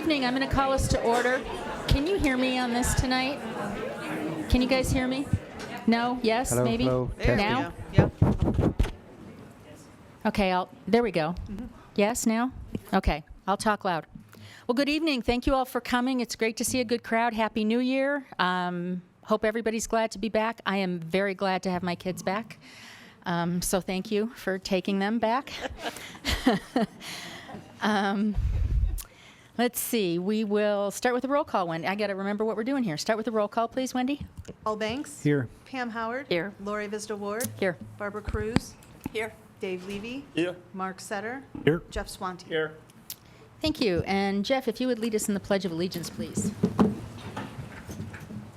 evening. I'm going to call us to order. Can you hear me on this tonight? Can you guys hear me? No? Yes? Hello, Maybe? hello. There we Now? go. Yep. Okay, there we go. Yes, now? Okay, I'll talk loud. Well, good evening. Thank you all for coming. It's great to see a good crowd. Happy New Year. Hope everybody's glad to be back. I am very glad to have my kids back. So thank you for taking them back. Let's see. We will start with a roll call. Wendy, I got to remember what we're doing here. Start with a roll call, please, Wendy. All Banks. Here. Pam Howard. Here. Lori Vista Ward. Here. Barbara Cruz. Here. Dave Levy. Here. Mark Setter. Here. Jeff Swanty. Here. Thank you. And Jeff, if you would lead us in the Pledge of Allegiance, please.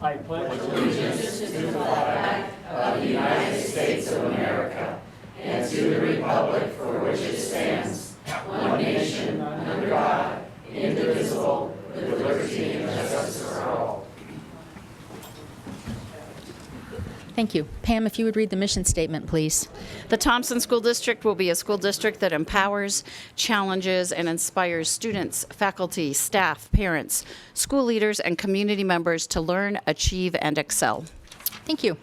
I pledge allegiance to the flag of the United States of America and to the republic for which it stands, one nation, under God, indivisible, with liberty and justice for all. Thank you. Pam, if you would read the mission statement, please. The Thompson School District will be a school district that empowers, challenges, and inspires students, faculty, staff, parents, school leaders, and community members to learn, achieve, and excel. Thank you.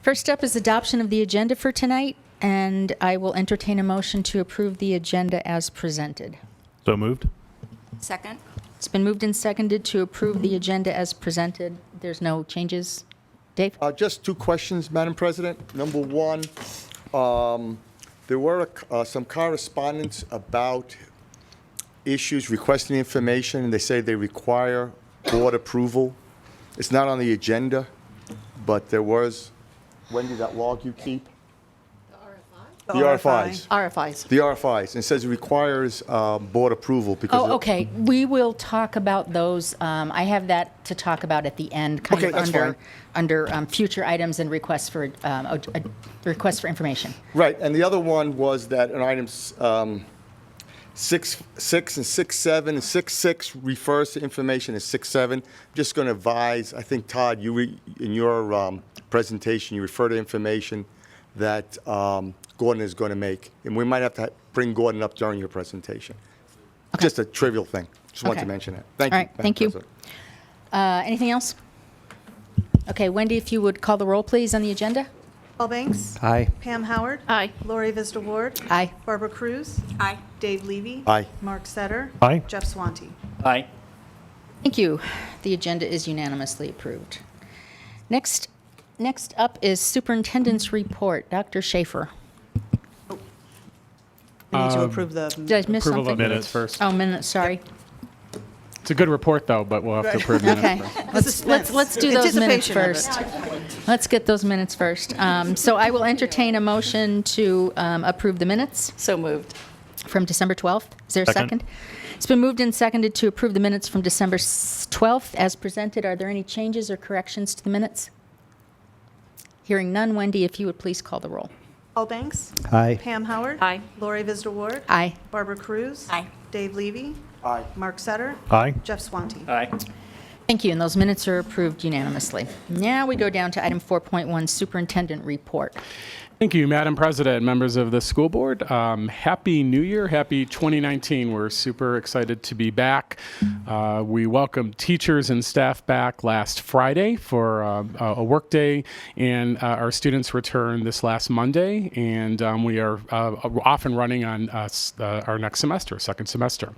First up is adoption of the agenda for tonight, and I will entertain a motion to approve the agenda as presented. So moved. Second. It's been moved and seconded to approve the agenda as presented. There's no changes. Dave? Just two questions, Madam President. Number one, there were some correspondence about issues requesting information, and they say they require board approval. It's not on the agenda, but there was, Wendy, that log you keep? The RFIs. RFIs. The RFIs. And it says it requires board approval because... Oh, okay. We will talk about those. I have that to talk about at the end, kind Okay, of that's under future items and requests for requests for information. Right, and the other one was that in items 6.6 and 6.7, and 6.6 refers to information in 6.7. Just going to advise, I think, Todd, in your presentation, you refer to information that Gordon is going to make, and we might have to bring Gordon up during your presentation. Okay. Just a trivial thing. Just wanted to Okay. mention that. Thank All you. right, Madam thank you. President. Anything else? Okay, Wendy, if you would call the roll, please, on the agenda. All Banks. Aye. Pam Howard. Aye. Lori Vista Ward. Aye. Barbara Cruz. Aye. Dave Levy. Aye. Mark Setter. Aye. Jeff Swanty. Aye. Thank you. The agenda is unanimously approved. Next up is Superintendent's Report. Dr. Schaefer. We need to approve the. Did I miss Approval something? of minutes first. Oh, minutes, sorry. It's a good report, though, but we'll have to approve minutes Okay, first. let's do those minutes Anticipation of it. first. Let's get those minutes first. So I will entertain a motion to approve the minutes So moved. from December 12th. Is there a Second. second? It's been moved and seconded to approve the minutes from December 12th as presented. Are there any changes or corrections to the minutes? Hearing none, Wendy, if you would please call the roll. All Banks. Aye. Pam Howard. Aye. Lori Vista Ward. Aye. Barbara Cruz. Aye. Dave Levy. Aye. Mark Setter. Aye. Jeff Swanty. Aye. Thank you, and those minutes are approved unanimously. Now we go down to item 4.1, Superintendent Report. Thank you, Madam President, members of the school board. Happy New Year, happy 2019. We're super excited to be back. We welcomed teachers and staff back last Friday for a work day, and our students returned this last Monday, and we are off and running on our next semester, second semester.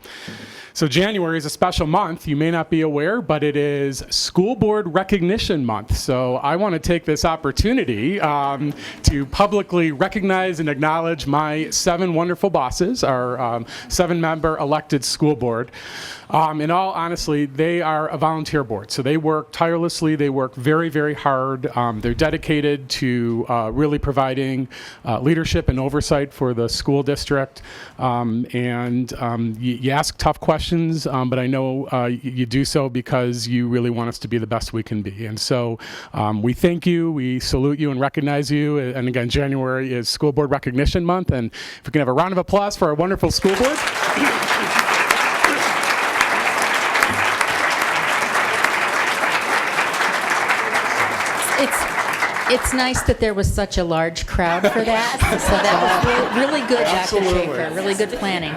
So January is a special month. You may not be aware, but it is School Board Recognition Month. So I want to take this opportunity to publicly recognize and acknowledge my 7 wonderful bosses, our 7-member elected school board. In all honesty, they are a volunteer board, so they work tirelessly. They work very, very hard. They're dedicated to really providing leadership and oversight for the school district. You ask tough questions, but I know you do so because you really want us to be the best we can be. And so we thank you, we salute you and recognize you. And again, January is School Board Recognition Month. And if we can have a round of applause for our wonderful school board. It's nice that there was such a large crowd for that. So that was really good, Dr. Schaefer. Really good planning.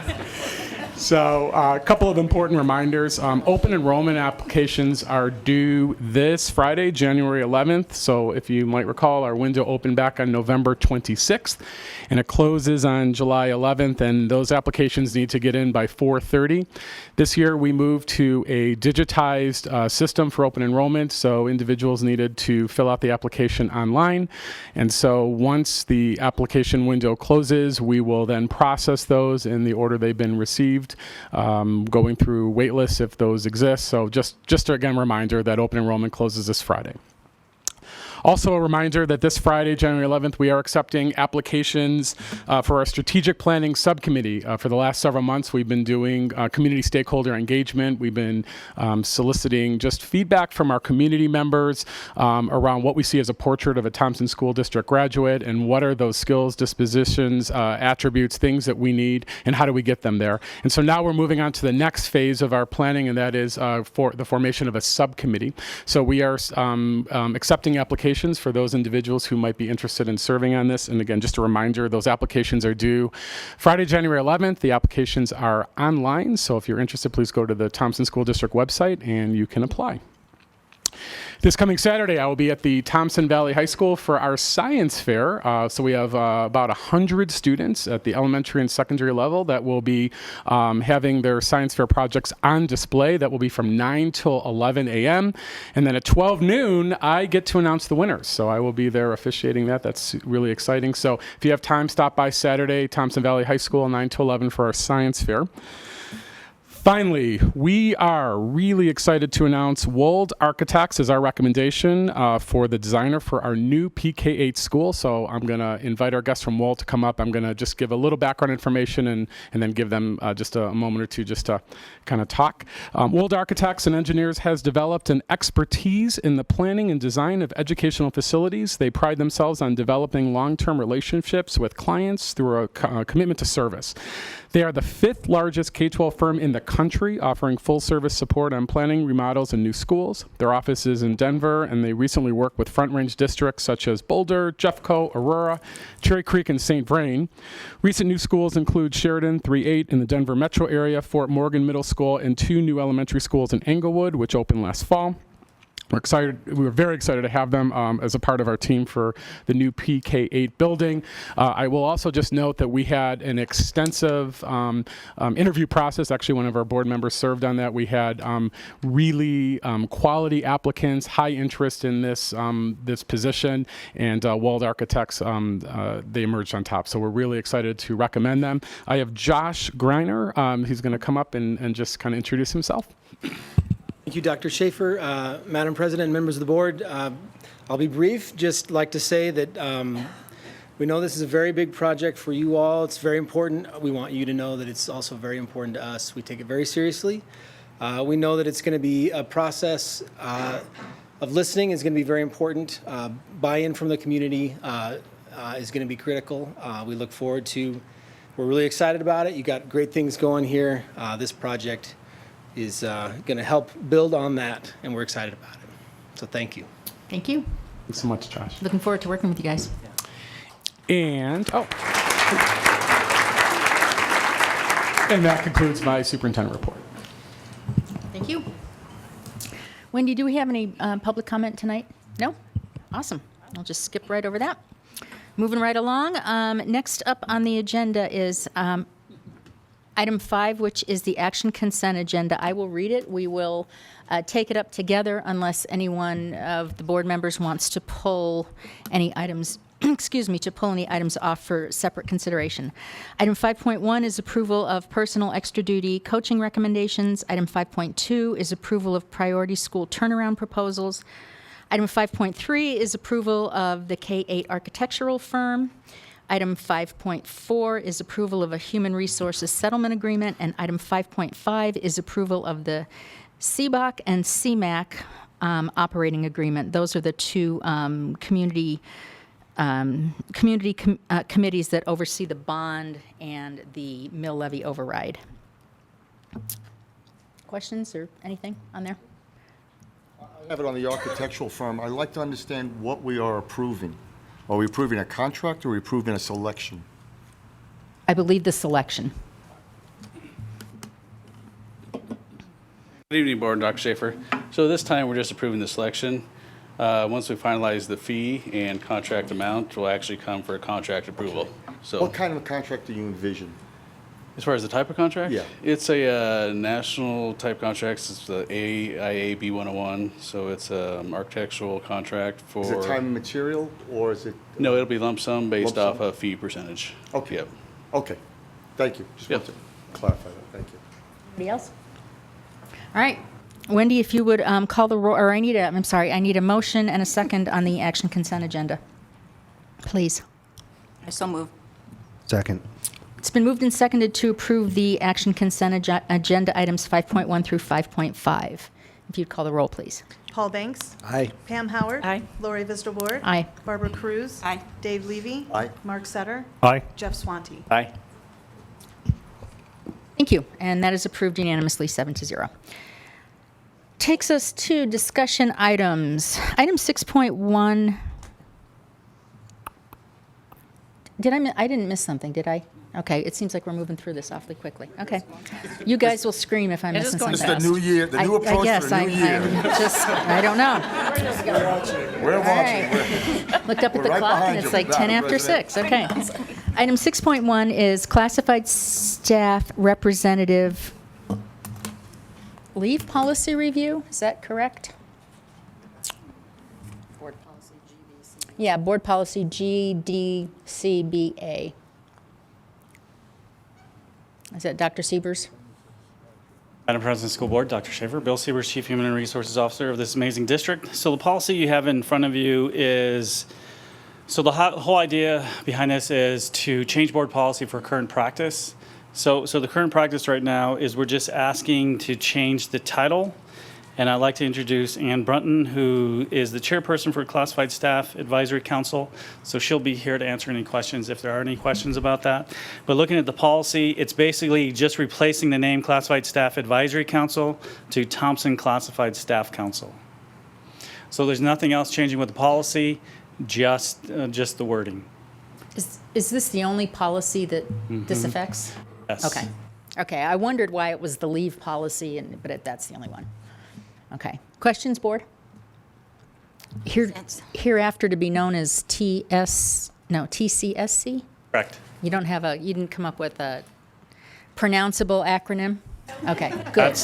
So a couple of important reminders. Open enrollment applications are due this Friday, January 11th. So if you might recall, our window opened back on November 26th, and it closes on July 11th, and those applications need to get in by 4:30. This year, we moved to a digitized system for open enrollment, so individuals needed to fill out the application online. And so once the application window closes, we will then process those in the order they've been received, going through wait lists if those exist. So just again, reminder that open enrollment closes this Friday. Also a reminder that this Friday, January 11th, we are accepting applications for our strategic planning subcommittee. For the last several months, we've been doing community stakeholder engagement. We've been soliciting just feedback from our community members around what we see as a portrait of a Thompson School District graduate and what are those skills, dispositions, attributes, things that we need, and how do we get them there. And so now we're moving on to the next phase of our planning, and that is for the formation of a subcommittee. So we are accepting applications for those individuals who might be interested in serving on this. And again, just a reminder, those applications are due Friday, January 11th. The applications are online, so if you're interested, please go to the Thompson School District website and you can apply. This coming Saturday, I will be at the Thompson Valley High School for our science fair. So we have about 100 students at the elementary and secondary level that will be having their science fair projects on display. That will be from 9 till 11 a.m. And then at 12 noon, I get to announce the winners. So I will be there officiating that. That's really exciting. So if you have time, stop by Saturday, Thompson Valley High School, 9 till 11 for our science fair. Finally, we are really excited to announce Wold Architects as our recommendation for the designer for our new PK-8 school. So I'm going to invite our guests from Wold to come up. I'm going to just give a little background information and then give them just a moment or two just to kind of talk. Wold Architects and Engineers has developed an expertise in the planning and design of educational facilities. They pride themselves on developing long-term relationships with clients through a commitment to service. They are the 5th largest K-12 firm in the country, offering full-service support on planning, remodels, and new schools. Their office is in Denver, and they recently worked with Front Range districts such as Boulder, Jeffco, Aurora, Cherry Creek, and St. Vrain. Recent new schools include Sheridan 3-8 in the Denver metro area, Fort Morgan Middle School, and 2 new elementary schools in Englewood, which opened last fall. We're very excited to have them as a part of our team for the new PK-8 building. I will also just note that we had an extensive interview process. Actually, one of our board members served on that. We had really quality applicants, high interest in this position, and Wold Architects, they emerged on top. So we're really excited to recommend them. I have Josh Greiner. He's going to come up and just kind of introduce himself. Thank you, Dr. Schaefer. Madam President and members of the board, I'll be brief. Just like to say that we know this is a very big project for you all. It's very important. We want you to know that it's also very important to us. We take it very seriously. We know that it's going to be a process of listening is going to be very important. Buy-in from the community is going to be critical. We look forward to, we're really excited about it. You got great things going here. This project is going to help build on that, and we're excited about it. So thank you. Thank you. Thanks so much, Josh. Looking forward to working with you guys. And that concludes my superintendent report. Thank you. Wendy, do we have any public comment tonight? No? Awesome. I'll just skip right over that. Moving right along. Next up on the agenda is Item 5, which is the action consent agenda. I will read it. We will take it up together unless anyone of the board members wants to pull any items, to pull any items off for separate consideration. Item 5.1 is approval of personal extra duty coaching recommendations. Item 5.2 is approval of priority school turnaround proposals. Item 5.3 is approval of the K-8 architectural firm. Item 5.4 is approval of a human resources settlement agreement, and item 5.5 is approval of the CBOC and CMAC operating agreement. Those are the two community committees that oversee the bond and the mill levy override. Questions or anything on there? I have it on the architectural firm. I'd like to understand what we are approving. Are we approving a contract or are we approving a selection? I believe the selection. Good evening, Board. Dr. Schaefer. So this time, we're just approving the selection. Once we finalize the fee and contract amount, we'll actually come for a contract approval. So What kind of a contract do you envision? as far as the type of contract? Yeah. It's a national type contract. It's the AIA B101. So it's an architectural contract for... Is it time and material, or is it? No, it'll be lump sum based Lump off sum? a fee percentage. Okay. Yep. Okay, thank you. Just Yep. wanted to clarify that, thank you. Anybody else? All right. Wendy, if you would call the roll, or I need a motion and a second on the action consent agenda. Please. I so move. Second. It's been moved and seconded to approve the action consent agenda items 5.1 through 5.5. If you'd call the roll, please. Paul Banks. Aye. Pam Howard. Aye. Lori Vista Ward. Aye. Barbara Cruz. Aye. Dave Levy. Aye. Mark Setter. Aye. Jeff Swanty. Aye. Thank you. And that is approved unanimously, 7-0. Takes us to discussion items. Item 6.1. I didn't miss something, did I? Okay, it seems like we're moving through this awfully quickly. Okay. You guys will scream if I'm It is missing going something. It's the new year, the new approach guess for the new year. I don't know. We're All watching. right. Looked up at We're the right clock and behind it's you, like 10 Madam after President. 6. Okay. Item 6.1 is classified staff representative leave policy review. Is that correct? Board policy GBC. Yeah, board policy GDCBA. Is that Dr. Siebers? Madam President, School Board, Dr. Schaefer, Bill Siebers, Chief Human Resources Officer of this amazing district. So the policy you have in front of you is, so the whole idea behind this is to change board policy for current practice. So the current practice right now is we're just asking to change the title. And I'd like to introduce Ann Brunton, who is the chairperson for Classified Staff Advisory Council. So she'll be here to answer any questions if there are any questions about that. But looking at the policy, it's basically just replacing the name Classified Staff Advisory Council to Thompson Classified Staff Council. So there's nothing else changing with the policy, just the wording. Is this the only policy that this affects? Yes. Okay. Okay, I wondered why it was the leave policy, but that's the only one. Okay. Questions, board? Hereafter to be known as TCSC? Correct. You didn't come up with a pronounceable acronym? Okay, good.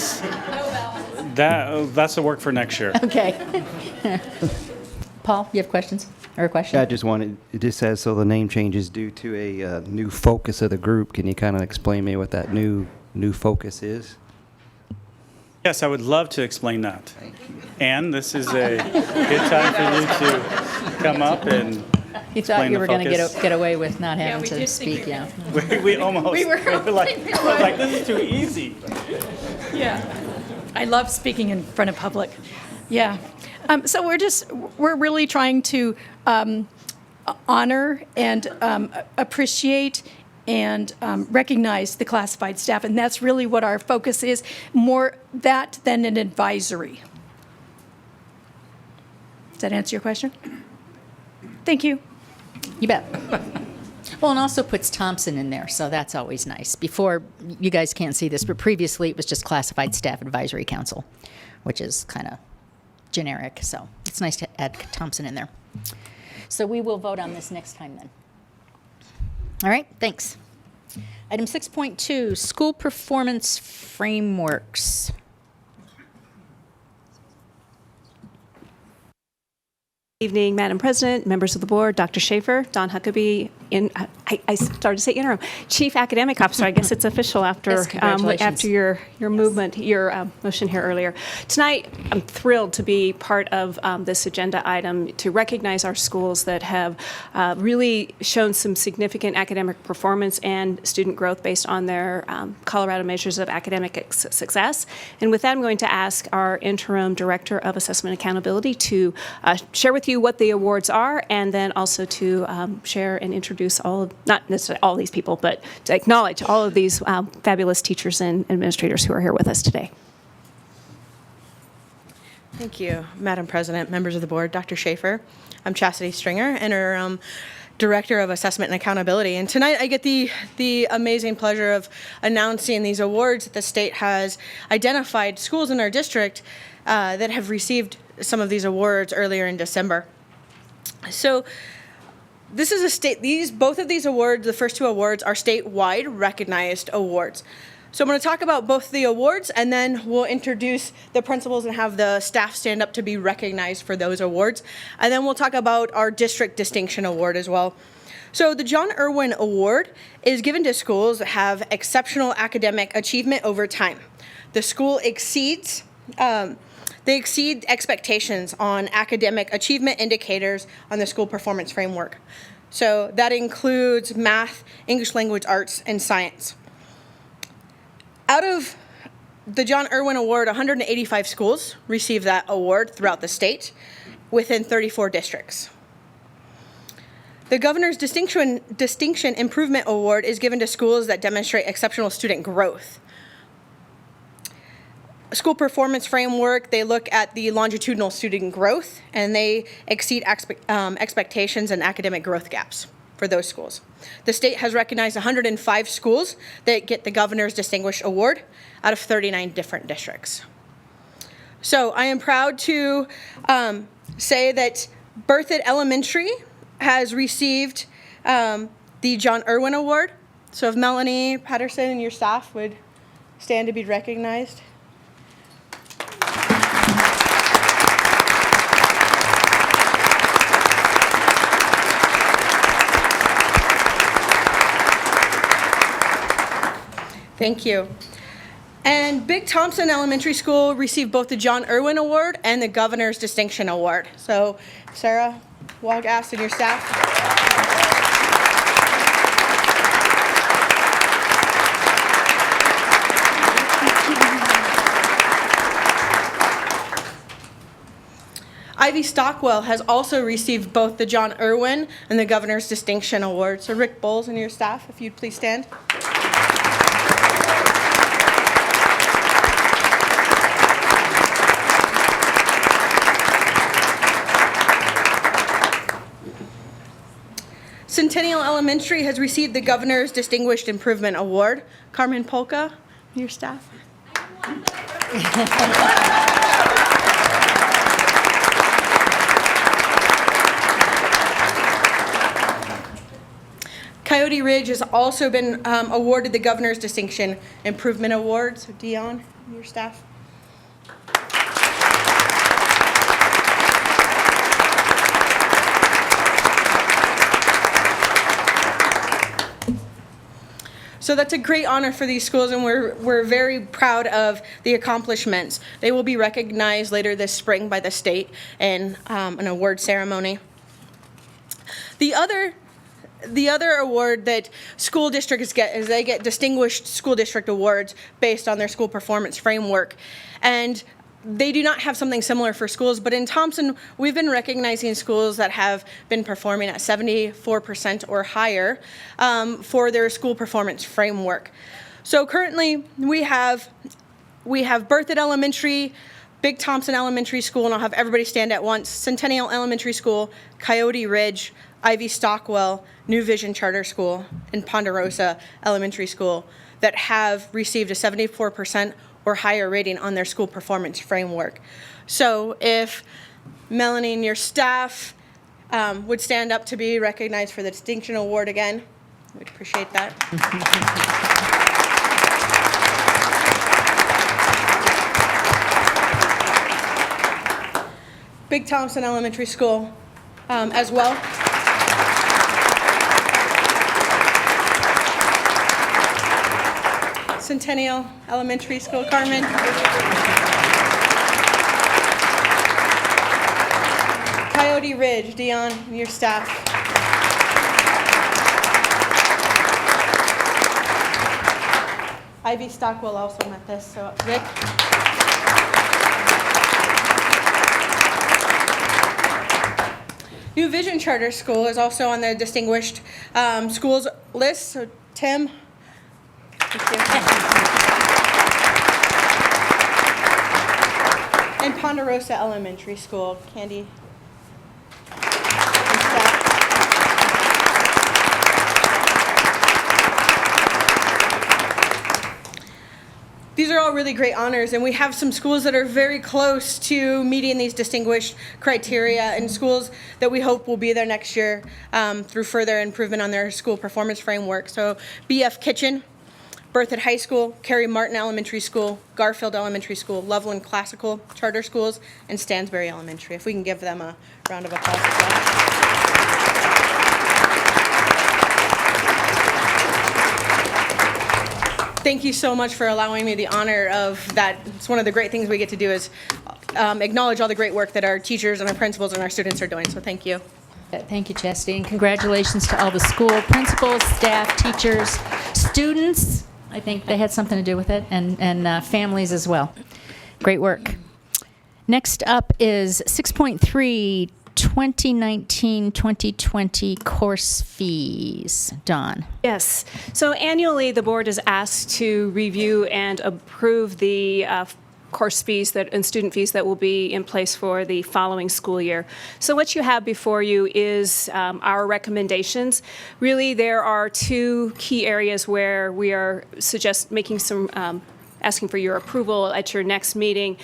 That's the work for next year. Okay. Paul, you have questions or a question? Yeah, I just wanted, it just says, so the name change is due to a new focus of the group. Can you kind of explain me what that new focus is? Yes, I would love to explain that. And this is a good time for you to come up and You thought explain you the were going to focus. get away with not having we to did speak, yeah. We almost, we were like, this is too easy. Yeah. I love speaking in front of public. Yeah. So we're really trying to honor and appreciate and recognize the classified staff. And that's really what our focus is, more that than an advisory. Does that answer your question? Thank you. You bet. Well, and also puts Thompson in there, so that's always nice. Before, you guys can't see this, but previously it was just Classified Staff Advisory Council, which is kind of generic, so it's nice to add Thompson in there. So we will vote on this next time then. All right, thanks. Item 6.2, school performance frameworks. Evening, Madam President, members of the board, Dr. Schaefer, Don Huckabee, I started to say interim, Chief Academic Officer. I guess it's official after Yes, congratulations. after your movement, your motion here earlier. Tonight, I'm thrilled to be part of this agenda item to recognize our schools that have really shown some significant academic performance and student growth based on their Colorado measures of academic success. And with that, I'm going to ask our interim Director of Assessment and Accountability to share with you what the awards are, and then also to share and introduce not necessarily all these people, but to acknowledge all of these fabulous teachers and administrators who are here with us today. Thank you, Madam President, members of the board, Dr. Schaefer. I'm Chastity Stringer, Interim Director of Assessment and Accountability. And tonight I get the amazing pleasure of announcing these awards that the state has identified schools in our district that have received some of these awards earlier in December. So this is both of these awards, the first two awards, are statewide recognized awards. So I'm going to talk about both the awards, and then we'll introduce the principals and have the staff stand up to be recognized for those awards. And then we'll talk about our district distinction award as well. So the John Erwin Award is given to schools that have exceptional academic achievement over time. The school exceeds expectations on academic achievement indicators on the school performance framework. So that includes math, English language arts, and science. Out of the John Erwin Award, 185 schools received that award throughout the state within 34 districts. The Governor's Distinction Improvement Award is given to schools that demonstrate exceptional student growth. School performance framework, they look at the longitudinal student growth, and they exceed expectations and academic growth gaps for those schools. The state has recognized 105 schools that get the Governor's Distinguished Award out of 39 different districts. So I am proud to say that Berthoud Elementary has received the John Erwin Award. So if Melanie Patterson and your staff would stand to be recognized. Thank you. And Big Thompson Elementary School received both the John Erwin Award and the Governor's Distinction Award. So Sarah Wagass and your staff. Ivy Stockwell has also received both the John Erwin and the Governor's Distinction Award. So Rick Bowles and your staff, if you'd please stand. Centennial Elementary has received the Governor's Distinguished Improvement Award. Carmen Polka, your staff. Coyote Ridge has also been awarded the Governor's Distinction Improvement Award. So Dion, your staff. So that's a great honor for these schools, and we're very proud of the accomplishments. They will be recognized later this spring by the state in an award ceremony. The other award that school districts get is they get Distinguished School District Awards based on their school performance framework. And they do not have something similar for schools, but in Thompson, we've been recognizing schools that have been performing at 74% or higher for their school performance framework. So currently, we have Berthoud Elementary, Big Thompson Elementary School, and I'll have everybody stand at once, Centennial Elementary School, Coyote Ridge, Ivy Stockwell, New Vision Charter School, and Ponderosa Elementary School that have received a 74% or higher rating on their school performance framework. So if Melanie and your staff would stand up to be recognized for the Distinction Award again, we'd appreciate that. Big Thompson Elementary School as well. Centennial Elementary School, Carmen. Coyote Ridge, Dion, and your staff. Ivy Stockwell also met this, so Rick. New Vision Charter School is also on the Distinguished Schools list, so Tim. Thank you. And Ponderosa Elementary School. Candy. These are all really great honors, and we have some schools that are very close to meeting these distinguished criteria, and schools that we hope will be there next year through further improvement on their school performance framework. So BF Kitchen, Berthoud High School, Carey Martin Elementary School, Garfield Elementary School, Loveland Classical Charter Schools, and Stansbury Elementary. If we can give them a round of applause as well. Thank you so much for allowing me the honor of that. It's one of the great things we get to do is acknowledge all the great work that our teachers and our principals and our students are doing. So thank you. Thank you, Chastity, and congratulations to all the school principals, staff, teachers, students. I think they had something to do with it, and families as well. Great work. Next up is 6.3, 2019-2020 course fees. Dawn. Yes. So annually, the board is asked to review and approve the course fees and student fees that will be in place for the following school year. So what you have before you is our recommendations. Really, there are two key areas where we are making some asking for your approval at your next meeting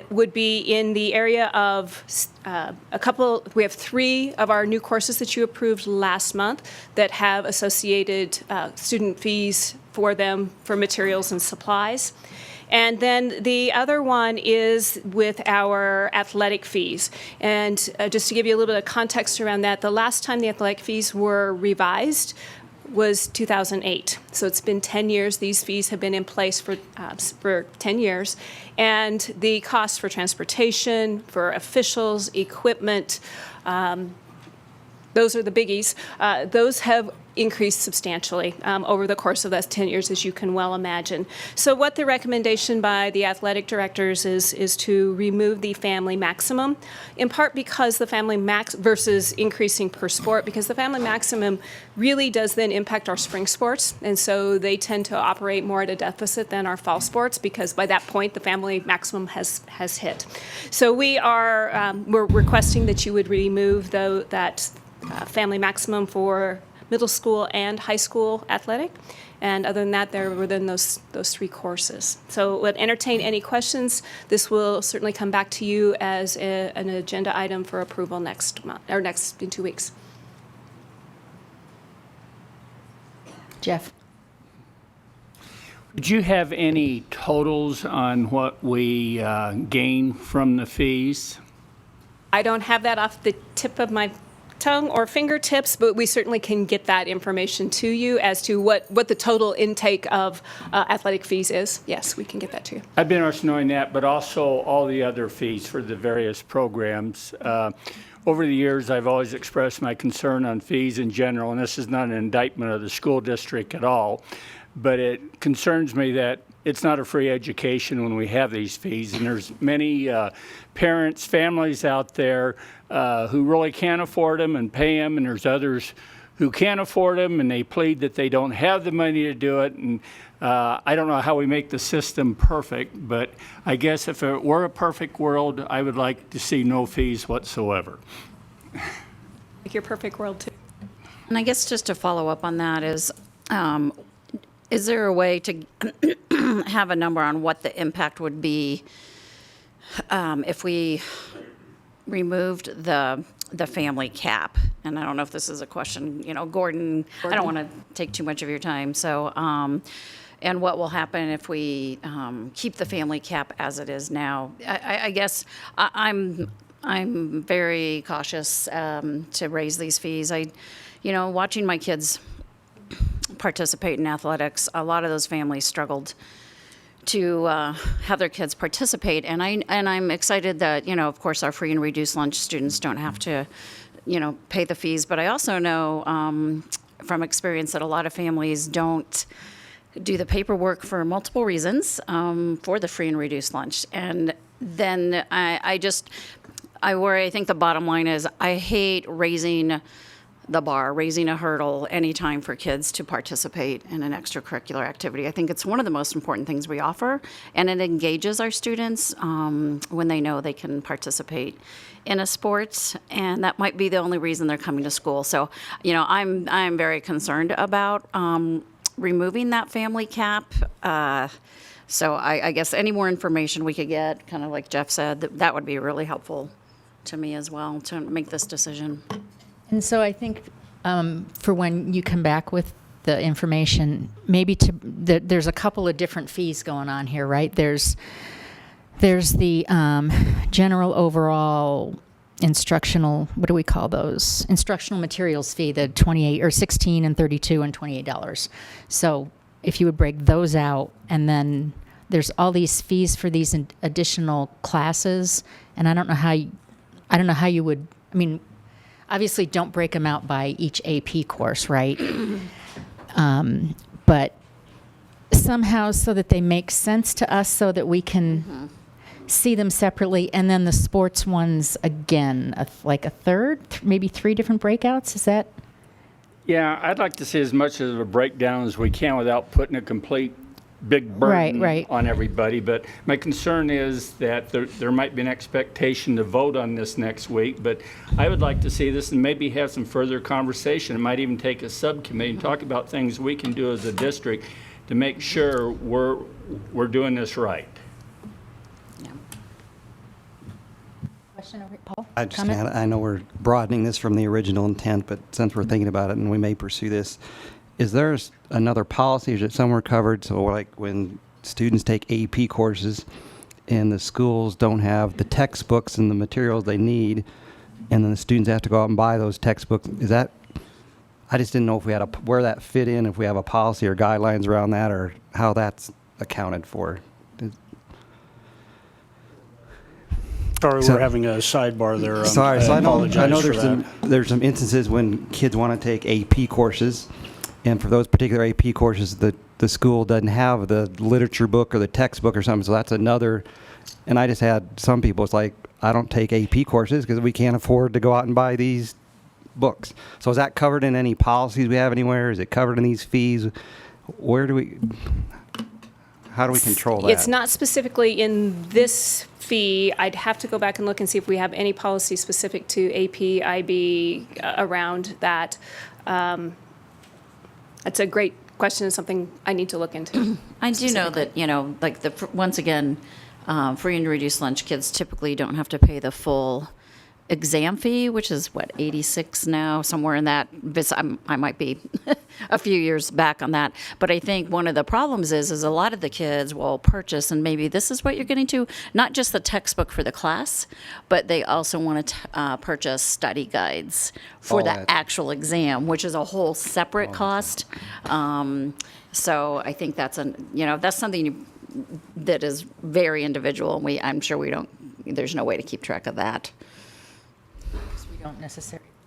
would be in the area of we have 3 of our new courses that you approved last month that have associated student fees for them for materials and supplies. And then the other one is with our athletic fees. And just to give you a little bit of context around that, the last time the athletic fees were revised was 2008. So it's been 10 years. These fees have been in place for 10 years. And the costs for transportation, for officials, equipment, those are the biggies. Those have increased substantially over the course of those 10 years, as you can well imagine. So what the recommendation by the athletic directors is to remove the family maximum, in part because the family max versus increasing per sport, because the family maximum really does then impact our spring sports, and so they tend to operate more at a deficit than our fall sports, because by that point the family maximum has hit. So we're requesting that you would remove that family maximum for middle school and high school athletic. And other than that, they're within those 3 courses. So would entertain any questions. This will certainly come back to you as an agenda item for approval next month, or in 2 weeks. Jeff. Did you have any totals on what we gain from the fees? I don't have that off the tip of my tongue or fingertips, but we certainly can get that information to you as to what the total intake of athletic fees is. Yes, we can get that to you. I've been interested in knowing that, but also all the other fees for the various programs. Over the years, I've always expressed my concern on fees in general, and this is not an indictment of the school district at all, but it concerns me that it's not a free education when we have these fees, and there's many parents, families out there who really can't afford them and pay them, and there's others who can't afford them and they plead that they don't have the money to do it. And I don't know how we make the system perfect, but I guess if it were a perfect world, I would like to see no fees whatsoever. Like your perfect world too. And I guess just to follow up on that is there a way to have a number on what the impact would be if we removed the family cap? And I don't know if this is a question, Gordon, I don't want to take too much of your time. So, and what will happen if we keep the family cap as it is now? I guess I'm very cautious to raise these fees. Watching my kids participate in athletics, a lot of those families struggled to have their kids participate, and I'm excited that of course our free and reduced lunch students don't have to pay the fees, but I also know from experience that a lot of families don't do the paperwork for multiple reasons for the free and reduced lunch. And then I think the bottom line is I hate raising the bar, raising a hurdle anytime for kids to participate in an extracurricular activity. I think it's one of the most important things we offer, and it engages our students when they know they can participate in a sport, and that might be the only reason they're coming to school. So, I'm very concerned about removing that family cap. So I guess any more information we could get, kind of like Jeff said, that would be really helpful to me as well to make this decision. And so I think for when you come back with the information, maybe there's a couple of different fees going on here, right? There's the general overall instructional, what do we call those? Instructional materials fee, the $28 or $16 and $32 and $28. So if you would break those out, and then there's all these fees for these additional classes, and I don't know how you would. I mean, obviously, don't break them out by each AP course, right? But somehow so that they make sense to us, so that we can see them separately, and then the sports ones again, like a third, maybe 3 different breakouts. Is that? Yeah, I'd like to see as much of a breakdown as we can without putting a complete big burden Right. on everybody. But my concern is that there might be an expectation to vote on this next week. But I would like to see this and maybe have some further conversation. It might even take a subcommittee and talk about things we can do as a district to make sure we're doing this right. Question over Paul? I know we're broadening this from the original intent, but since we're thinking about it and we may pursue this, is there another policy? Is it somewhere covered? So like when students take AP courses and the schools don't have the textbooks and the materials they need, and then the students have to go out and buy those textbooks, I just didn't know if we had where that fit in, if we have a policy or guidelines around that, or how that's accounted for. Sorry, we're having a sidebar there. Sorry, so I know apologize there's some instances when kids want to take AP courses, and for those particular AP courses, the school doesn't have the literature book or the textbook or something, so that's another. And I just had some people, it's like, I don't take AP courses because we can't afford to go out and buy these books. So is that covered in any policies we have anywhere? Is it covered in these fees? How do we control that? It's not specifically in this fee. I'd have to go back and look and see if we have any policy specific to AP, IB around that. That's a great question and something I need to look into. I do know that, once again, free and reduced lunch kids typically don't have to pay the full exam fee, which is what, 86 now, somewhere in that. I might be a few years back on that. But I think one of the problems is a lot of the kids will purchase, and maybe this is what you're getting to, not just the textbook for the class, but they also want to purchase study guides for the actual exam, which is a whole separate cost. So I think that's something that is very individual, and I'm sure there's no way to keep track of that.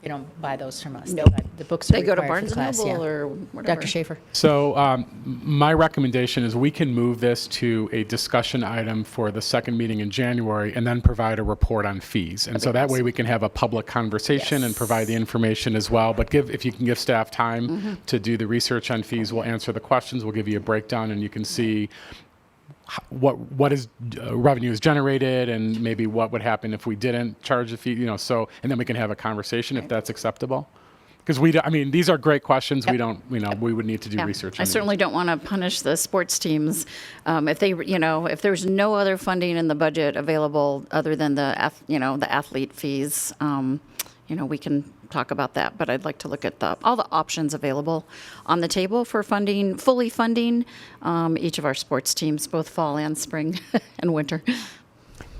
They don't buy those from us. Nope. The books are They go to required for Barnes the & class, Noble yeah. or whatever. Dr. Schaefer? So my recommendation is we can move this to a discussion item for the second meeting in January and then provide a report on fees. And so that way we can have a public conversation and provide the information as well. But if you can give staff time to do the research on fees, we'll answer the questions, we'll give you a breakdown, and you can see what is revenue is generated, and maybe what would happen if we didn't charge a fee, and then we can have a conversation if that's acceptable. Because these are great questions. Yep. We would need to do research on I certainly don't want to punish the sports teams if they, if there's no other funding in the budget available other than the athlete fees. We can talk about that, but I'd like to look at all the options available on the table for fully funding each of our sports teams, both fall and spring and winter.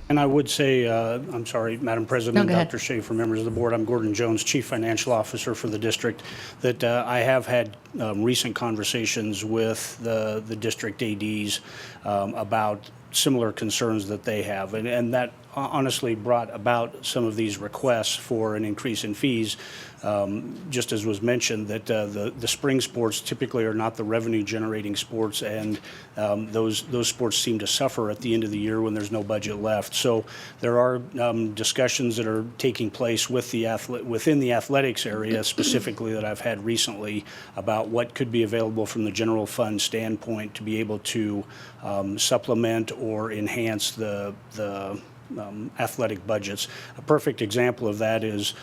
And I would say, I'm sorry, Madam President, Dr. Schaefer, members of the board, I'm Gordon Jones, Chief Financial Officer for the district, that I have had recent conversations with the district ADs about similar concerns that they have. And that honestly brought about some of these requests for an increase in fees. Just as was mentioned, that the spring sports typically are not the revenue-generating sports, and those sports seem to suffer at the end of the year when there's no budget left. So there are discussions that are taking place with within the athletics area specifically that I've had recently about what could be available from the general fund standpoint to be able to supplement or enhance the athletic budgets. A perfect example of that is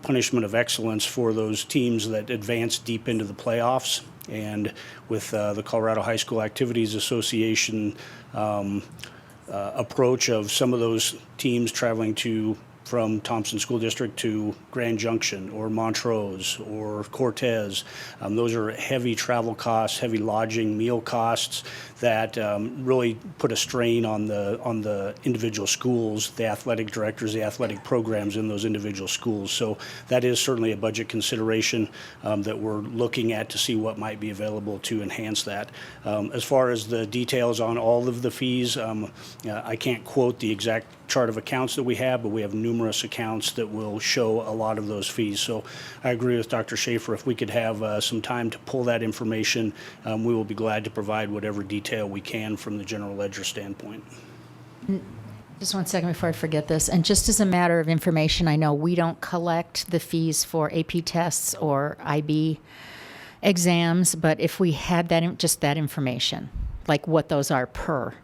punishment of excellence for those teams that advance deep into the playoffs. And with the Colorado High School Activities Association approach of some of those teams traveling from Thompson School District to Grand Junction or Montrose or Cortez. Those are heavy travel costs, heavy lodging, meal costs that really put a strain on the individual schools, the athletic directors, the athletic programs in those individual schools. So that is certainly a budget consideration that we're looking at to see what might be available to enhance that. As far as the details on all of the fees, I can't quote the exact chart of accounts that we have, but we have numerous accounts that will show a lot of those fees. So I agree with Dr. Schaefer. If we could have some time to pull that information, we will be glad to provide whatever detail we can from the general ledger standpoint. Just 1 second before I forget this. And just as a matter of information, I know we don't collect the fees for AP tests or IB exams, but if we had that, just that information, like what those are per,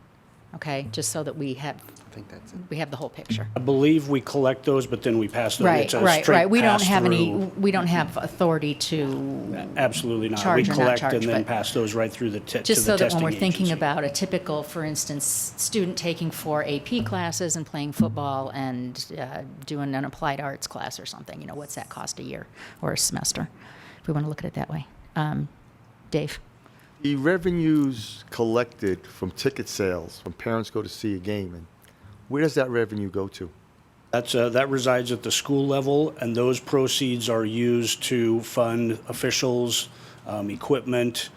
okay, just so that we have the whole picture. I believe we collect those, but then we pass those. Right, It's a right, straight right. We don't have pass-through. we don't have authority to Absolutely not. charge We or not collect charge, and then but pass those right through the to just the so that when testing we're thinking agency. about a typical, for instance, student taking 4 AP classes and playing football and doing an applied arts class or something, you know, what's that cost a year or a semester, if we want to look at it that way. Dave? The revenues collected from ticket sales, when parents go to see a game, and where does that revenue go to? That resides at the school level, and those proceeds are used to fund officials, equipment,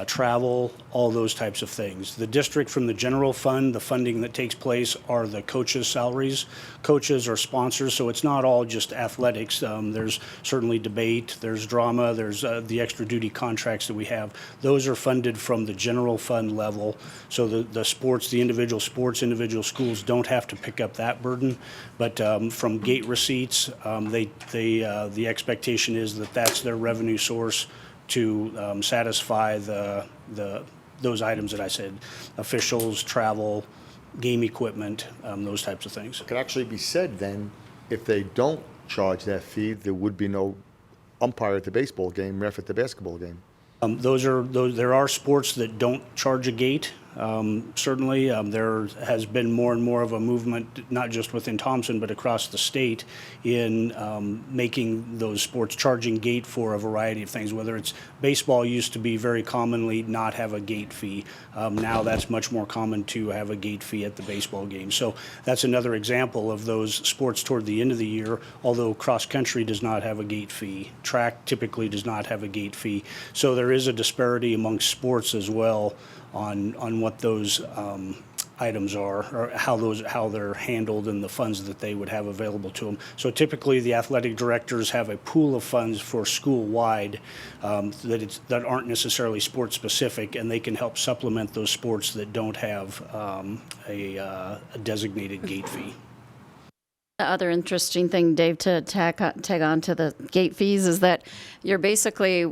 travel, all those types of things. The district, from the general fund, the funding that takes place are the coaches' salaries. Coaches are sponsors, so it's not all just athletics. There's certainly debate, there's drama, there's the extra duty contracts that we have. Those are funded from the general fund level. So the sports, the individual sports, individual schools don't have to pick up that burden. But from gate receipts, the expectation is that that's their revenue source to satisfy those items that I said, officials, travel, game equipment, those types of things. It could actually be said then, if they don't charge that fee, there would be no umpire at the baseball game, ref at the basketball game. There are sports that don't charge a gate. Certainly, there has been more and more of a movement, not just within Thompson, but across the state, in making those sports charging gate for a variety of things. Whether it's baseball, used to be very commonly not have a gate fee. Now that's much more common to have a gate fee at the baseball game. So that's another example of those sports toward the end of the year, although cross country does not have a gate fee. Track typically does not have a gate fee. So there is a disparity amongst sports as well on what those items are, or how they're handled and the funds that they would have available to them. So typically, the athletic directors have a pool of funds for school-wide that aren't necessarily sport-specific, and they can help supplement those sports that don't have a designated gate fee. The other interesting thing, Dave, to tag on to the gate fees is that you're basically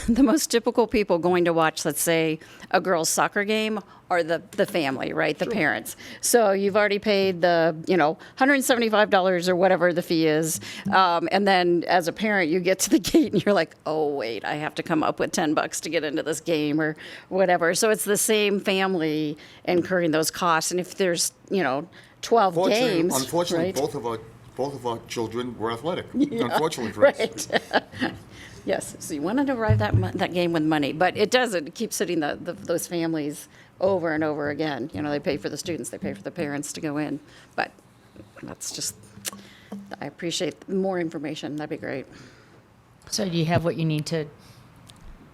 the most typical people going to watch, let's say, a girls' soccer game are the family, right? The parents. So you've already paid the, $175 or whatever the fee is. And then as a parent, you get to the gate and you're like, oh, wait, I have to come up with $10 to get into this game or whatever. So it's the same family incurring those costs. And if there's, 12 games. Unfortunately, right? both of our children were athletic. Yeah, Unfortunately for us. right. Yes, so you want to derive that game with money, but it doesn't. It keeps hitting those families over and over again. They pay for the students, they pay for the parents to go in, but that's just, I appreciate more information. That'd be great. So do you have what you need to,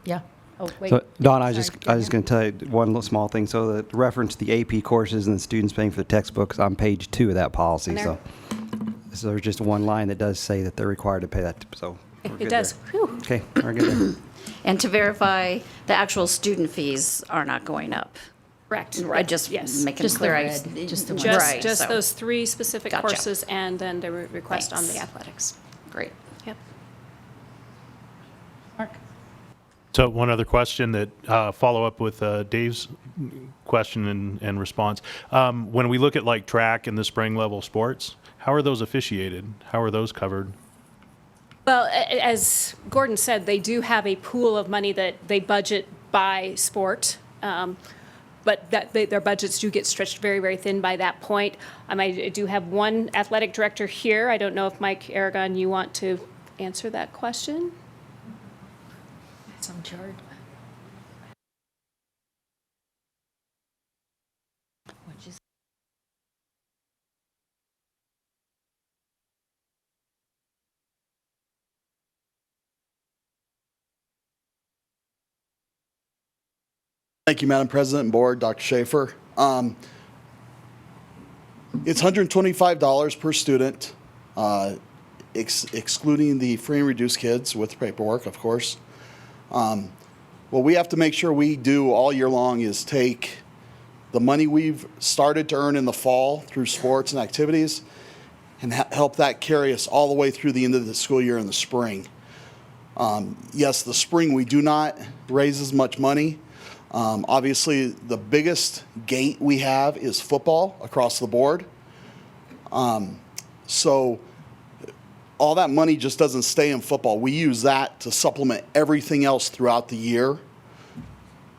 yeah? Oh, wait. So, Don, I was Sorry, just going to tell you one little small thing. So the reference to the AP courses and the students paying for the textbooks on page 2 of that policy. And there- So there's just one line that does say that they're required to pay that. So we're It good does. there. Whew. Okay, we're good there. And to verify, the actual student fees are not going up. Correct. I just Yes. making Just the clear. red, just the one. Right, Just so- those 3 specific Gotcha. courses and then the request on the Thanks. athletics. Great. Yep. Mark? So one other question that follow up with Dave's question and response. When we look at like track and the spring level sports, how are those officiated? How are those covered? Well, as Gordon said, they do have a pool of money that they budget by sport. But their budgets do get stretched very, very thin by that point. I do have one athletic director here. I don't know if Mike Aragon, you want to answer that question? Some chart. Thank you, Madam President and Board, Dr. Schaefer. It's $125 per student, excluding the free and reduced kids with paperwork, of course. What we have to make sure we do all year long is take the money we've started to earn in the fall through sports and activities and help that carry us all the way through the end of the school year in the spring. Yes, the spring we do not raise as much money. Obviously, the biggest gate we have is football across the board. So all that money just doesn't stay in football. We use that to supplement everything else throughout the year.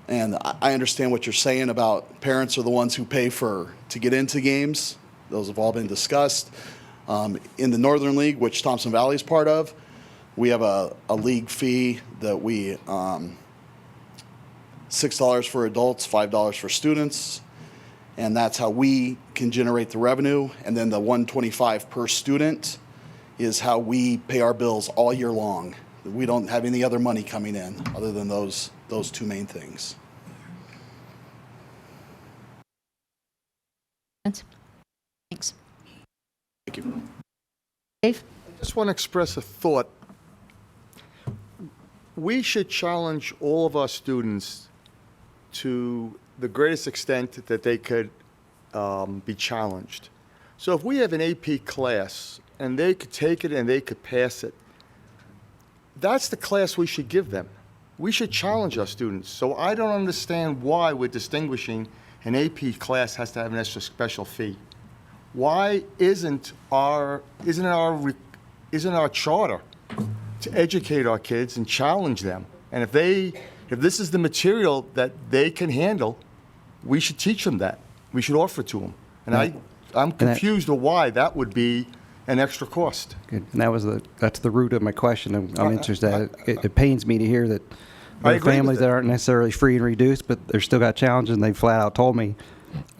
And I understand what you're saying about parents are the ones who pay to get into games. Those have all been discussed. In the Northern League, which Thompson Valley is part of, we have a league fee that we $6 for adults, $5 for students, and that's how we can generate the revenue. And then the $125 per student is how we pay our bills all year long. We don't have any other money coming in other than those 2 main things. Thanks. Thank you. Dave? I just want to express a thought. We should challenge all of our students to the greatest extent that they could be challenged. So if we have an AP class and they could take it and they could pass it, that's the class we should give them. We should challenge our students. So I don't understand why we're distinguishing an AP class has to have an extra special fee. Why isn't our charter to educate our kids and challenge them? And if this is the material that they can handle, we should teach them that. We should offer it to them. And I'm confused of why that would be an extra cost. Good. And that's the root of my question. I'm interested. It pains me to hear that there I are agree with families it. that aren't necessarily free and reduced, but they're still got challenges, and they flat out told me,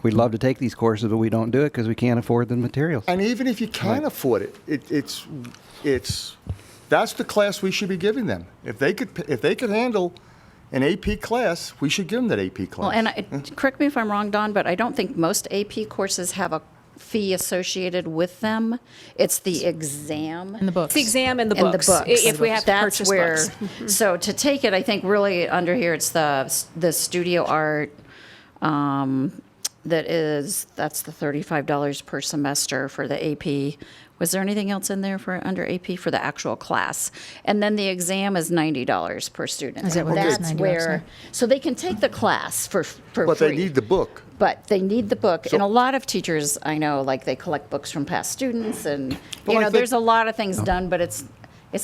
we'd love to take these courses, but we don't do it because we can't afford the materials. And even if you can afford it, that's the class we should be giving them. If they could handle an AP class, we should give them that AP class. Well, and correct me if I'm wrong, Don, but I don't think most AP courses have a fee associated with them. It's the exam. In the books. It's the exam and the And the books, books. if we have to That's purchase where, books. So to take it, I think really under here, it's the studio art, that's the $35 per semester for the AP. Was there anything else in there for under AP for the actual class? And then the exam is $90 per student. Is that what it is, That's $90 where, now? so they can take the class for free. But they need the book. But they need the book. And a lot of teachers, I know, like they collect books from past students and, Well, I think- there's a lot of things done, but it's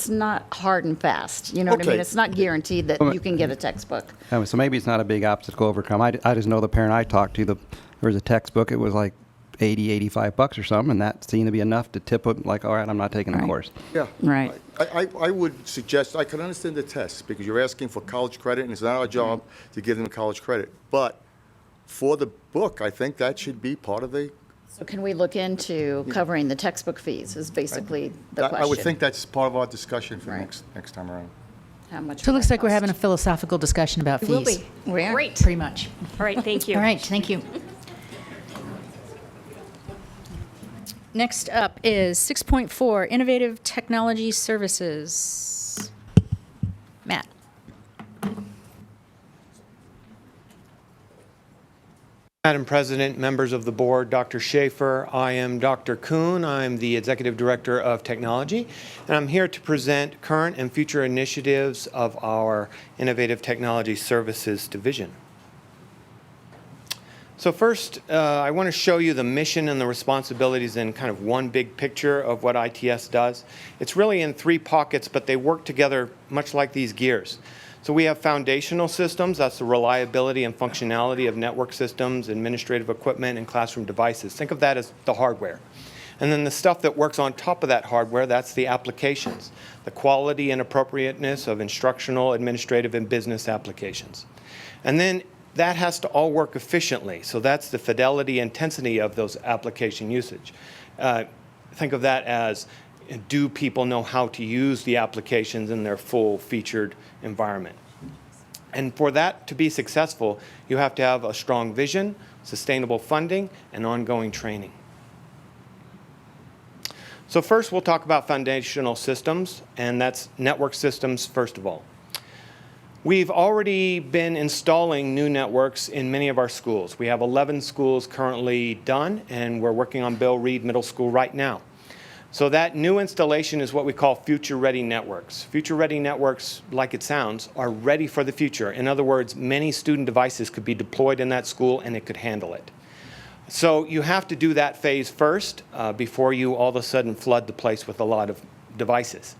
not hard and fast. You know what I mean? Okay. It's not guaranteed that you can get a textbook. So maybe it's not a big obstacle to overcome. I just know the parent I talked to, there was a textbook, it was like $80-85 or something, and that seemed to be enough to tip them, like, all right, I'm not taking the course. Yeah. Right. I would suggest, I can understand the test, because you're asking for college credit, and it's not our job to give them college credit. But for the book, I think that should be part of the, So can we look into covering the textbook fees is basically the question. I would think that's part of our discussion for Right. next time around. how much. So it will looks that like we're cost? having a philosophical discussion about fees. We will be. We are. Great. Pretty much. All right, thank you. All right, thank you. Next up is 6.4, Innovative Technology Services. Matt. Madam President, members of the board, Dr. Schaefer, I am Dr. Kuhn. I'm the Executive Director of Technology, and I'm here to present current and future initiatives of our Innovative Technology Services Division. So first, I want to show you the mission and the responsibilities in kind of one big picture of what ITS does. It's really in three pockets, but they work together much like these gears. So we have foundational systems, that's the reliability and functionality of network systems, administrative equipment, and classroom devices. Think of that as the hardware. And then the stuff that works on top of that hardware, that's the applications, the quality and appropriateness of instructional, administrative, and business applications. And then that has to all work efficiently. So that's the fidelity, intensity of those application usage. Think of that as, do people know how to use the applications in their full featured environment? And for that to be successful, you have to have a strong vision, sustainable funding, and ongoing training. So first we'll talk about foundational systems, and that's network systems first of all. We've already been installing new networks in many of our schools. We have 11 schools currently done, and we're working on Bill Reed Middle School right now. So that new installation is what we call future-ready networks. Future-ready networks, like it sounds, are ready for the future. In other words, many student devices could be deployed in that school and it could handle it. So you have to do that phase first before you all of a sudden flood the place with a lot of devices.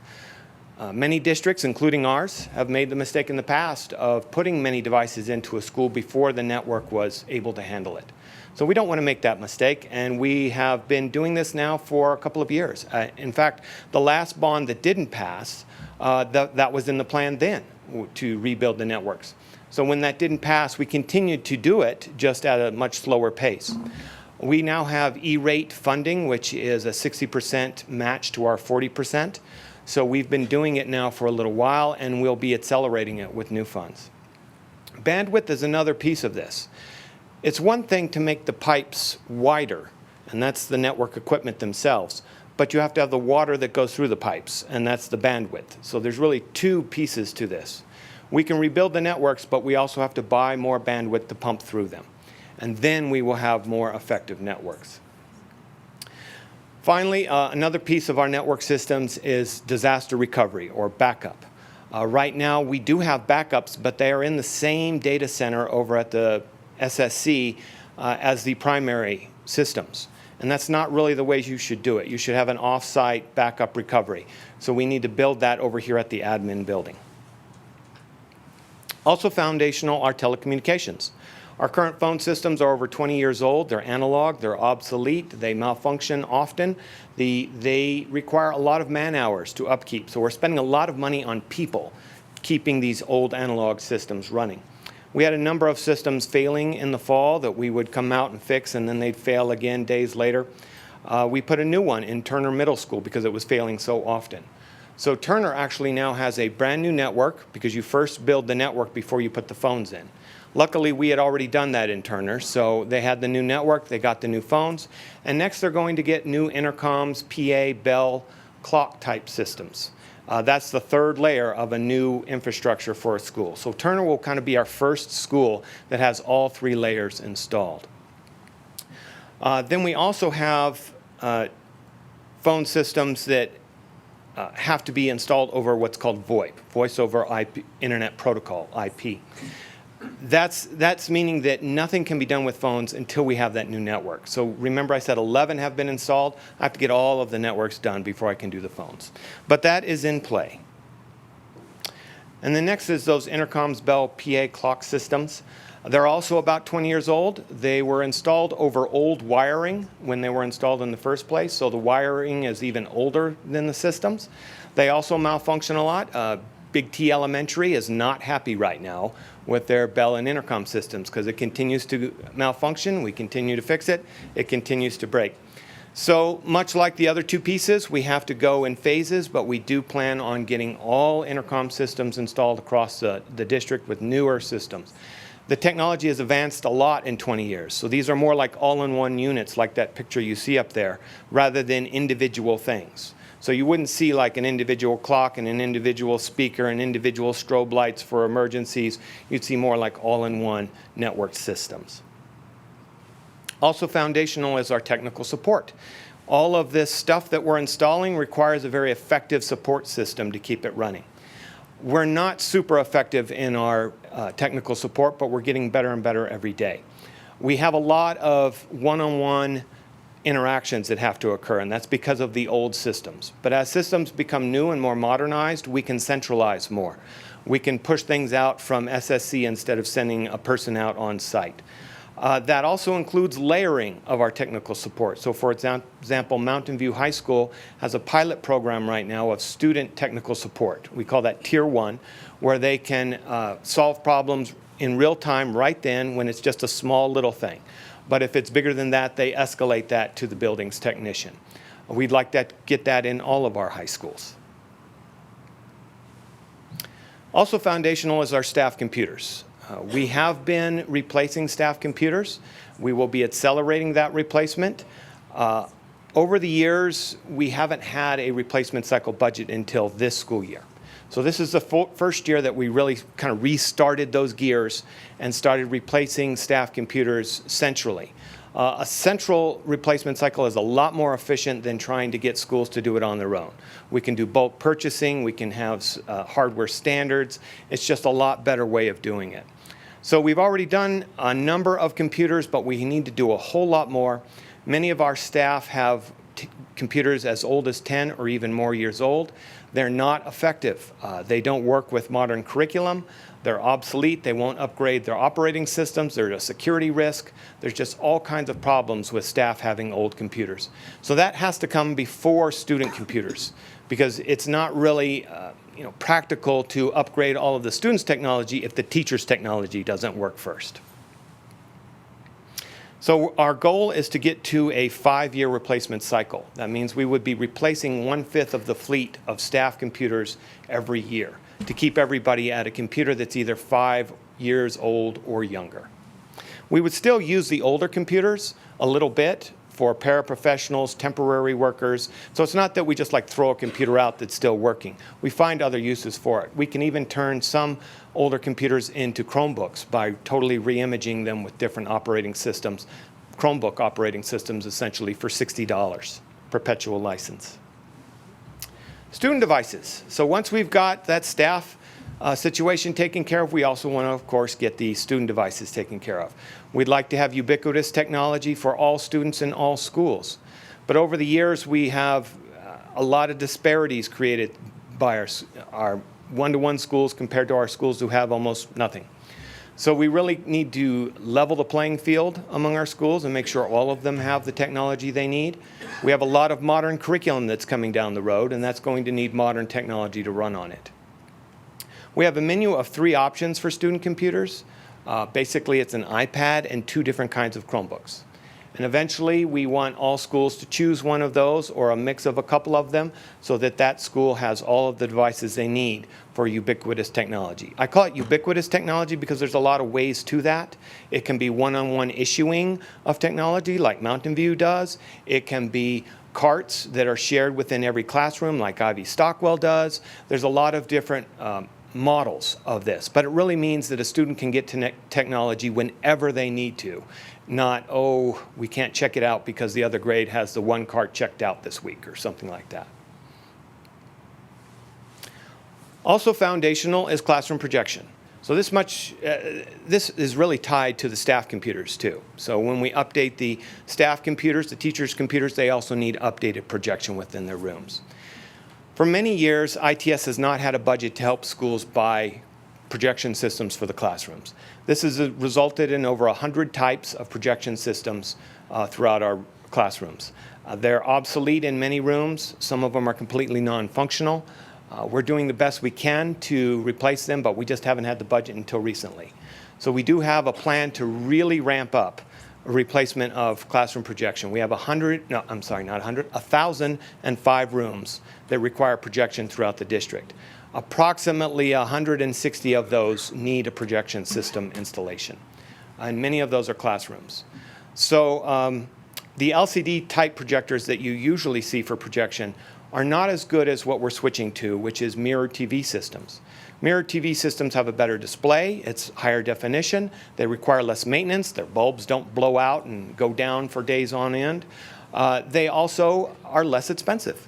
Many districts, including ours, have made the mistake in the past of putting many devices into a school before the network was able to handle it. So we don't want to make that mistake, and we have been doing this now for a couple of years. In fact, the last bond that didn't pass, that was in the plan then to rebuild the networks. So when that didn't pass, we continued to do it just at a much slower pace. We now have E-rate funding, which is a 60% match to our 40%. So we've been doing it now for a little while, and we'll be accelerating it with new funds. Bandwidth is another piece of this. It's one thing to make the pipes wider, and that's the network equipment themselves, but you have to have the water that goes through the pipes, and that's the bandwidth. So there's really two pieces to this. We can rebuild the networks, but we also have to buy more bandwidth to pump through them. And then we will have more effective networks. Finally, another piece of our network systems is disaster recovery or backup. Right now, we do have backups, but they are in the same data center over at the SSC as the primary systems. And that's not really the way you should do it. You should have an off-site backup recovery. So we need to build that over here at the admin building. Also foundational are telecommunications. Our current phone systems are over 20 years old. They're analog, they're obsolete, they malfunction often. They require a lot of man hours to upkeep. So we're spending a lot of money on people keeping these old analog systems running. We had a number of systems failing in the fall that we would come out and fix, and then they'd fail again days later. We put a new one in Turner Middle School because it was failing so often. So Turner actually now has a brand new network because you first build the network before you put the phones in. Luckily, we had already done that in Turner, so they had the new network, they got the new phones, and next they're going to get new intercoms, PA, bell, clock type systems. That's the third layer of a new infrastructure for a school. So Turner will kind of be our first school that has all three layers installed. Then we also have phone systems that have to be installed over what's called VoIP, Voice over IP, Internet Protocol, IP. That's meaning that nothing can be done with phones until we have that new network. So remember I said 11 have been installed. I have to get all of the networks done before I can do the phones. But that is in play. And the next is those intercoms, bell, PA, clock systems. They're also about 20 years old. They were installed over old wiring when they were installed in the first place. So the wiring is even older than the systems. They also malfunction a lot. Big T Elementary is not happy right now with their bell and intercom systems because it continues to malfunction. We continue to fix it. It continues to break. So much like the other two pieces, we have to go in phases, but we do plan on getting all intercom systems installed across the district with newer systems. The technology has advanced a lot in 20 years. So these are more like all-in-one units like that picture you see up there, rather than individual things. So you wouldn't see like an individual clock and an individual speaker and individual strobe lights for emergencies. You'd see more like all-in-one networked systems. Also foundational is our technical support. All of this stuff that we're installing requires a very effective support system to keep it running. We're not super effective in our technical support, but we're getting better and better every day. We have a lot of one-on-one interactions that have to occur, and that's because of the old systems. But as systems become new and more modernized, we can centralize more. We can push things out from SSC instead of sending a person out on site. That also includes layering of our technical support. So for example, Mountain View High School has a pilot program right now of student technical support. We call that Tier 1, where they can solve problems in real time right then when it's just a small little thing. But if it's bigger than that, they escalate that to the building's technician. We'd like to get that in all of our high schools. Also foundational is our staff computers. We have been replacing staff computers. We will be accelerating that replacement. Over the years, we haven't had a replacement cycle budget until this school year. So this is the first year that we really kind of restarted those gears and started replacing staff computers centrally. A central replacement cycle is a lot more efficient than trying to get schools to do it on their own. We can do bulk purchasing, we can have hardware standards. It's just a lot better way of doing it. So we've already done a number of computers, but we need to do a whole lot more. Many of our staff have computers as old as 10 or even more years old. They're not effective. They don't work with modern curriculum. They're obsolete. They won't upgrade their operating systems. They're a security risk. There's just all kinds of problems with staff having old computers. So that has to come before student computers, because it's not really practical to upgrade all of the students' technology if the teachers' technology doesn't work first. So our goal is to get to a 5-year replacement cycle. That means we would be replacing 1/5 of the fleet of staff computers every year to keep everybody at a computer that's either 5 years old or younger. We would still use the older computers a little bit for paraprofessionals, temporary workers. So it's not that we just like throw a computer out that's still working. We find other uses for it. We can even turn some older computers into Chromebooks by totally re-imaging them with different operating systems. Chromebook operating systems essentially for $60, perpetual license. Student devices. So once we've got that staff situation taken care of, we also want to, of course, get the student devices taken care of. We'd like to have ubiquitous technology for all students in all schools. But over the years, we have a lot of disparities created by our one-to-one schools compared to our schools who have almost nothing. So we really need to level the playing field among our schools and make sure all of them have the technology they need. We have a lot of modern curriculum that's coming down the road, and that's going to need modern technology to run on it. We have a menu of 3 options for student computers. Basically, it's an iPad and 2 different kinds of Chromebooks. And eventually, we want all schools to choose one of those or a mix of a couple of them so that that school has all of the devices they need for ubiquitous technology. I call it ubiquitous technology because there's a lot of ways to that. It can be one-on-one issuing of technology like Mountain View does. It can be carts that are shared within every classroom like Ivy Stockwell does. There's a lot of different models of this, but it really means that a student can get to technology whenever they need to, not, oh, we can't check it out because the other grade has the one cart checked out this week or something like that. Also foundational is classroom projection. So this is really tied to the staff computers too. So when we update the staff computers, the teachers' computers, they also need updated projection within their rooms. For many years, ITS has not had a budget to help schools buy projection systems for the classrooms. This has resulted in over 100 types of projection systems throughout our classrooms. They're obsolete in many rooms. Some of them are completely non-functional. We're doing the best we can to replace them, but we just haven't had the budget until recently. So we do have a plan to really ramp up replacement of classroom projection. We have 1,005 rooms that require projection throughout the district. Approximately 160 of those need a projection system installation, and many of those are classrooms. So the LCD type projectors that you usually see for projection are not as good as what we're switching to, which is mirror TV systems. Mirror TV systems have a better display, it's higher definition, they require less maintenance, their bulbs don't blow out and go down for days on end. They also are less expensive.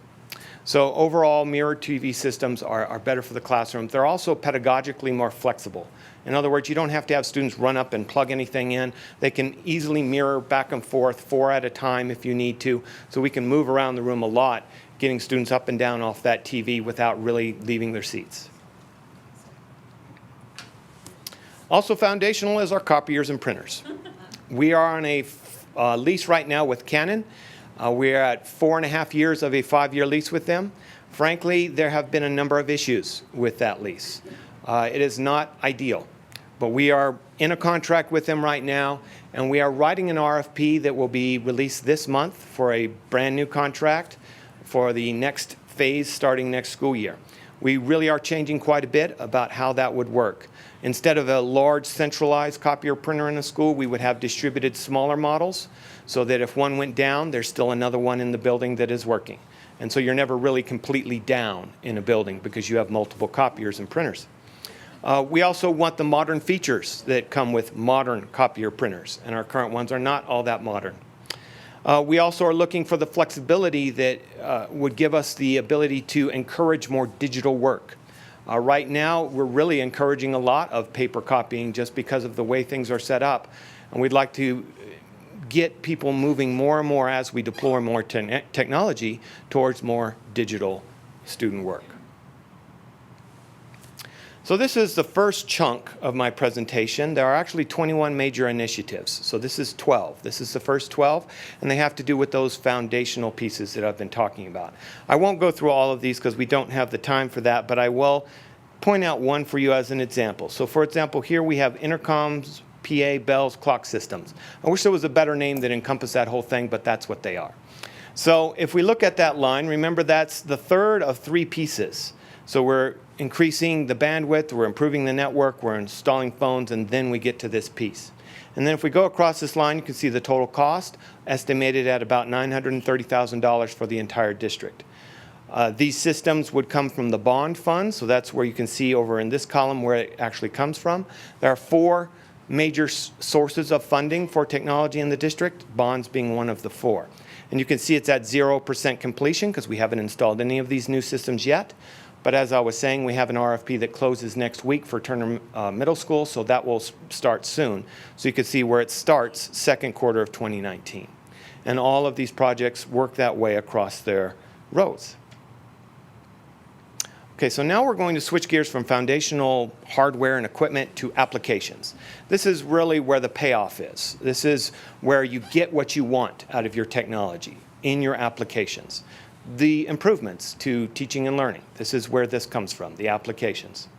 So overall, mirror TV systems are better for the classroom. They're also pedagogically more flexible. In other words, you don't have to have students run up and plug anything in. They can easily mirror back and forth, 4 at a time if you need to, so we can move around the room a lot, getting students up and down off that TV without really leaving their seats. Also foundational is our copiers and printers. We are on a lease right now with Canon. We're at 4.5 years of a 5-year lease with them. Frankly, there have been a number of issues with that lease. It is not ideal, but we are in a contract with them right now, and we are writing an RFP that will be released this month for a brand new contract for the next phase starting next school year. We really are changing quite a bit about how that would work. Instead of a large centralized copier printer in a school, we would have distributed smaller models so that if one went down, there's still another one in the building that is working. And so you're never really completely down in a building because you have multiple copiers and printers. We also want the modern features that come with modern copier printers, and our current ones are not all that modern. We also are looking for the flexibility that would give us the ability to encourage more digital work. Right now, we're really encouraging a lot of paper copying just because of the way things are set up, and we'd like to get people moving more and more as we deploy more technology towards more digital student work. So this is the first chunk of my presentation. There are actually 21 major initiatives. So this is 12. This is the first 12, and they have to do with those foundational pieces that I've been talking about. I won't go through all of these because we don't have the time for that, but I will point out one for you as an example. So for example, here we have intercoms, PA, bells, clock systems. I wish there was a better name that encompassed that whole thing, but that's what they are. So if we look at that line, remember that's the third of 3 pieces. So we're increasing the bandwidth, we're improving the network, we're installing phones, and then we get to this piece. And then if we go across this line, you can see the total cost, estimated at about $930,000 for the entire district. These systems would come from the bond fund, so that's where you can see over in this column where it actually comes from. There are 4 major sources of funding for technology in the district, bonds being one of the 4. And you can see it's at 0% completion because we haven't installed any of these new systems yet. But as I was saying, we have an RFP that closes next week for Turner Middle School, so that will start soon. So you can see where it starts, second quarter of 2019. And all of these projects work that way across their roads. Okay, so now we're going to switch gears from foundational hardware and equipment to applications. This is really where the payoff is. This is where you get what you want out of your technology in your applications. The improvements to teaching and learning. This is where this comes from, the applications.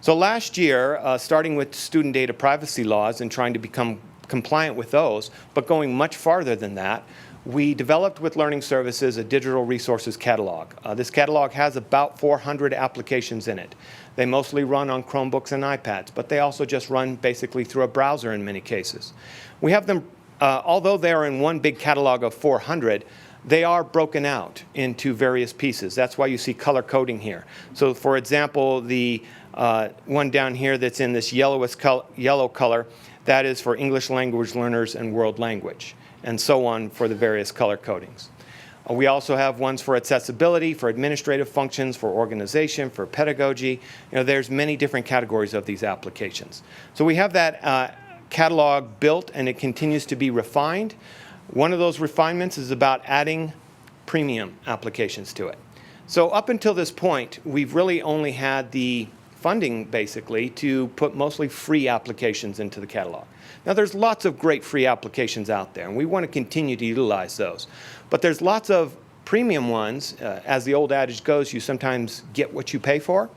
So last year, starting with student data privacy laws and trying to become compliant with those, but going much farther than that, we developed with Learning Services a digital resources catalog. This catalog has about 400 applications in it. They mostly run on Chromebooks and iPads, but they also just run basically through a browser in many cases. We have them, although they are in one big catalog of 400, they are broken out into various pieces. That's why you see color coding here. So for example, the one down here that's in this yellow color, that is for English language learners and world language, and so on for the various color codings. We also have ones for accessibility, for administrative functions, for organization, for pedagogy. You know, there's many different categories of these applications. So we have that catalog built, and it continues to be refined. One of those refinements is about adding premium applications to it. So up until this point, we've really only had the funding, basically, to put mostly free applications into the catalog. Now, there's lots of great free applications out there, and we want to continue to utilize those. But there's lots of premium ones. As the old adage goes, you sometimes get what you pay for.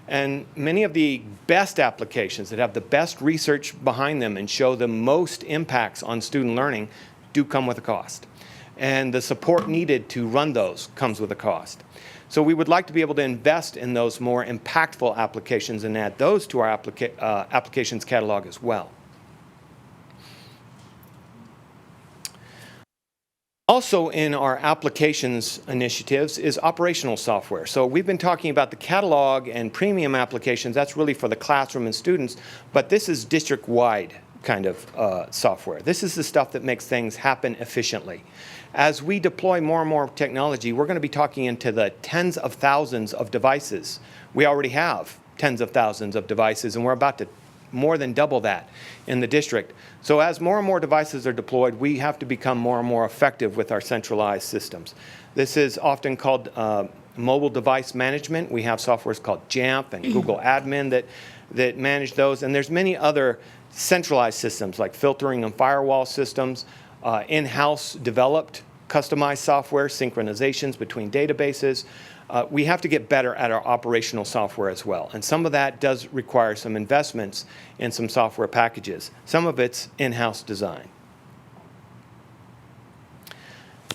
And many of the best applications that have the best research behind them and show the most impacts on student learning do come with a cost. And the support needed to run those comes with a cost. So we would like to be able to invest in those more impactful applications and add those to our applications catalog as well. Also in our applications initiatives is operational software. So we've been talking about the catalog and premium applications. That's really for the classroom and students, but this is district-wide kind of software. This is the stuff that makes things happen efficiently. As we deploy more and more technology, we're going to be talking into the tens of thousands of devices. We already have tens of thousands of devices, and we're about to more than double that in the district. So as more and more devices are deployed, we have to become more and more effective with our centralized systems. This is often called mobile device management. We have softwares called Jamf and Google Admin that manage those, and there's many other centralized systems like filtering and firewall systems, in-house developed customized software, synchronizations between databases. We have to get better at our operational software as well. And some of that does require some investments in some software packages. Some of it's in-house design.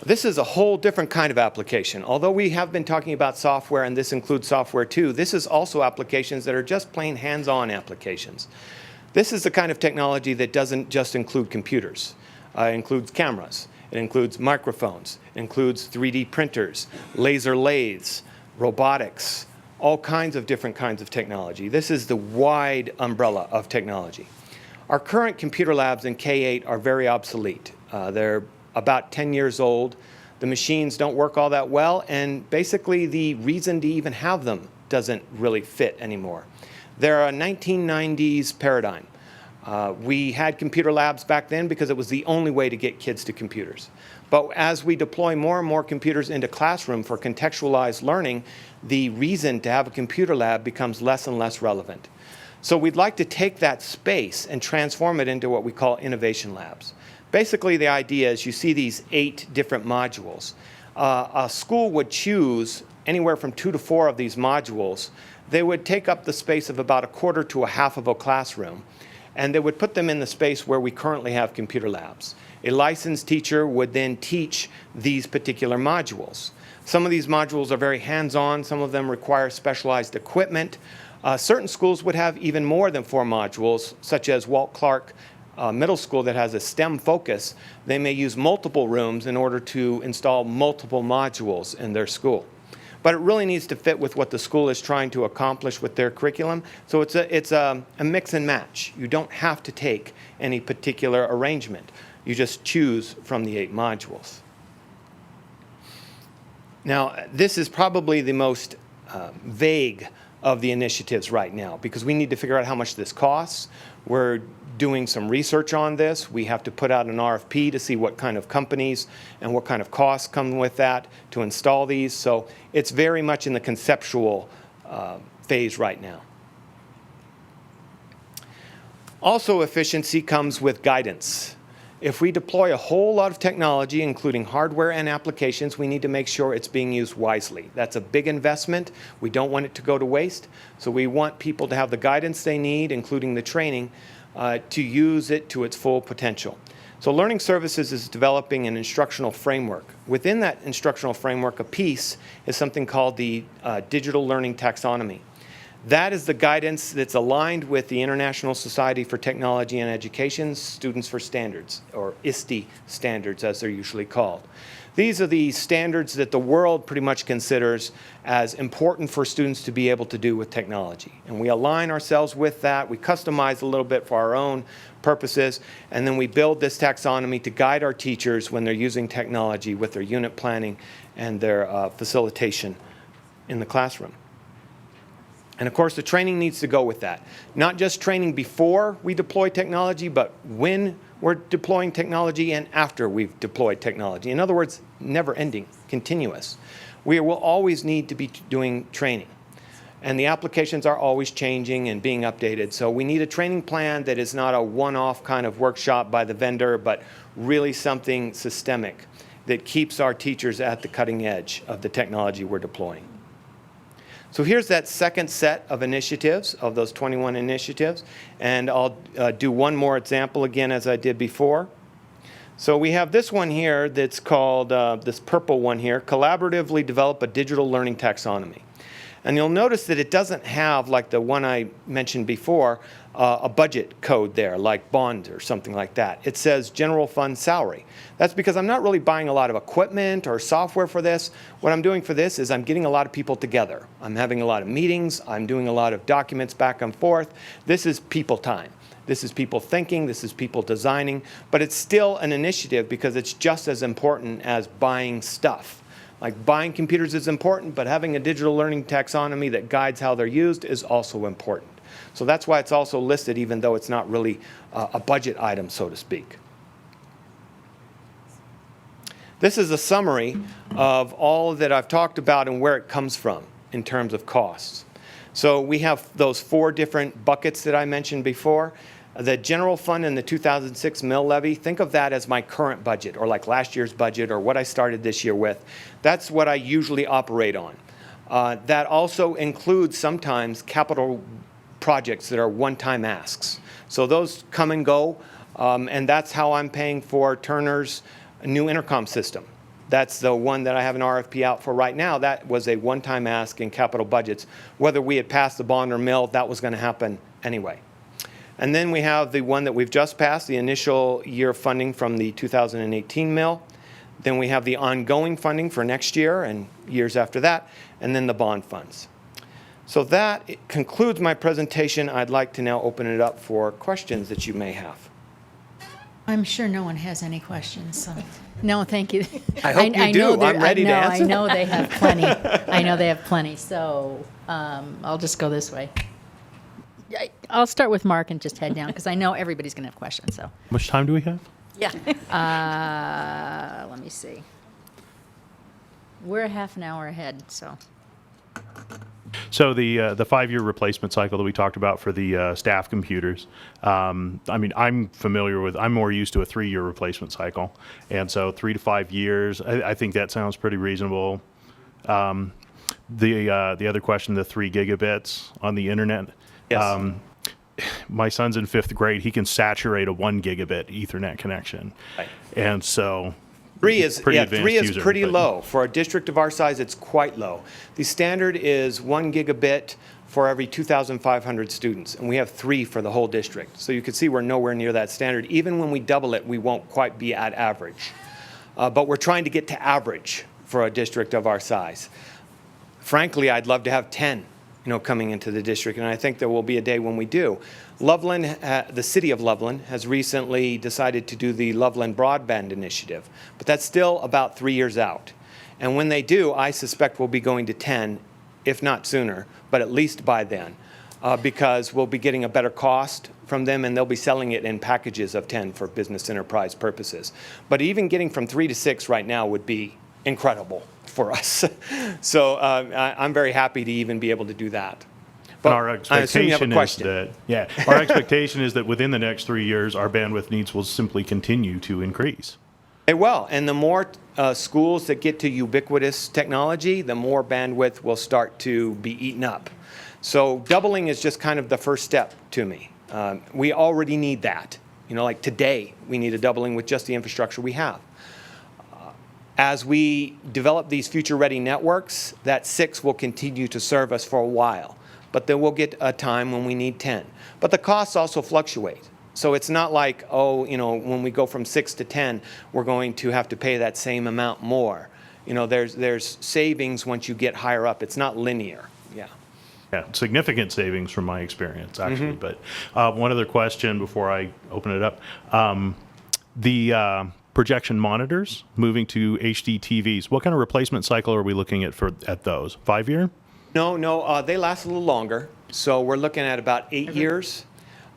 This is a whole different kind of application. Although we have been talking about software, and this includes software too, this is also applications that are just plain hands-on applications. This is the kind of technology that doesn't just include computers. It includes cameras. It includes microphones. It includes 3D printers, laser lathes, robotics, all kinds of different kinds of technology. This is the wide umbrella of technology. Our current computer labs in K-8 are very obsolete. They're about 10 years old. The machines don't work all that well, and basically the reason to even have them doesn't really fit anymore. They're a 1990s paradigm. We had computer labs back then because it was the only way to get kids to computers. But as we deploy more and more computers into classroom for contextualized learning, the reason to have a computer lab becomes less and less relevant. So we'd like to take that space and transform it into what we call innovation labs. Basically, the idea is you see these 8 different modules. A school would choose anywhere from 2 to 4 of these modules. They would take up the space of about a quarter to a half of a classroom, and they would put them in the space where we currently have computer labs. A licensed teacher would then teach these particular modules. Some of these modules are very hands-on. Some of them require specialized equipment. Certain schools would have even more than 4 modules, such as Walt Clark Middle School that has a STEM focus. They may use multiple rooms in order to install multiple modules in their school. But it really needs to fit with what the school is trying to accomplish with their curriculum. So it's a mix and match. You don't have to take any particular arrangement. You just choose from the 8 modules. Now, this is probably the most vague of the initiatives right now because we need to figure out how much this costs. We're doing some research on this. We have to put out an RFP to see what kind of companies and what kind of costs come with that to install these. So it's very much in the conceptual phase right now. Also, efficiency comes with guidance. If we deploy a whole lot of technology, including hardware and applications, we need to make sure it's being used wisely. That's a big investment. We don't want it to go to waste. So we want people to have the guidance they need, including the training, to use it to its full potential. So Learning Services is developing an instructional framework. Within that instructional framework, a piece is something called the Digital Learning Taxonomy. That is the guidance that's aligned with the International Society for Technology and Education's Students for Standards, or ISTE standards as they're usually called. These are the standards that the world pretty much considers as important for students to be able to do with technology. And we align ourselves with that. We customize a little bit for our own purposes, and then we build this taxonomy to guide our teachers when they're using technology with their unit planning and their facilitation in the classroom. And of course, the training needs to go with that. Not just training before we deploy technology, but when we're deploying technology and after we've deployed technology. In other words, never ending, continuous. We will always need to be doing training. And the applications are always changing and being updated. So we need a training plan that is not a one-off kind of workshop by the vendor, but really something systemic that keeps our teachers at the cutting edge of the technology we're deploying. So here's that second set of initiatives, of those 21 initiatives, and I'll do one more example again as I did before. So we have this one here that's called, this purple one here, Collaboratively Develop a Digital Learning Taxonomy. And you'll notice that it doesn't have, like the one I mentioned before, a budget code there, like bond or something like that. It says general fund salary. That's because I'm not really buying a lot of equipment or software for this. What I'm doing for this is I'm getting a lot of people together. I'm having a lot of meetings. I'm doing a lot of documents back and forth. This is people time. This is people thinking. This is people designing. But it's still an initiative because it's just as important as buying stuff. Like buying computers is important, but having a digital learning taxonomy that guides how they're used is also important. So that's why it's also listed, even though it's not really a budget item, so to speak. This is a summary of all that I've talked about and where it comes from in terms of costs. So we have those 4 different buckets that I mentioned before. The general fund and the 2006 mill levy, think of that as my current budget, or like last year's budget, or what I started this year with. That's what I usually operate on. That also includes sometimes capital projects that are one-time asks. So those come and go, and that's how I'm paying for Turner's new intercom system. That's the one that I have an RFP out for right now. That was a one-time ask in capital budgets. Whether we had passed the bond or mill, that was going to happen anyway. And then we have the one that we've just passed, the initial year funding from the 2018 mill. Then we have the ongoing funding for next year and years after that, and then the bond funds. So that concludes my presentation. I'd like to now open it up for questions that you may have. I'm sure no one has any questions, so. No, thank you. I hope you do. I'm ready to answer. I know they have plenty. I know they have plenty, so I'll just go this way. I'll start with Mark and just head down, because I know everybody's going to have questions, so. How much time do we have? Yeah. Let me see. We're a half an hour ahead, so. So the 5-year replacement cycle that we talked about for the staff computers, I mean, I'm more used to a 3-year replacement cycle. And so 3 to 5 years, I think that sounds pretty reasonable. The other question, the 3 gigabits on the internet. Yes. My son's in 5th grade. He can saturate a 1 gigabit Ethernet connection. Right. And so 3 is pretty but low. For a district of our size, it's quite low. The standard is 1 gigabit for every 2,500 students, and we have 3 for the whole district. So you can see we're nowhere near that standard. Even when we double it, we won't quite be at average. But we're trying to get to average for a district of our size. Frankly, I'd love to have 10, coming into the district, and I think there will be a day when we do. Loveland, the city of Loveland, has recently decided to do the Loveland Broadband Initiative, but that's still about 3 years out. And when they do, I suspect we'll be going to 10, if not sooner, but at least by then, because we'll be getting a better cost from them, and they'll be selling it in packages of 10 for business enterprise purposes. But even getting from 3 to 6 right now would be incredible for us. So I'm very happy to even be able to do that. But our expectation is that, our expectation is that within the next 3 years, our bandwidth needs will simply continue to increase. They will, and the more schools that get to ubiquitous technology, the more bandwidth will start to be eaten up. So doubling is just kind of the first step to me. We already need that. Like today, we need a doubling with just the infrastructure we have. As we develop these future-ready networks, that 6 will continue to serve us for a while. But then we'll get a time when we need 10. But the costs also fluctuate. So it's not like, when we go from 6 to 10, we're going to have to pay that same amount more. There's savings once you get higher up. It's not linear. Yeah. Yeah, significant savings from my experience, actually. But one other question before I open it up. The projection monitors moving to HD TVs, what kind of replacement cycle are we looking at those? 5-year? No, they last a little longer. So we're looking at about 8 years.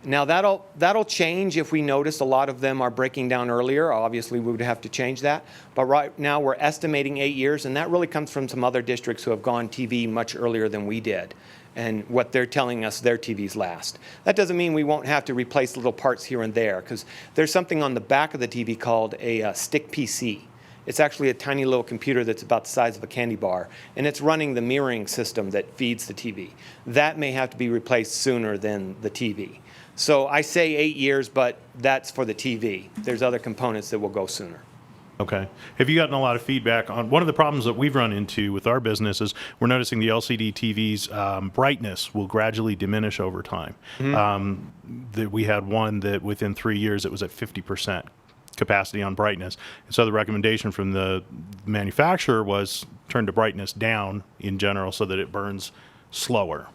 Now that'll change if we notice a lot of them are breaking down earlier. Obviously, we would have to change that. But right now we're estimating 8 years, and that really comes from some other districts who have gone TV much earlier than we did, and what they're telling us their TVs last. That doesn't mean we won't have to replace little parts here and there, because there's something on the back of the TV called a stick PC. It's actually a tiny little computer that's about the size of a candy bar, and it's running the mirroring system that feeds the TV. That may have to be replaced sooner than the TV. So I say 8 years, but that's for the TV. There's other components that will go sooner. Okay. Have you gotten a lot of feedback on one of the problems that we've run into with our business is we're noticing the LCD TV's brightness will gradually diminish over time. That we had one that within 3 years it was at 50% capacity on brightness. And so the recommendation from the manufacturer was turn the brightness down in general so that it burns slower.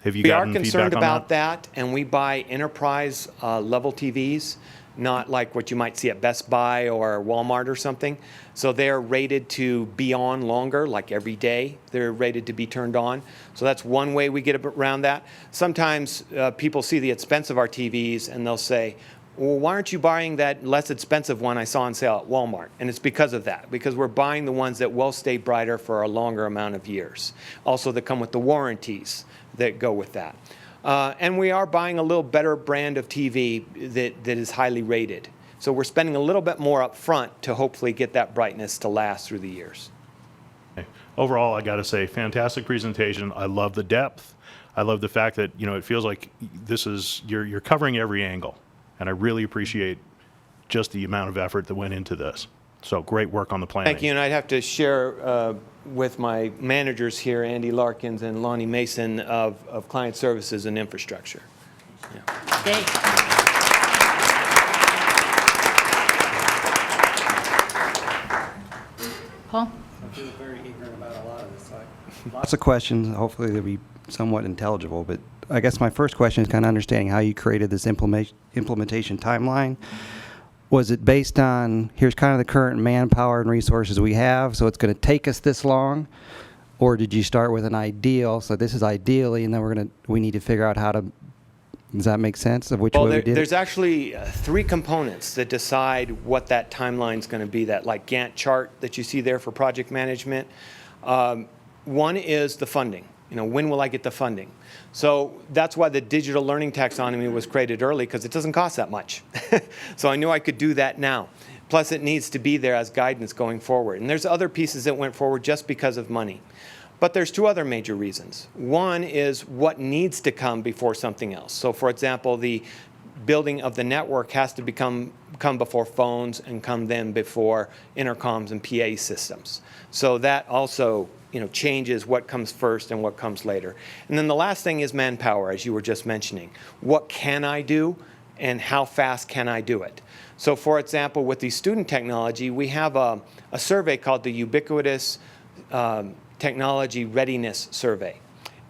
Have you gotten feedback on that? We are concerned about that, and we buy enterprise level TVs, not like what you might see at Best Buy or Walmart or something. So they're rated to be on longer, like every day. They're rated to be turned on. So that's one way we get around that. Sometimes people see the expense of our TVs and they'll say, well, why aren't you buying that less expensive one I saw on sale at Walmart? And it's because of that, because we're buying the ones that will stay brighter for a longer amount of years. Also, that come with the warranties that go with that. And we are buying a little better brand of TV that is highly rated. So we're spending a little bit more up front to hopefully get that brightness to last through the years. Okay. Overall, I got to say, fantastic presentation. I love the depth. I love the fact that, you know, it feels like this is, you're covering every angle. And I really appreciate just the amount of effort that went into this. So great work on the planning. Thank you, and I'd have to share with my managers here, Andy Larkins and Lonnie Mason of Client Services and Infrastructure. Yeah. Paul? I feel very ignorant about a lot of this. Lots of questions. Hopefully they'll be somewhat intelligible. But I guess my first question is kind of understanding how you created this implementation timeline. Was it based on, here's kind of the current manpower and resources we have, so it's going to take us this long? Or did you start with an ideal, so this is ideally, and then we need to figure out how to, does that make sense of which way we did it? There's actually 3 components that decide what that timeline is going to be, that like Gantt chart that you see there for project management. One is the funding. You know, when will I get the funding? So that's why the digital learning taxonomy was created early, because it doesn't cost that much. So I knew I could do that now. Plus, it needs to be there as guidance going forward. And there's other pieces that went forward just because of money. But there's 2 other major reasons. One is what needs to come before something else. So, for example, the building of the network has to come before phones and come then before intercoms and PA systems. So that also, you know, changes what comes first and what comes later. And then the last thing is manpower, as you were just mentioning. What can I do and how fast can I do it? So for example, with the student technology, we have a survey called the Ubiquitous Technology Readiness Survey.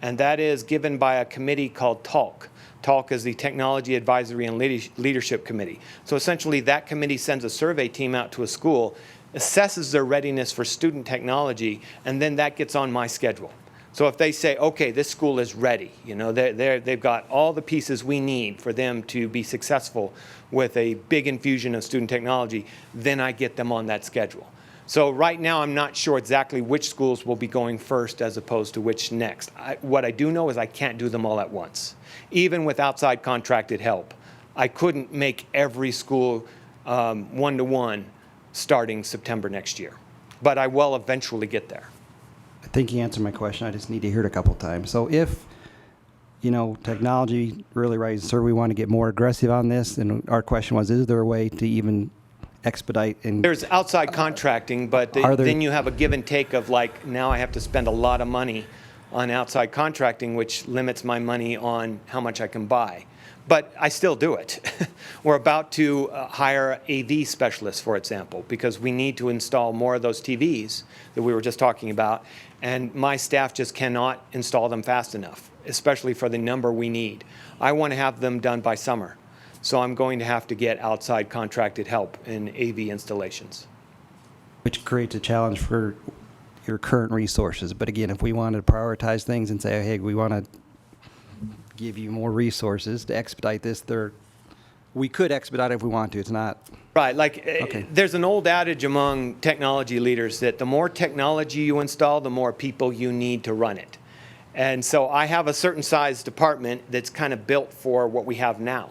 And that is given by a committee called TALK. TALK is the Technology Advisory and Leadership Committee. So essentially that committee sends a survey team out to a school, assesses their readiness for student technology, and then that gets on my schedule. So if they say, okay, this school is ready, you know, they've got all the pieces we need for them to be successful with a big infusion of student technology, then I get them on that schedule. So right now, I'm not sure exactly which schools will be going first as opposed to which next. What I do know is I can't do them all at once. Even with outside contracted help, I couldn't make every school one-to-one starting September next year. But I will eventually get there. I think you answered my question. I just need to hear it a couple times. So if, you know, technology really rises, sir, we want to get more aggressive on this, and our question was, is there a way to even expedite? And there's outside contracting, but then you have a give and take of like, now I have to spend a lot of money on outside contracting, which limits my money on how much I can buy. But I still do it. We're about to hire AV specialists, for example, because we need to install more of those TVs that we were just talking about, and my staff just cannot install them fast enough, especially for the number we need. I want to have them done by summer. So I'm going to have to get outside contracted help in AV installations. Which creates a challenge for your current resources. But again, if we wanted to prioritize things and say, hey, we want to give you more resources to expedite this, we could expedite it if we want to. It's not. Right. Like, okay. There's an old adage among technology leaders that the more technology you install, the more people you need to run it. And so I have a certain size department that's kind of built for what we have now.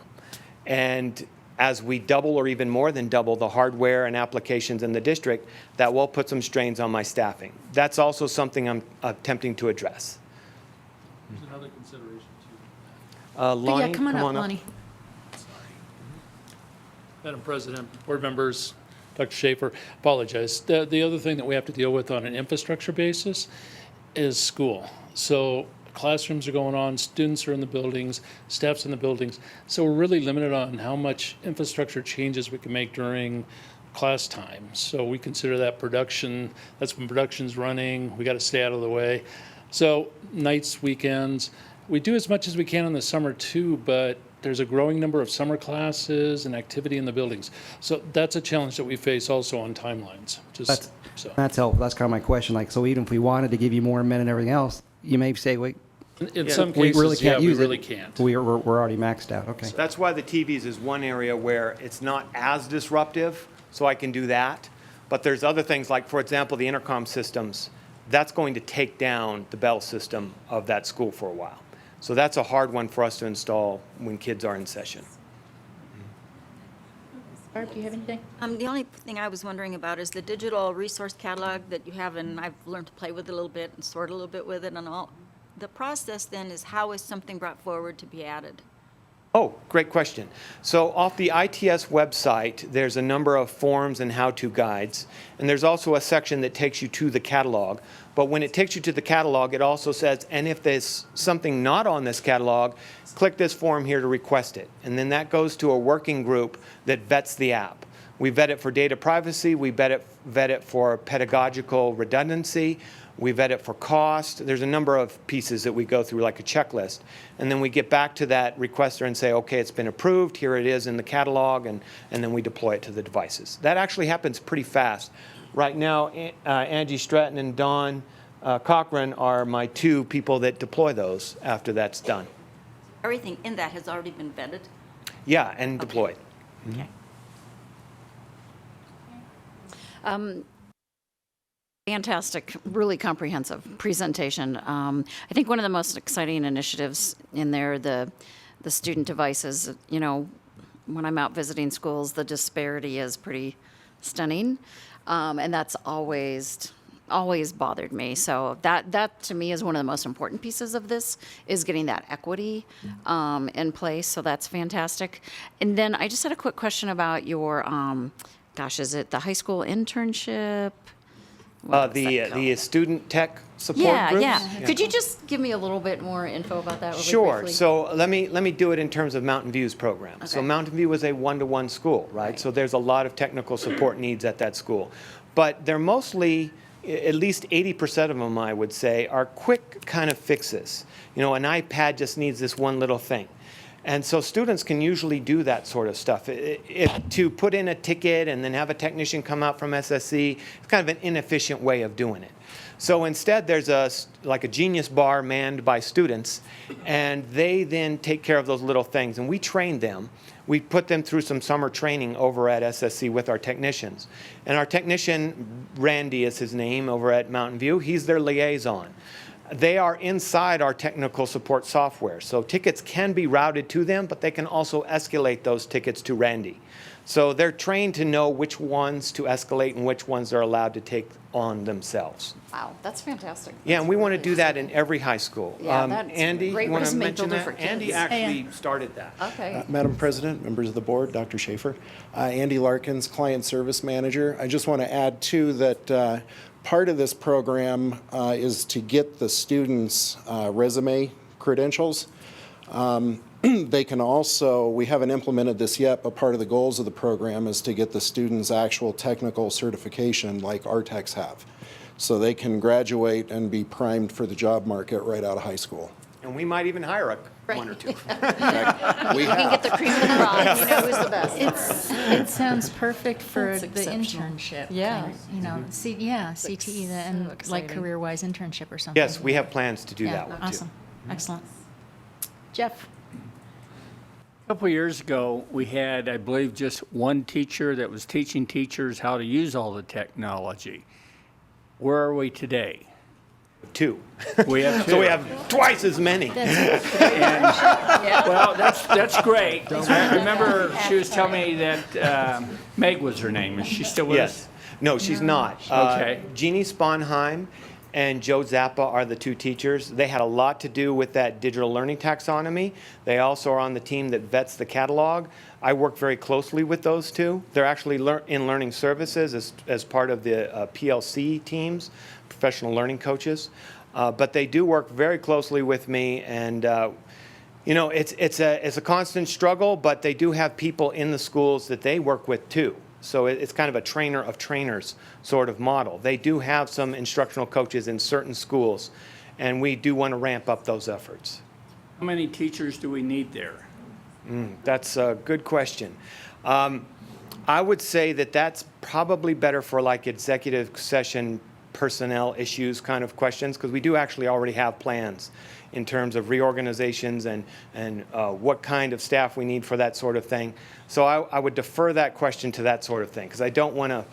And as we double or even more than double the hardware and applications in the district, that will put some strains on my staffing. That's also something I'm attempting to address. There's another consideration too. Lonnie, Yeah, come on up, up. Lonnie. Madam President, board members, Dr. Schaefer, apologize. The other thing that we have to deal with on an infrastructure basis is school. So classrooms are going on, students are in the buildings, staff's in the buildings. So we're really limited on how much infrastructure changes we can make during class time. So we consider that production. That's when production's running. We got to stay out of the way. So nights, weekends, we do as much as we can in the summer too, but there's a growing number of summer classes and activity in the buildings. So that's a challenge that we face also on timelines. That's helpful. That's kind of my question. Like, so even if we wanted to give you more men and everything else, you may say, wait, in some we cases, really can't use we really it. can't. We're already maxed out. Okay. That's why the TVs is one area where it's not as disruptive, so I can do that. But there's other things like, for example, the intercom systems. That's going to take down the bell system of that school for a while. So that's a hard one for us to install when kids are in session. Barb, do you have anything? The only thing I was wondering about is the digital resource catalog that you have, and I've learned to play with it a little bit and sort a little bit with it and all. The process then is, how is something brought forward to be added? Oh, great question. So off the ITS website, there's a number of forms and how-to guides, and there's also a section that takes you to the catalog. But when it takes you to the catalog, it also says, and if there's something not on this catalog, click this form here to request it. And then that goes to a working group that vets the app. We vet it for data privacy, we vet it for pedagogical redundancy, we vet it for cost. There's a number of pieces that we go through, like a checklist. And then we get back to that requester and say, okay, it's been approved, here it is in the catalog, and then we deploy it to the devices. That actually happens pretty fast. Right now, Angie Stratton and Dawn Cochran are my two people that deploy those after that's done. Everything in that has already been vetted? Yeah, and deployed. Okay. Fantastic, really comprehensive presentation. I think one of the most exciting initiatives in there, the student devices. You know, when I'm out visiting schools, the disparity is pretty stunning, and that's always bothered me. So that to me is one of the most important pieces of this, is getting that equity in place. So that's fantastic. And then I just had a quick question about your, is it the high school internship? The student tech support groups? Yeah. Could you just give me a little bit more info about that really Sure. briefly? So let me do it in terms of Mountain View's program. Okay. So Mountain View is a one-to-one school, right? So there's a lot of technical support needs at that school. But they're mostly, at least 80% of them, I would say, are quick kind of fixes. You know, an iPad just needs this one little thing. And so students can usually do that sort of stuff. To put in a ticket and then have a technician come out from SSC, it's kind of an inefficient way of doing it. So instead, there's like a Genius bar manned by students, and they then take care of those little things. And we train them. We put them through some summer training over at SSC with our technicians. And our technician, Randy is his name, over at Mountain View, he's their liaison. They are inside our technical support software. So tickets can be routed to them, but they can also escalate those tickets to Randy. So they're trained to know which ones to escalate and which ones they're allowed to take on themselves. Wow, that's fantastic. Yeah, and we want to do that in every high school. Yeah, that's Andy, great you want to resume mention builder that? for kids. Andy actually started that. Okay. Madam President, members of the board, Dr. Schaefer, Andy Larkins, Client Service Manager. I just want to add, too, that part of this program is to get the students' resume credentials. They can also, we haven't implemented this yet, but part of the goals of the program is to get the students' actual technical certification like our techs have. So they can graduate and be primed for the job market right out of high school. And we might even hire one or two. We can get the cream of the crop. You know who's the best. It sounds perfect for That's the exceptional. internship. Yeah. kind of, you know, CTE, and like exciting. career-wise internship or something. Yes, we have plans to do Yeah, that one, too. awesome. Excellent. Jeff? A couple of years ago, we had, I believe, just one teacher that was teaching teachers how to use all the technology. Where are we today? 2. We have So we two. have twice as many. Well, that's great. I remember she was telling me that Meg was her name. Is she still with us? Yes. No, she's not. Okay. Jeannie Sponheim and Joe Zappa are the 2 teachers. They had a lot to do with that digital learning taxonomy. They also are on the team that vets the catalog. I work very closely with those 2. They're actually in learning services as part of the PLC teams, professional learning coaches. But they do work very closely with me, and you know, it's a constant struggle, but they do have people in the schools that they work with too. So it's kind of a trainer of trainers sort of model. They do have some instructional coaches in certain schools, and we do want to ramp up those efforts. How many teachers do we need there? That's a good question. I would say that that's probably better for like executive session personnel issues kind of questions, because we do actually already have plans in terms of reorganizations and what kind of staff we need for that sort of thing. So I would defer that question to that sort of thing, because I don't want to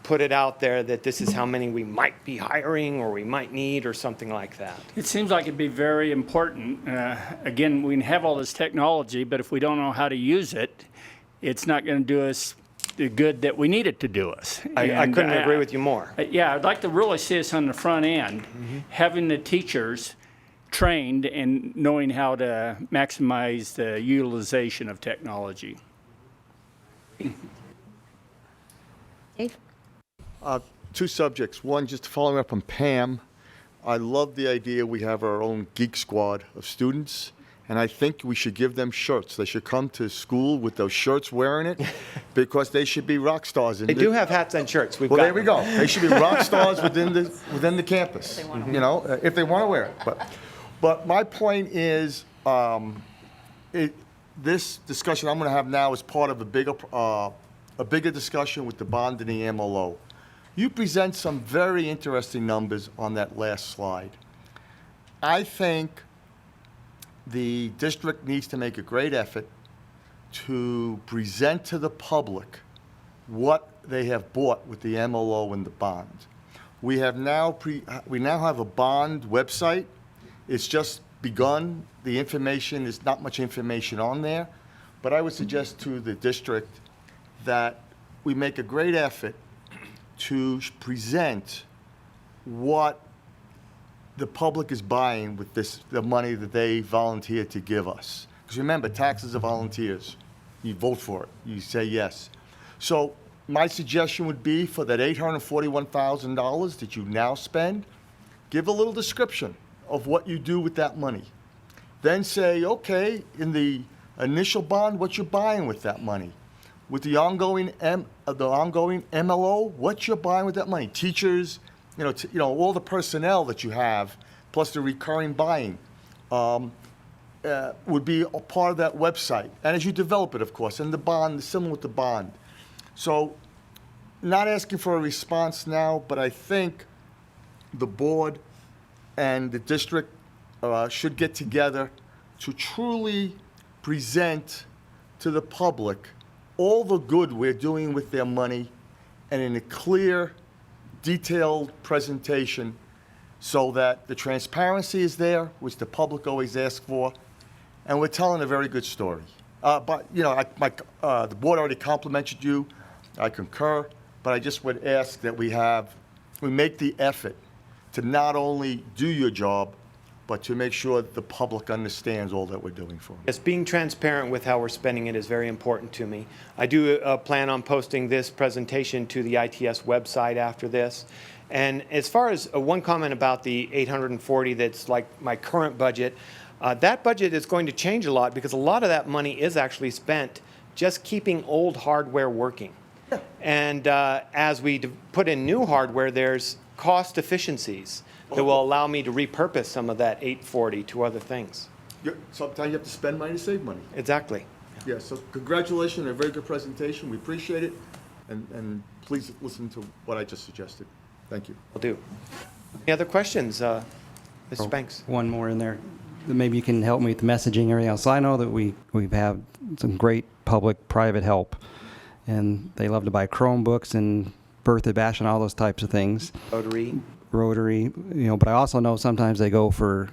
put it out there that this is how many we might be hiring or we might need or something like that. It seems like it'd be very important. Again, we can have all this technology, but if we don't know how to use it, it's not going to do us the good that we need it to do us. I couldn't agree with you more. Yeah, I'd like to really see us on the front end, having the teachers trained and knowing how to maximize the utilization of technology. Dave? 2 subjects. One, just following up on Pam. I love the idea we have our own geek squad of students, and I think we should give them shirts. They should come to school with those shirts wearing it, because they should be rock stars. They do have hats and shirts. Well, there we go. They should be rock stars within the campus. You know, if they want to wear it. But my point is, this discussion I'm going to have now is part of a bigger discussion with the bond and the MLO. You present some very interesting numbers on that last slide. I think the district needs to make a great effort to present to the public what they have bought with the MLO and the bond. We now have a bond website. It's just begun. The information is not much information on there, but I would suggest to the district that we make a great effort to present what the public is buying with the money that they volunteer to give us. Because remember, taxes are volunteers. You vote for it. You say yes. So my suggestion would be for that $841,000 that you now spend, give a little description of what you do with that money. Then say, okay, in the initial bond, what you're buying with that money. With the ongoing MLO, what you're buying with that money. Teachers, all the personnel that you have, plus the recurring buying, would be a part of that website. And as you develop it, of course, and the bond, similar with the bond. So, not asking for a response now, but I think the board and the district should get together to truly present to the public all the good we're doing with their money, and in a clear, detailed presentation, so that the transparency is there, which the public always asks for, and we're telling a very good story. But the board already complimented you. I concur, but I just would ask that we make the effort to not only do your job, but to make sure that the public understands all that we're doing for them. Yes, being transparent with how we're spending it is very important to me. I do plan on posting this presentation to the ITS website after this. And as far as one comment about the 840 that's like my current budget, that budget is going to change a lot, because a lot of that money is actually spent just keeping old hardware working. And as we put in new hardware, there's cost efficiencies that will allow me to repurpose some of that 840 to other things. Sometimes you have to spend money to save money. Exactly. Yeah, so congratulations on a very good presentation. We appreciate it. And please listen to what I just suggested. Thank you. Will do. Any other questions, Mr. Banks? One more in there. Maybe you can help me with the messaging and everything else. I know that we've had some great public-private help, and they love to buy Chromebooks and birthday bash and all those types of things. Rotary. Rotary, but I also know sometimes they go for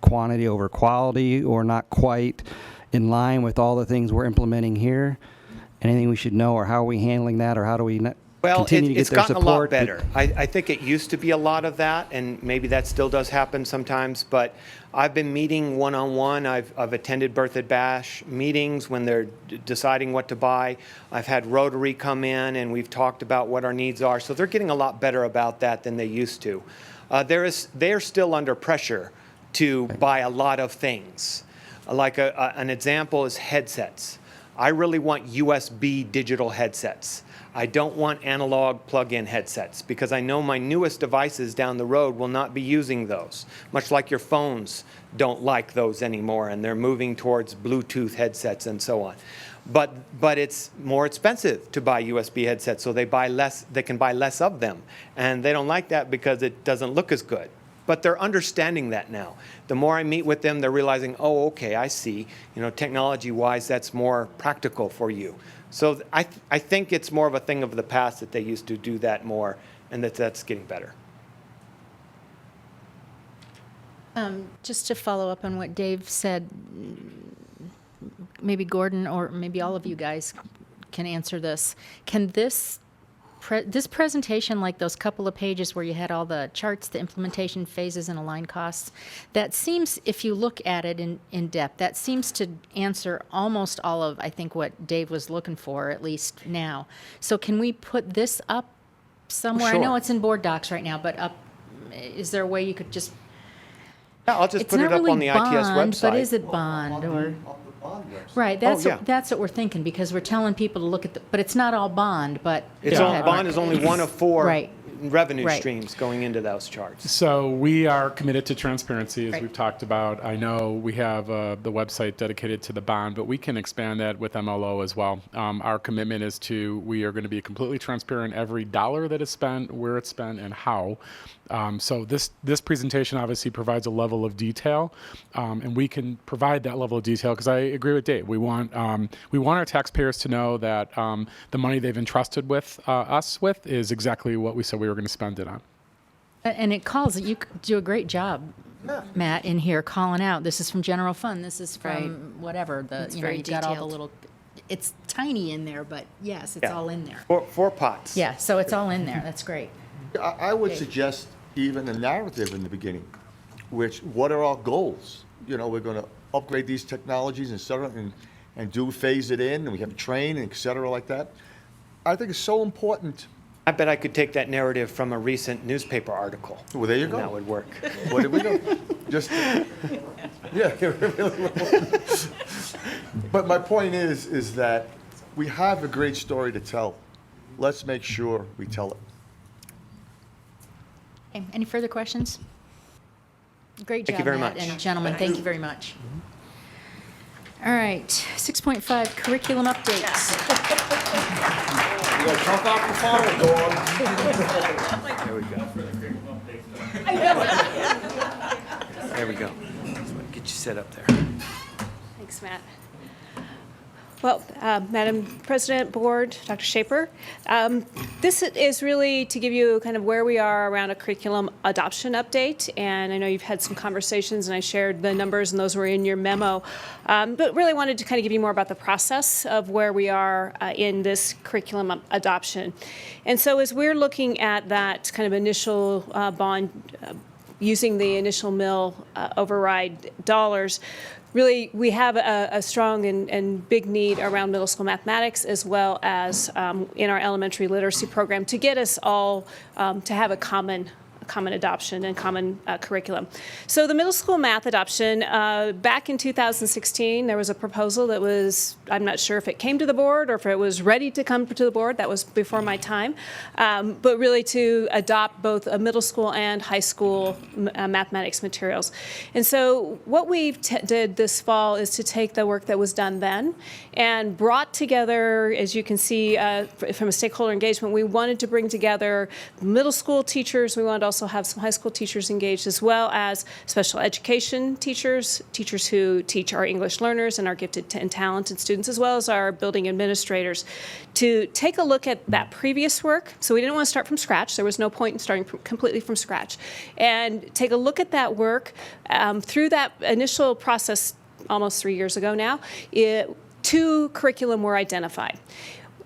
quantity over quality or not quite in line with all the things we're implementing here. Anything we should know, or how are we handling that, or how do we continue to get it's their gotten support? a lot better. I think it used to be a lot of that, and maybe that still does happen sometimes, but I've been meeting one-on-one. I've attended Birthday Bash meetings when they're deciding what to buy. I've had Rotary come in, and we've talked about what our needs are, so they're getting a lot better about that than they used to. They're still under pressure to buy a lot of things. Like an example is headsets. I really want USB digital headsets. I don't want analog plug-in headsets because I know my newest devices down the road will not be using those, much like your phones don't like those anymore, and they're moving towards Bluetooth headsets and so on. But it's more expensive to buy USB headsets, so they can buy less of them, and they don't like that because it doesn't look as good. But they're understanding that now. The more I meet with them, they're realizing, oh, okay, I see. Technology-wise, that's more practical for you. So I think it's more of a thing of the past that they used to do that more, and that's getting better. Just to follow up on what Dave said, maybe Gordon or maybe all of you guys can answer this. Can this presentation, like those couple of pages where you had all the charts, the implementation phases and aligned costs, that seems, if you look at it in depth, that seems to answer almost all of, I think, what Dave was looking for, at least now. So can we put this up somewhere? Sure. I know it's in board docs right now, but is there a way you could just... Yeah, I'll just put it up on the ITS website. But is it bond or... Right, that's what we're thinking, because we're telling people to look at but it's not all bond, but... Bond is only one of four Right. revenue streams going into those charts. So we are committed to transparency, as we've talked about. I know we have the website dedicated to the bond, but we can expand that with MLO as well. Our commitment is we are going to be completely transparent every dollar that is spent, where it's spent, and how. So this presentation obviously provides a level of detail, and we can provide that level of detail because I agree with Dave. We want our taxpayers to know that the money they've entrusted with us with is exactly what we said we were going to spend it on. And it calls, you do a great job, Matt, in here calling out, this is from general fund, this is from whatever, you've got all the little, it's tiny in there, but yes, it's all in there. Four pots. Yeah, so it's all in there, that's great. I would suggest even a narrative in the beginning, what are our goals? We're going to upgrade these technologies, et cetera, and phase it in, and we have to train, et cetera, like that. I think it's so important. I bet I could take that narrative from a recent newspaper article. Well, there you go. That would work. What did we do? Yeah, it really will. But my point is that we have a great story to tell. Let's make sure we tell it. Okay, any further questions? Great job, Thank you very Matt, much. and gentlemen, thank you very much. All right, 6.5 curriculum updates. You gotta jump out the fire, dog. There we go. There we go. Get you set up there. Thanks, Matt. Well, Madam President, Board, Dr. Shaper, this is really to give you kind of where we are around a curriculum adoption update. And I know you've had some conversations, and I shared the numbers, and those were in your memo. But really wanted to kind of give you more about the process of where we are in this curriculum adoption. And so as we're looking at that kind of initial bond, using the initial mill override dollars, really, we have a strong and big need around middle school mathematics, as well as in our elementary literacy program, to get us all to have a common adoption and common curriculum. So the middle school math adoption, back in 2016, there was a proposal that was, I'm not sure if it came to the board or if it was ready to come to the board. That was before my time. But really to adopt both a middle school and high school mathematics materials. And so what we did this fall is to take the work that was done then and brought together, as you can see from a stakeholder engagement, we wanted to bring together middle school teachers. We wanted also also have some high school teachers engaged, as well as special education teachers, teachers who teach our English learners and our gifted and talented students, as well as our building administrators, to take a look at that previous work. So we didn't want to start from scratch. There was no point in starting completely from scratch. And take a look at that work. Through that initial process, almost 3 years ago now, 2 curriculum were identified.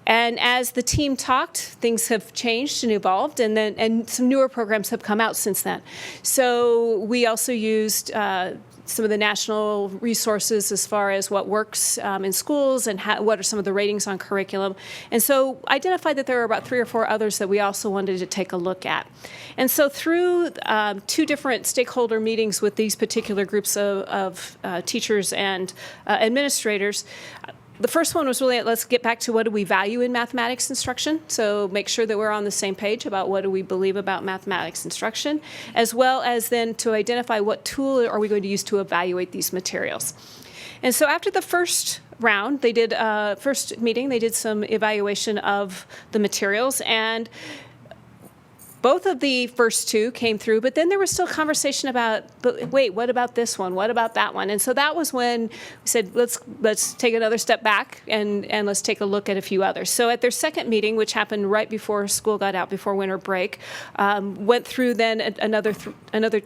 And as the team talked, things have changed and evolved, and some newer programs have come out since then. So we also used some of the national resources as far as what works in schools and what are some of the ratings on curriculum. And so identified that there were about 3 or 4 others that we also wanted to take a look at. And so through 2 different stakeholder meetings with these particular groups of teachers and administrators, the first one was really, let's get back to what do we value in mathematics instruction. So make sure that we're on the same page about what do we believe about mathematics instruction, as well as then to identify what tool are we going to use to evaluate these materials. And so after the first round, they did first meeting, they did some evaluation of the materials, and both of the first 2 came through, but then there was still conversation about, but wait, what about this one? What about that one? And so that was when we said, let's take another step back and let's take a look at a few others. So at their second meeting, which happened right before school got out, before winter break, went through then another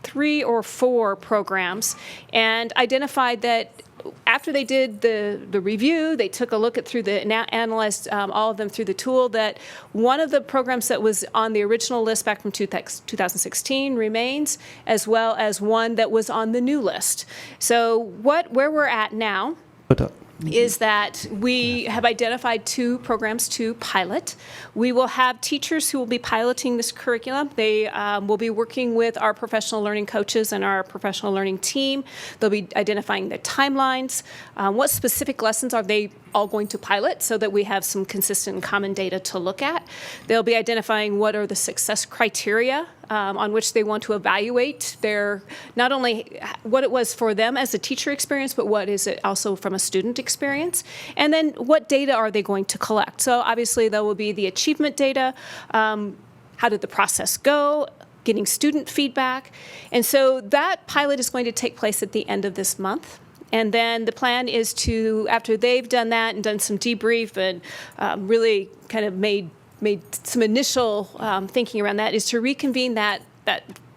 3 or 4 programs and identified that after they did the review, they took a look at analyzed all of them through the tool, that one of the programs that was on the original list back from 2016 remains, as well as one that was on the new list. So where we're at now is that we have identified 2 programs to pilot. We will have teachers who will be piloting this curriculum. They will be working with our professional learning coaches and our professional learning team. They'll be identifying the timelines. What specific lessons are they all going to pilot, so that we have some consistent and common data to look at. They'll be identifying what are the success criteria on which they want to evaluate their, not only what it was for them as a teacher experience, but what is it also from a student experience. And then what data are they going to collect? So obviously there will be the achievement data, how did the process go, getting student feedback. And so that pilot is going to take place at the end of this month. And then the plan is to, after they've done that and done some debrief and really kind of made some initial thinking around that, is to reconvene that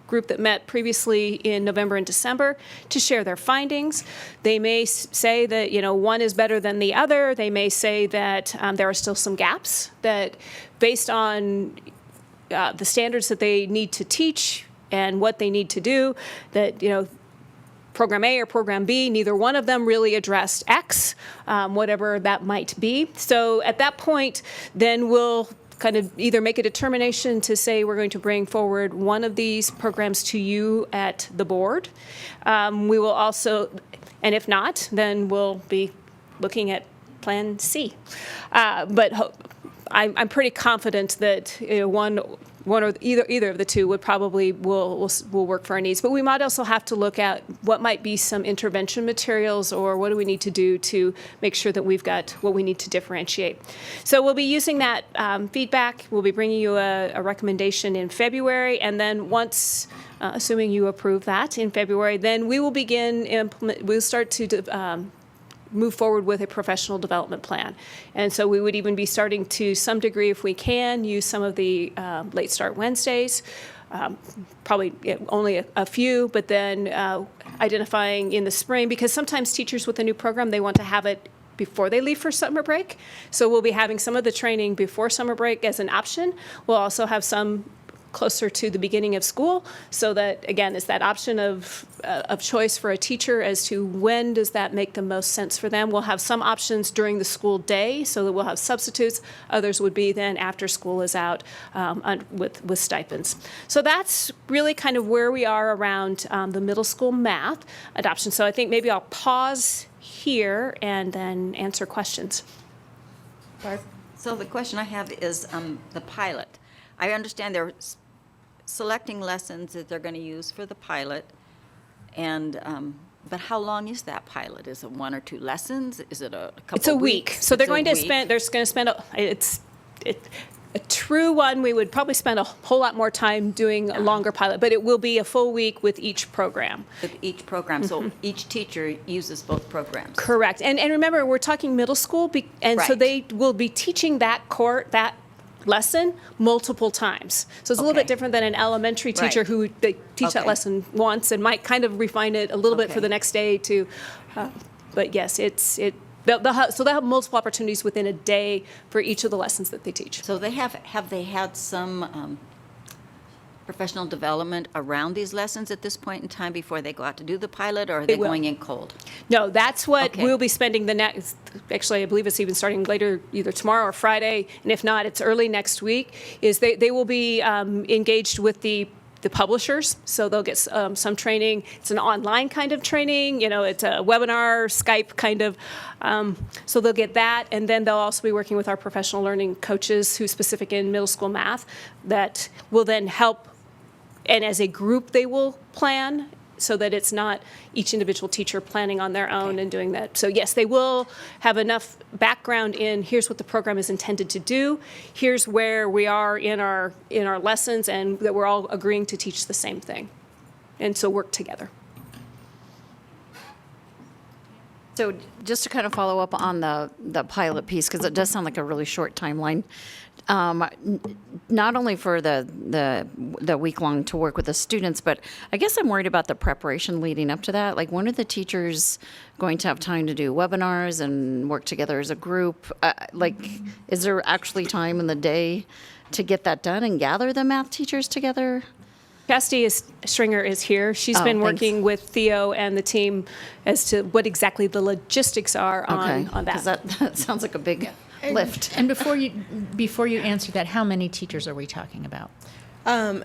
group that met previously in November and December to share their findings. They may say that, one is better than the other. They may say that there are still some gaps that, based on the standards that they need to teach and what they need to do, that, Program A or Program B, neither one of them really addressed X, whatever that might be. So at that point, then we'll kind of either make a determination to say we're going to bring forward one of these programs to you at the board. We will also, and if not, then we'll be looking at Plan C. But I'm pretty confident that one or either of the 2 would probably will work for our needs. But we might also have to look at what might be some intervention materials, or what do we need to do to make sure that we've got what we need to differentiate. So we'll be using that feedback. We'll be bringing you a recommendation in February, and then once, assuming you approve that in February, then we will begin we'll start to move forward with a professional development plan. And so we would even be starting to some degree, if we can, use some of the late start Wednesdays, probably only a few, but then identifying in the spring, because sometimes teachers with a new program, they want to have it before they leave for summer break. So we'll be having some of the training before summer break as an option. We'll also have some closer to the beginning of school, so that, again, is that option of choice for a teacher as to when does that make the most sense for them. We'll have some options during the school day, so that we'll have substitutes. Others would be then after school is out with stipends. So that's really kind of where we are around the middle school math adoption. So I think maybe I'll pause here and then answer questions. Barb? So the question I have is the pilot. I understand they're selecting lessons that they're going to use for the pilot, and but how long is that pilot? Is it 1 or 2 lessons? Is it a couple? It's a week. So they're going to spend. They're going to spend. a true one, we would probably spend a whole lot more time doing a longer pilot, but it will be a full week with each program. With each program, so each teacher uses both programs. Correct. And remember, we're talking middle school, and so Right. they will be teaching that lesson multiple times. So it's a little bit different than an elementary teacher Right. who they teach that Okay. lesson once and might kind of refine it a little bit for the next day to, but yes, they'll have multiple opportunities within a day for each of the lessons that they teach. So have they had some professional development around these lessons at this point in time before they go out to do the pilot, or are they will. going in cold? No, that's what Okay. we'll be spending the next, actually, I believe it's even starting later, either tomorrow or Friday, and if not, it's early next week, is they will be engaged with the publishers, so they'll get some training. It's an online kind of training, it's a webinar, Skype kind of, so they'll get that, and then they'll also be working with our professional learning coaches who's specific in middle school math that will then help, and as a group they will plan so that it's not each individual teacher planning on their own and doing that. So yes, they will have enough background in here's what the program is intended to do, here's where we are in our lessons, and that we're all agreeing to teach the same thing, and so work together. So just to kind of follow up on the pilot piece, because it does sound like a really short timeline, not only for the week-long to work with the students, but I guess I'm worried about the preparation leading up to that. Like, when are the teachers going to have time to do webinars and work together as a group? Is there actually time in the day to get that done and gather the math teachers together? Chastity Stringer is here. She's been thanks. working with Theo and the team as to what exactly the logistics are on that. Because that sounds like a big lift. And before you answer that, how many teachers are we talking about?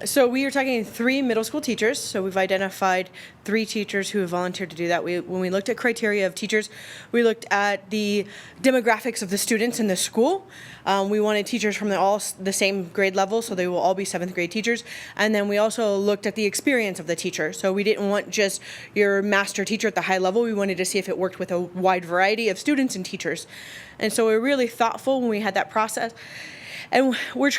So we are talking 3 middle school teachers. So we've identified 3 teachers who have volunteered to do that. When we looked at criteria of teachers, we looked at the demographics of the students in the school. We wanted teachers from all the same grade level, so they will all be 7th grade teachers. And then we also looked at the experience of the teacher. So we didn't want just your master teacher at the high level. We wanted to see if it worked with a wide variety of students and teachers. And so we're really thoughtful when we had that process. And we're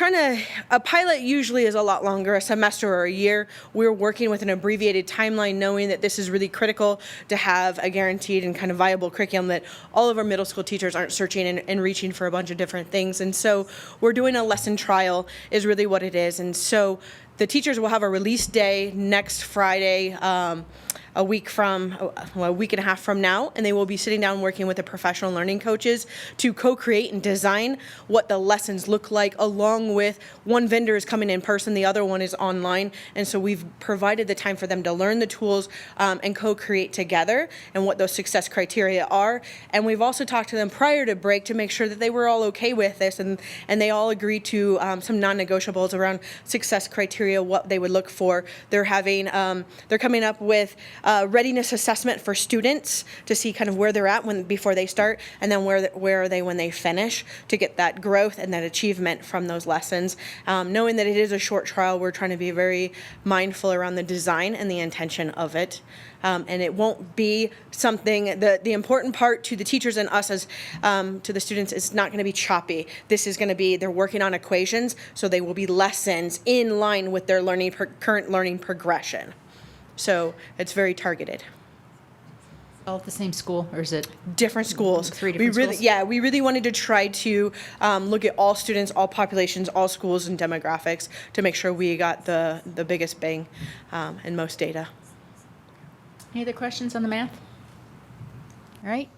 a pilot usually is a lot longer, a semester or a year. We're working with an abbreviated timeline, knowing that this is really critical to have a guaranteed and kind of viable curriculum, that all of our middle school teachers aren't searching and reaching for a bunch of different things. And so we're doing a lesson trial is really what it is. And so the teachers will have a release day next Friday, a week and a half from now, and they will be sitting down working with the professional learning coaches to co-create and design what the lessons look like, along with one vendor is coming in person, the other one is online, and so we've provided the time for them to learn the tools and co-create together and what those success criteria are. And we've also talked to them prior to break to make sure that they were all okay with this, and they all agreed to some non-negotiables around success criteria, what they would look for. They're coming up with readiness assessment for students to see kind of where they're at before they start, and then where are they when they finish, to get that growth and that achievement from those lessons. Knowing that it is a short trial, we're trying to be very mindful around the design and the intention of it. And it won't be something, the important part to the teachers and us as to the students is not going to be choppy. This is going to be, they're working on equations, so they will be lessons in line with their current learning progression. So it's very targeted. All at the same school, or is it different schools? 3 different schools? Yeah, we really wanted to try to look at all students, all populations, all schools and demographics to make sure we got the biggest bang and most data. Any other questions on the math? All right.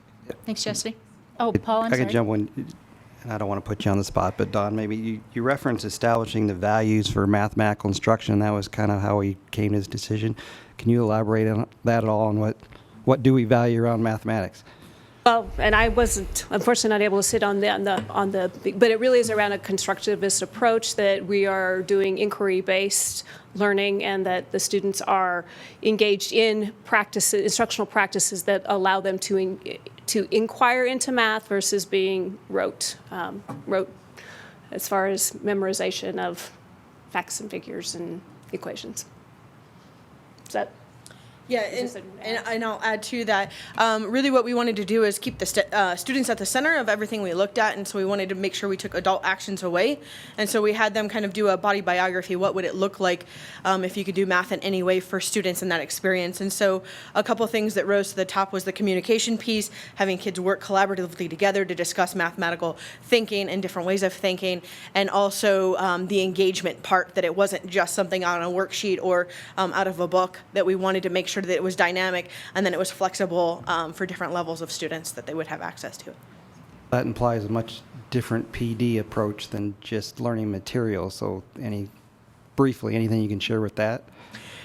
Thanks, Chastity. Oh, Paul, I'm I sorry. could jump one, and I don't want to put you on the spot, but Don, maybe you referenced establishing the values for mathematical instruction. That was kind of how we came to this decision. Can you elaborate on that at all, on what do we value around mathematics? Well, and I wasn't, unfortunately, not able to sit on the, but it really is around a constructivist approach, that we are doing inquiry-based learning, and that the students are engaged in instructional practices that allow them to inquire into math versus being rote as far as memorization of facts and figures and equations. Is that? Yeah, and I'll add to that. Really what we wanted to do is keep the students at the center of everything we looked at, and so we wanted to make sure we took adult actions away. And so we had them kind of do a body biography. What would it look like if you could do math in any way for students in that experience? And so a couple things that rose to the top was the communication piece, having kids work collaboratively together to discuss mathematical thinking and different ways of thinking, and also the engagement part, that it wasn't just something on a worksheet or out of a book, that we wanted to make sure that it was dynamic and then it was flexible for different levels of students, that they would have access to it. That implies a much different PD approach than just learning materials. So briefly, anything you can share with that?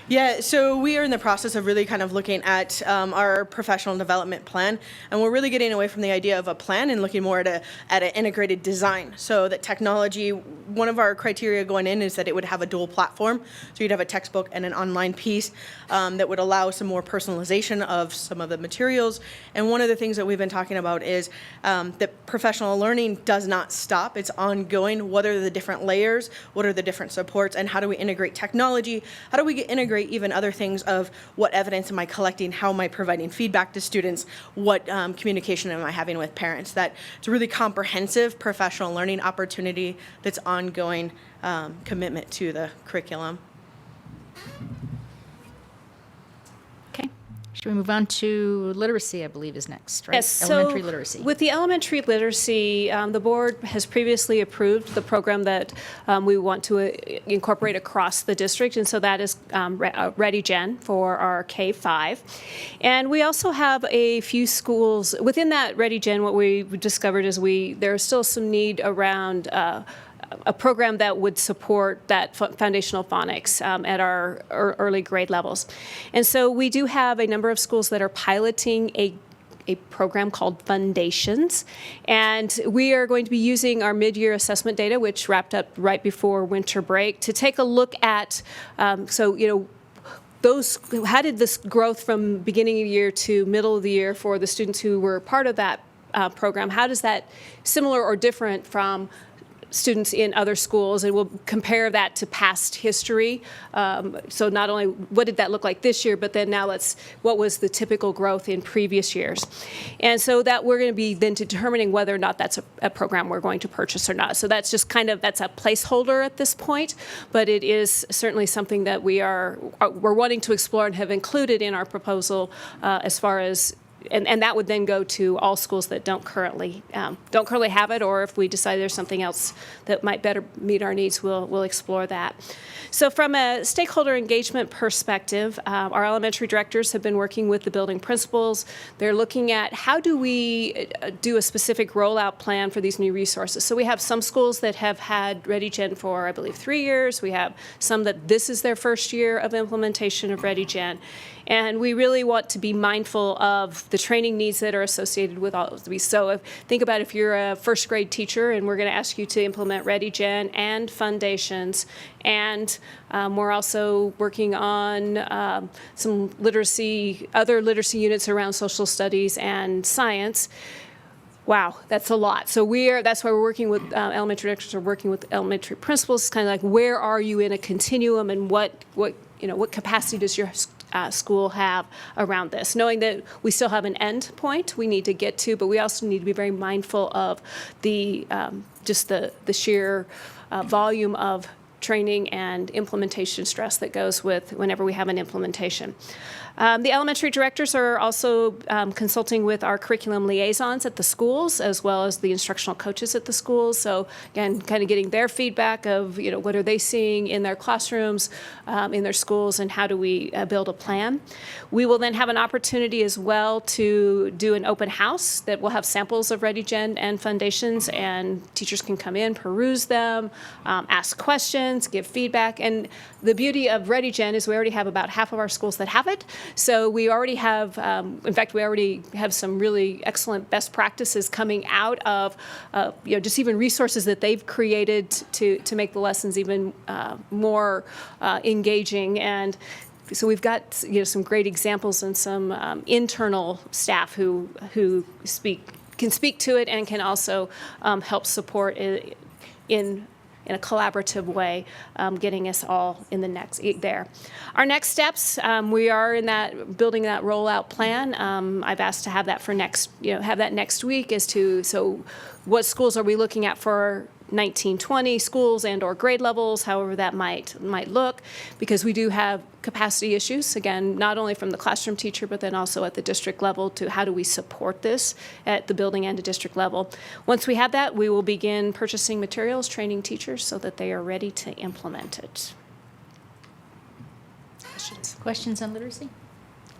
Yeah, so we are in the process of really kind of looking at our professional development plan, and we're really getting away from the idea of a plan and looking more at an integrated design. So that technology, one of our criteria going in is that it would have a dual platform. So you'd have a textbook and an online piece that would allow some more personalization of some of the materials. And one of the things that we've been talking about is that professional learning does not stop. It's ongoing. What are the different layers? What are the different supports? And how do we integrate technology? How do we integrate even other things of what evidence am I collecting, how am I providing feedback to students, what communication am I having with parents? That it's a really comprehensive professional learning opportunity that's ongoing commitment to the curriculum. Okay. Should we move on to literacy, I believe is next, right? Yes, Elementary so literacy. with the elementary literacy, the board has previously approved the program that we want to incorporate across the district, and so that is ReadyGen for our K-5. And we also have a few schools within that ReadyGen. What we discovered is there's still some need around a program that would support that foundational phonics at our early grade levels. And so we do have a number of schools that are piloting a program called Foundations. And we are going to be using our mid-year assessment data, which wrapped up right before winter break, to take a look at, how did this growth from beginning of the year to middle of the year for the students who were part of that program, how does that similar or different from students in other schools, and we'll compare that to past history. So not only what did that look like this year, but then now what was the typical growth in previous years? And so that we're going to be then determining whether or not that's a program we're going to purchase or not. So that's just that's a placeholder at this point, but it is certainly something that we're wanting to explore and have included in our proposal as far as. And that would then go to all schools that don't currently have it, or if we decide there's something else that might better meet our needs, we'll explore that. So from a stakeholder engagement perspective, our elementary directors have been working with the building principals. They're looking at how do we do a specific rollout plan for these new resources. So we have some schools that have had ReadyGen for, I believe, 3 years. We have some that this is their first year of implementation of ReadyGen. And we really want to be mindful of the training needs that are associated with all of these. So think about if you're a first grade teacher and we're going to ask you to implement ReadyGen and Foundations, and we're also working on some other literacy units around social studies and science. Wow, that's a lot. So that's why we're working with elementary directors, are working with elementary principals. It's kind of like, where are you in a continuum, and what capacity does your school have around this, knowing that we still have an end point we need to get to, but we also need to be very mindful of the sheer volume of training and implementation stress that goes with whenever we have an implementation. The elementary directors are also consulting with our curriculum liaisons at the schools, as well as the instructional coaches at the schools. So again, kind of getting their feedback of, what are they seeing in their classrooms, in their schools, and how do we build a plan. We will then have an opportunity as well to do an open house that will have samples of ReadyGen and Foundations, and teachers can come in, peruse them, ask questions, give feedback. And the beauty of ReadyGen is we already have about half of our schools that have it. So we already have, in fact, we already have some really excellent best practices coming out of, just even resources that they've created to make the lessons even more engaging. And so we've got some great examples and some internal staff who can speak to it and can also help support in in a collaborative way, getting us all in the next there. Our next steps, we are in that building that rollout plan. I've asked to have that for have that next week as to, so what schools are we looking at for 1920 schools and or grade levels, however that might look, because we do have capacity issues, again, not only from the classroom teacher, but then also at the district level to how do we support this at the building and the district level. Once we have that, we will begin purchasing materials, training teachers so that they are ready to implement it. Questions on literacy?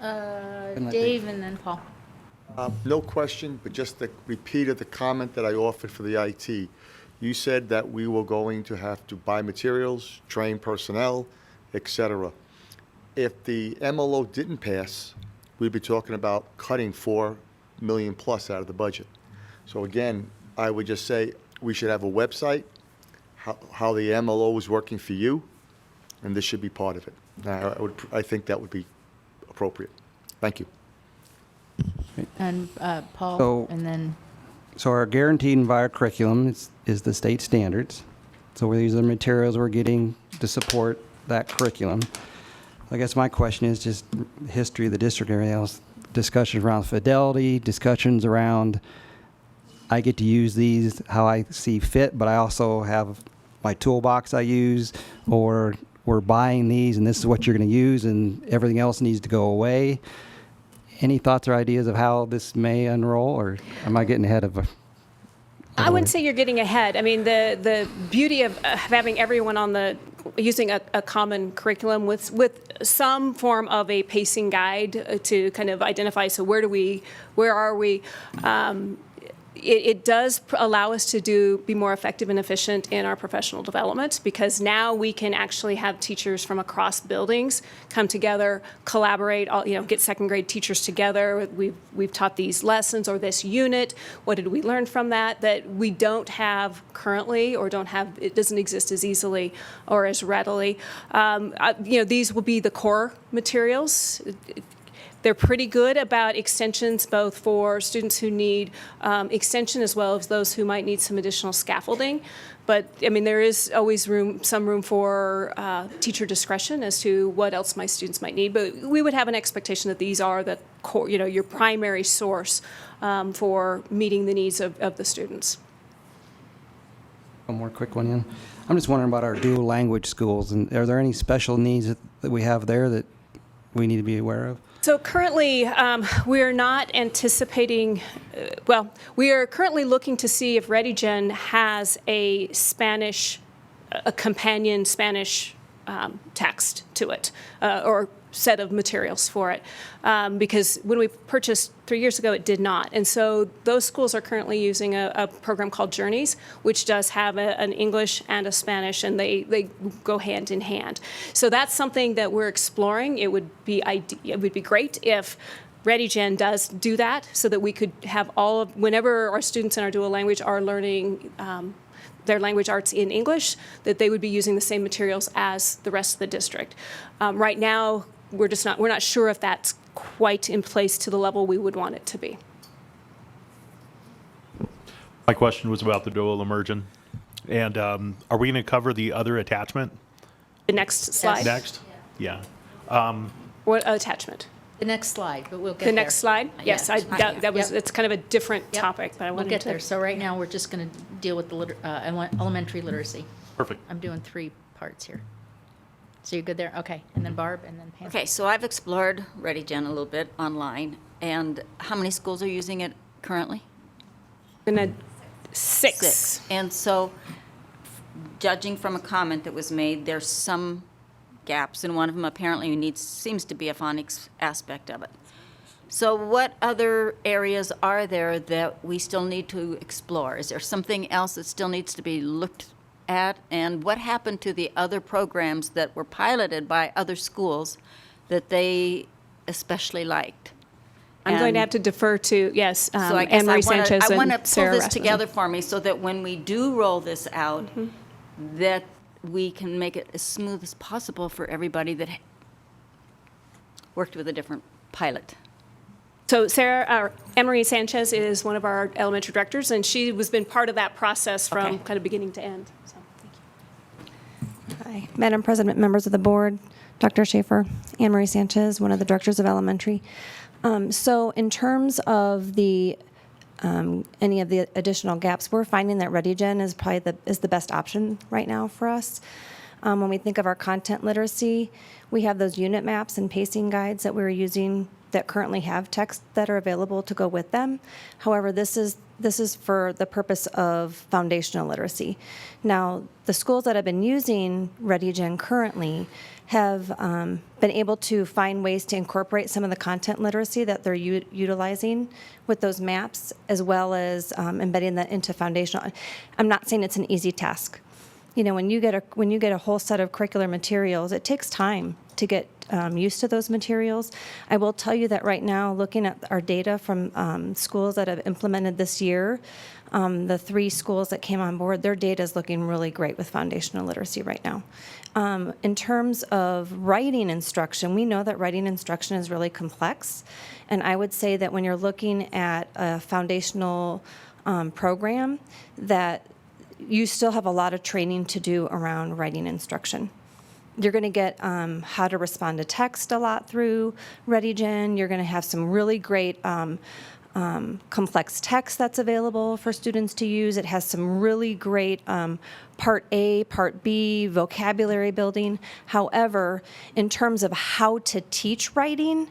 Dave and then Paul. No question, but just the repeat of the comment that I offered for the IT. You said that we were going to have to buy materials, train personnel, et cetera. If the MLO didn't pass, we'd be talking about cutting $4 million plus out of the budget. So again, I would just say we should have a website, how the MLO is working for you, and this should be part of it. I think that would be appropriate. Thank you. And Paul, So- and then So our guaranteed environment curriculum is the state standards. So these are the materials we're getting to support that curriculum. I guess my question is just history of the district and everything else, discussions around fidelity, discussions around I get to use these how I see fit, but I also have my toolbox I use, or we're buying these and this is what you're going to use and everything else needs to go away. Any thoughts or ideas of how this may unroll, or am I getting ahead of I wouldn't say you're getting ahead. I mean, the beauty of having everyone using a common curriculum with some form of a pacing guide to kind of identify, so where are we? It does allow us to be more effective and efficient in our professional development, because now we can actually have teachers from across buildings come together, collaborate, get second grade teachers together. We've taught these lessons or this unit. What did we learn from that we don't have currently, or it doesn't exist as easily or as readily? These will be the core materials. They're pretty good about extensions, both for students who need extension as well as those who might need some additional scaffolding. But I mean, there is always some room for teacher discretion as to what else my students might need. But we would have an expectation that these are the core, your primary source for meeting the needs of the students. One more quick one in. I'm just wondering about our dual language schools, and are there any special needs that we have there that we need to be aware of? So currently, we are not anticipating, we are currently looking to see if ReadyGen has a companion Spanish text to it, or set of materials for it, because when we purchased 3 years ago, it did not. And so those schools are currently using a program called Journeys, which does have an English and a Spanish, and they go hand in hand. So that's something that we're exploring. It would be great if ReadyGen does do that, so that we could have whenever our students in our dual language are learning their language arts in English, that they would be using the same materials as the rest of the district. Right now, we're not sure if that's quite in place to the level we would want it to be. My question was about the dual immersion. And are we going to cover the other attachment? The next slide. Next? Yeah. What attachment? the next slide, but we'll get there. The next slide? Yes, Yeah. it's kind of a different Yep. topic, but I We'll wanted get to. there. So right now, we're just going to deal with the elementary literacy. Perfect. I'm doing 3 parts here. So you're good there? Okay. And then Barb, and then Pam. Okay, so I've explored ReadyGen a little bit online, and how many schools are using it currently? And then 6. And so, judging from a comment that was made, there's some gaps, and one of them apparently seems to be a phonics aspect of it. So what other areas are there that we still need to explore? Is there something else that still needs to be looked at? And what happened to the other programs that were piloted by other schools that they especially liked? I'm going to have to defer to, yes, So I guess Anne-Marie Sanchez I want to and pull Sarah this Rasmussen. together for me so that when we do roll this out, that we can make it as smooth as possible for everybody that worked with a different pilot. So Anne-Marie Sanchez is one of our elementary directors, and she has been part of that process from kind of beginning to end. So, thank you. Hi, Madam President, members of the board, Dr. Schaefer, Anne Marie Sanchez, one of the directors of elementary. So in terms of the any of the additional gaps, we're finding that ReadyGen is probably the best option right now for us. When we think of our content literacy, we have those unit maps and pacing guides that we're using that currently have text that are available to go with them. However, this is for the purpose of foundational literacy. Now, the schools that have been using ReadyGen currently have been able to find ways to incorporate some of the content literacy that they're utilizing with those maps, as well as embedding that into foundational. I'm not saying it's an easy task. You know, when you get a whole set of curricular materials, it takes time to get used to those materials. I will tell you that right now, looking at our data from schools that have implemented this year, the 3 schools that came on board, their data is looking really great with foundational literacy right now. In terms of writing instruction, we know that writing instruction is really complex, and I would say that when you're looking at a foundational program, that you still have a lot of training to do around writing instruction. You're going to get how to respond to text a lot through ReadyGen. You're going to have some really great complex text that's available for students to use. It has some really great Part A, Part B, vocabulary building. However, in terms of how to teach writing,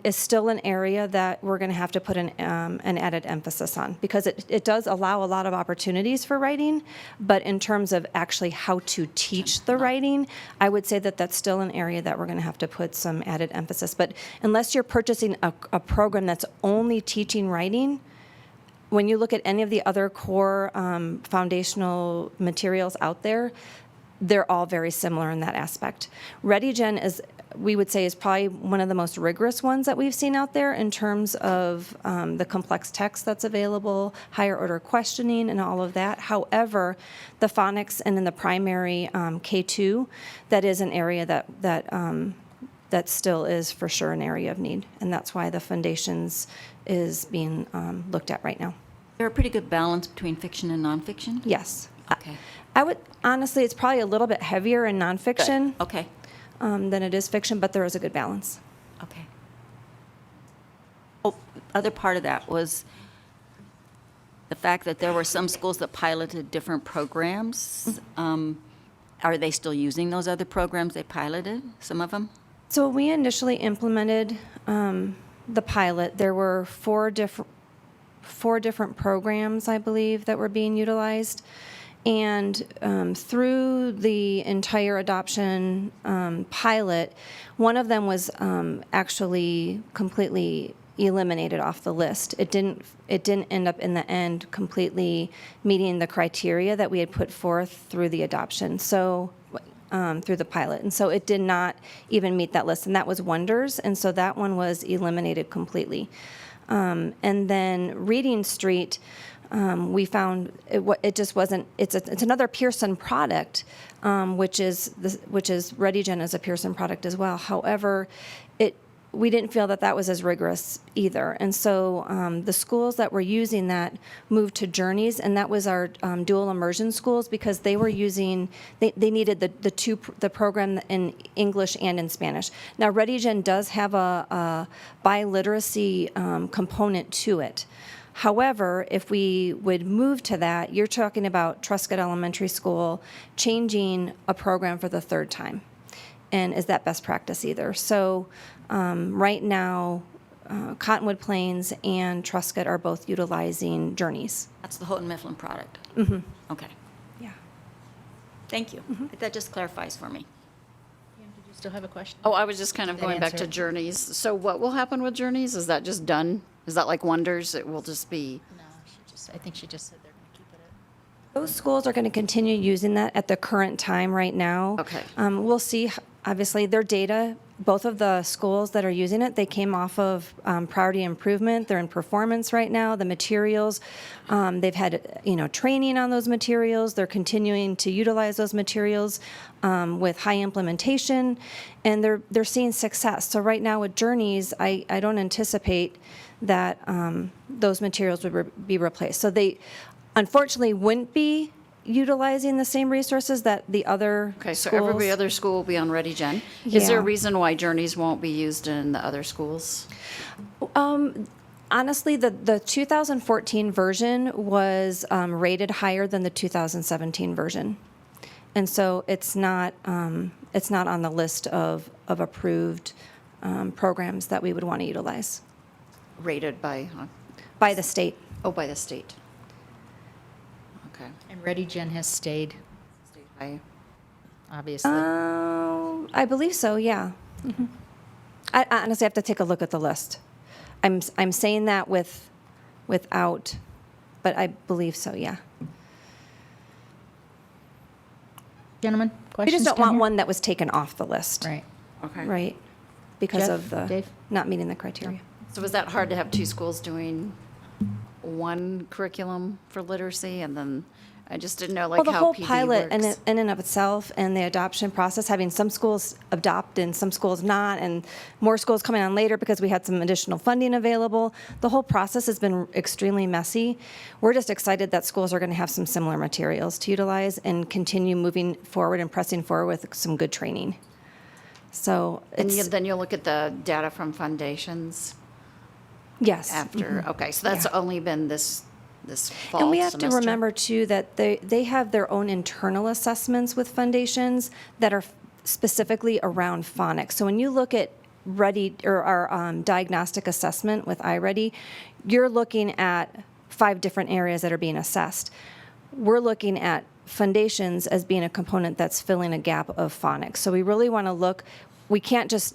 is still an area that we're going to have to put an added emphasis on, because it does allow a lot of opportunities for writing, but in terms of actually how to teach the writing, I would say that that's still an area that we're going to have to put some added emphasis. But unless you're purchasing a program that's only teaching writing, when you look at any of the other core foundational materials out there, they're all very similar in that aspect. ReadyGen is, we would say, is probably one of the most rigorous ones that we've seen out there in terms of the complex text that's available, higher order questioning, and all of that. However, the phonics and in the primary K2, that is an area that still is for sure an area of need, and that's why the foundations is being looked at right now. There a pretty good balance between fiction and nonfiction? Yes. Okay. I would, honestly, it's probably a little bit heavier in nonfiction. Good. Okay. Than it is fiction, but there is a good balance. Okay. Oh, other part of that was the fact that there were some schools that piloted different programs. Are they still using those other programs they piloted, some of them? So when we initially implemented the pilot, there were four different programs, I believe, that were being utilized. And through the entire adoption pilot, one of them was actually completely eliminated off the list. It didn't end up in the end completely meeting the criteria that we had put forth through the adoption. So through the pilot. And so it did not even meet that list, and that was Wonders, and so that one was eliminated completely. And then Reading Street, we found it just wasn't. It's another Pearson product, which is ReadyGen is a Pearson product as well. However, we didn't feel that was as rigorous either, and so the schools that were using that moved to Journeys, and that was our dual immersion schools, because they were using they needed the program in English and in Spanish. Now ReadyGen does have a biliteracy component to it. However, if we would move to that, you're talking about Truscott Elementary School changing a program for the third time. And is that best practice either? So right now, Cottonwood Plains and Truscott are both utilizing Journeys. That's the Houghton Mifflin product? Mm-hmm. Okay. Yeah. Thank you. That just clarifies for me. Did you still have a question? Oh, I was just kind of Did that going back answer to it? Journeys. So what will happen with Journeys? Is that just done? Is that like Wonders? It will just be... No, I think she just said they're going to keep it at. Those schools are going to continue using that at the current time right now. Okay. We'll see, obviously, their data, both of the schools that are using it, they came off of priority improvement. They're in performance right now. The materials, they've had, training on those materials. They're continuing to utilize those materials with high implementation, and they're seeing success. So right now with Journeys, I don't anticipate that those materials would be replaced. So they unfortunately wouldn't be utilizing the same resources that the other Okay, so schools. every other school will be on ReadyGen. Is there a Yeah. reason why Journeys won't be used in the other schools? Honestly, the 2014 version was rated higher than the 2017 version, and so it's not on the list of approved programs that we would want to utilize Rated by, by the state. oh, by the state. Okay. And ReadyGen has stayed, By, obviously. I believe so. Yeah. Mhm. I honestly have to take a look at the list. I'm saying that without, but I believe so. Yeah. Gentlemen, We questions? just don't down want here? one that was taken off the list. Right. okay. Right. Because Jeff, of the Dave? not meeting the criteria. So was that hard to have two schools doing one curriculum for literacy, and then I just didn't know like Well, the how whole PD pilot works. in and of itself and the adoption process, having some schools adopt and some schools not, and more schools coming on later because we had some additional funding available. The whole process has been extremely messy. We're just excited that schools are going to have some similar materials to utilize and continue moving forward and pressing forward with some good training. So And it's, then you'll look at the data from foundations yes. after. Mhm. Okay, so that's Yeah. only been this fall And we have semester. to remember, too, that they have their own internal assessments with foundations that are specifically around phonics. So when you look at our diagnostic assessment with iReady, you're looking at 5 different areas that are being assessed. We're looking at foundations as being a component that's filling a gap of phonics. So we really want to look, we can't just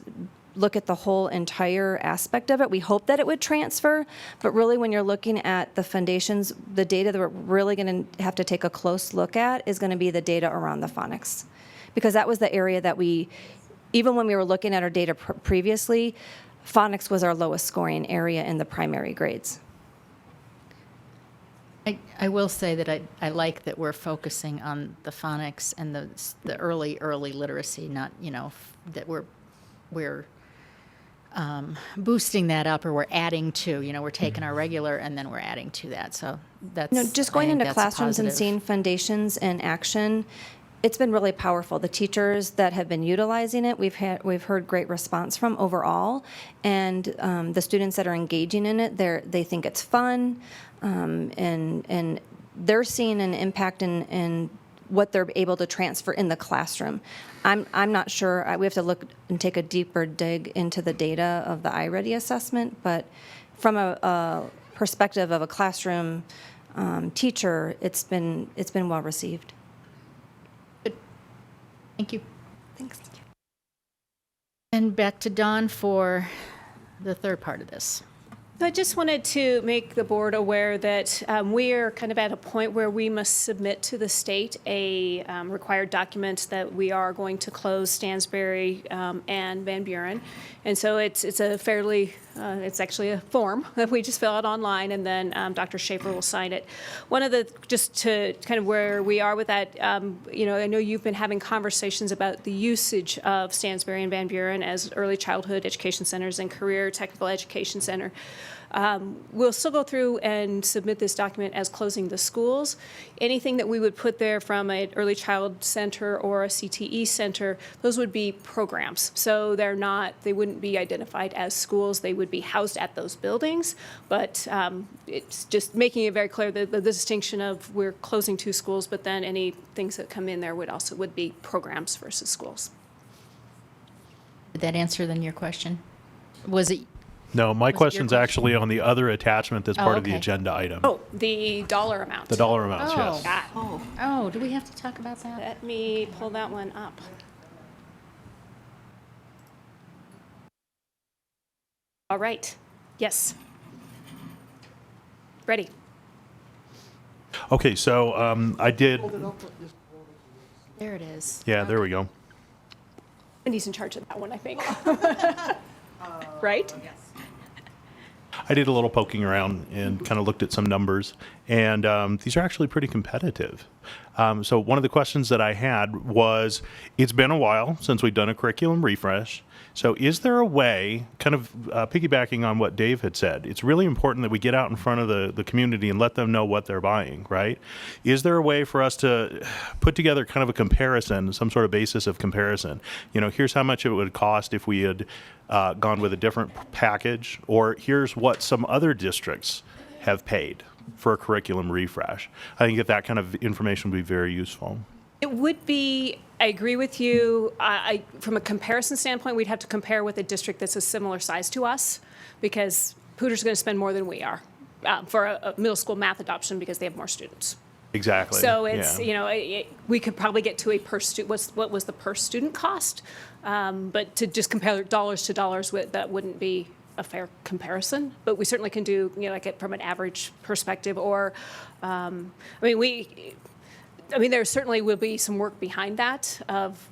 look at the whole entire aspect of it. We hope that it would transfer, but really when you're looking at the foundations, the data that we're really going to have to take a close look at is going to be the data around the phonics. Because that was the area that even when we were looking at our data previously, phonics was our lowest scoring area in the primary grades. I will say that I like that we're focusing on the phonics and the early literacy, not, that we're boosting that up, or we're adding to, we're taking our regular and then we're adding to that. So that's Just I going think into that's classrooms and positive. seeing foundations in action, it's been really powerful. The teachers that have been utilizing it, we've heard great response from overall, and the students that are engaging in it, they think it's fun, and they're seeing an impact in what they're able to transfer in the classroom. I'm not sure. We have to look and take a deeper dig into the data of the iReady assessment, but from a perspective of a classroom teacher, it's been well received. Thank you. Thanks. And back to Dawn for the third part of this. I just wanted to make the board aware that we are kind of at a point where we must submit to the state a required document that we are going to close Stansbury and Van Buren. And so it's a fairly, it's actually a form that we just fill out online, and then Dr. Schaefer will sign it. One of the, just to kind of where we are with that, I know you've been having conversations about the usage of Stansbury and Van Buren as early childhood education centers and career technical education center. We'll still go through and submit this document as closing the schools. Anything that we would put there from an early child center or a CTE center, those would be programs. So they wouldn't be identified as schools. They would be housed at those buildings. But it's just making it very clear that the distinction of we're closing 2 schools, but then any things that come in there would be programs versus schools. Did that answer then your question? Was it? No, my Was it your question's question? actually on the other attachment that's part of the okay. agenda item. Oh, the dollar amount. The dollar amounts, yes. Oh, do we have to talk about that? Let me pull that one up. All right. Yes. Ready. Okay, so I did, There it is. yeah, there we go. Wendy's in charge of that one, I think. Right? Yes. I did a little poking around and kind of looked at some numbers, and these are actually pretty competitive. So one of the questions that I had was, it's been a while since we've done a curriculum refresh. So is there a way, kind of piggybacking on what Dave had said, it's really important that we get out in front of the community and let them know what they're buying, right? Is there a way for us to put together kind of a comparison, some sort of basis of comparison? You know, here's how much it would cost if we had gone with a different package, or here's what some other districts have paid for a curriculum refresh. I think that kind of information would be very useful. It would be, I agree with you. From a comparison standpoint, we'd have to compare with a district that's a similar size to us, because Poudre's going to spend more than we are for a middle school math adoption because they have more students. Exactly. So it's, yeah. you know, we could probably get to a per student, what was the per student cost? But to just compare dollars to dollars, that wouldn't be a fair comparison. But we certainly can do, you know, like it from an average perspective, or, there certainly will be some work behind that of,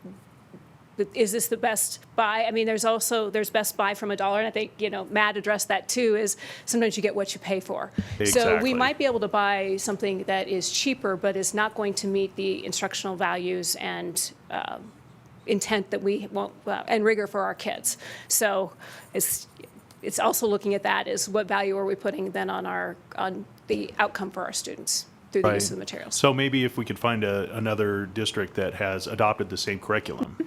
is this the best buy? I mean, there's best buy from $1, and I think, you know, Matt addressed that too, is sometimes you get what you pay for. So we might be able to buy something that is cheaper, but is not going to meet the instructional values and intent that we want, and rigor for our kids. So it's also looking at that as what value are we putting then on the outcome for our students through the use of the materials. So maybe if we could find another district that has adopted the same curriculum,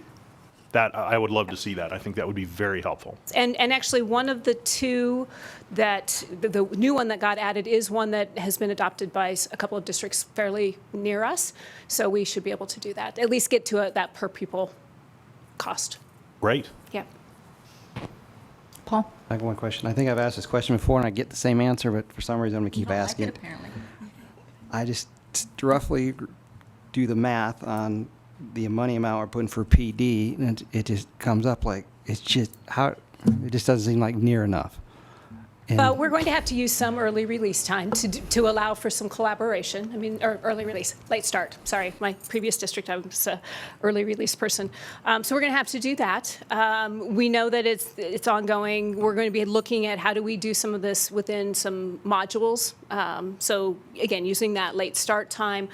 that I would love to see that. I think that would be very helpful. And actually, one of the two that the new one that got added is one that has been adopted by a couple of districts fairly near us. So we should be able to do that, at least get to that per pupil cost. Great. Yeah. Paul? I have one question. I think I've asked this question before and I get the same answer, but for some reason I'm going to keep asking. Like it, apparently. I just roughly do the math on the money amount we're putting for PD, and it just comes up like, it just doesn't seem like near enough. And Well, we're going to have to use some early release time to allow for some collaboration. I mean, or early release, late start. Sorry, my previous district, I was an early release person. So we're going to have to do that. We know that it's ongoing. We're going to be looking at how do we do some of this within some modules. So again, using that late start time.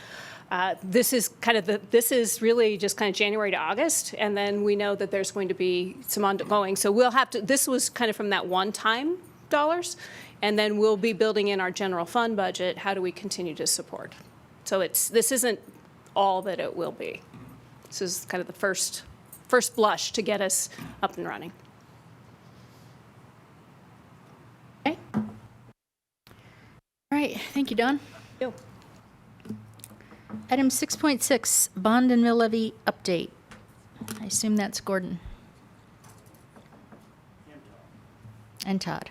This is really just kind of January to August, and then we know that there's going to be some ongoing. So we'll have to. This was kind of from that one-time dollars, and then we'll be building in our general fund budget. How do we continue to support? So this isn't all that it will be. This is kind of the first blush to get us up and running. Okay. All right. Thank you, Dawn. Thank you. Item 6.6, bond and mill levy update. I assume that's Gordon. And Todd.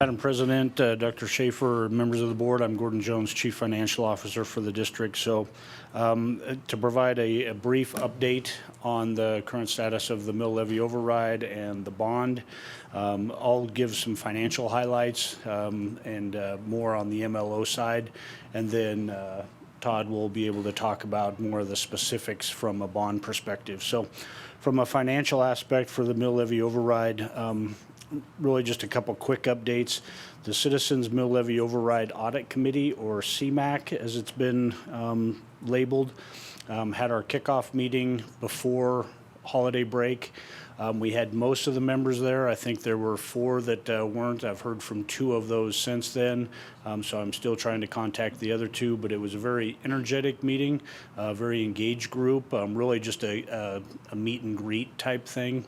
Madam President, Dr. Schaefer, members of the board, I'm Gordon Jones, Chief Financial Officer for the district. So to provide a brief update on the current status of the mill levy override and the bond, I'll give some financial highlights and more on the MLO side, and then Todd will be able to talk about more of the specifics from a bond perspective. So from a financial aspect for the mill levy override, really just a couple quick updates. The Citizens Mill Levy Override Audit Committee, or CMAC as it's been labeled, had our kickoff meeting before holiday break. We had most of the members there. I think there were 4 that weren't. I've heard from 2 of those since then, so I'm still trying to contact the other 2, but it was a very energetic meeting, a very engaged group, really just a meet and greet type thing.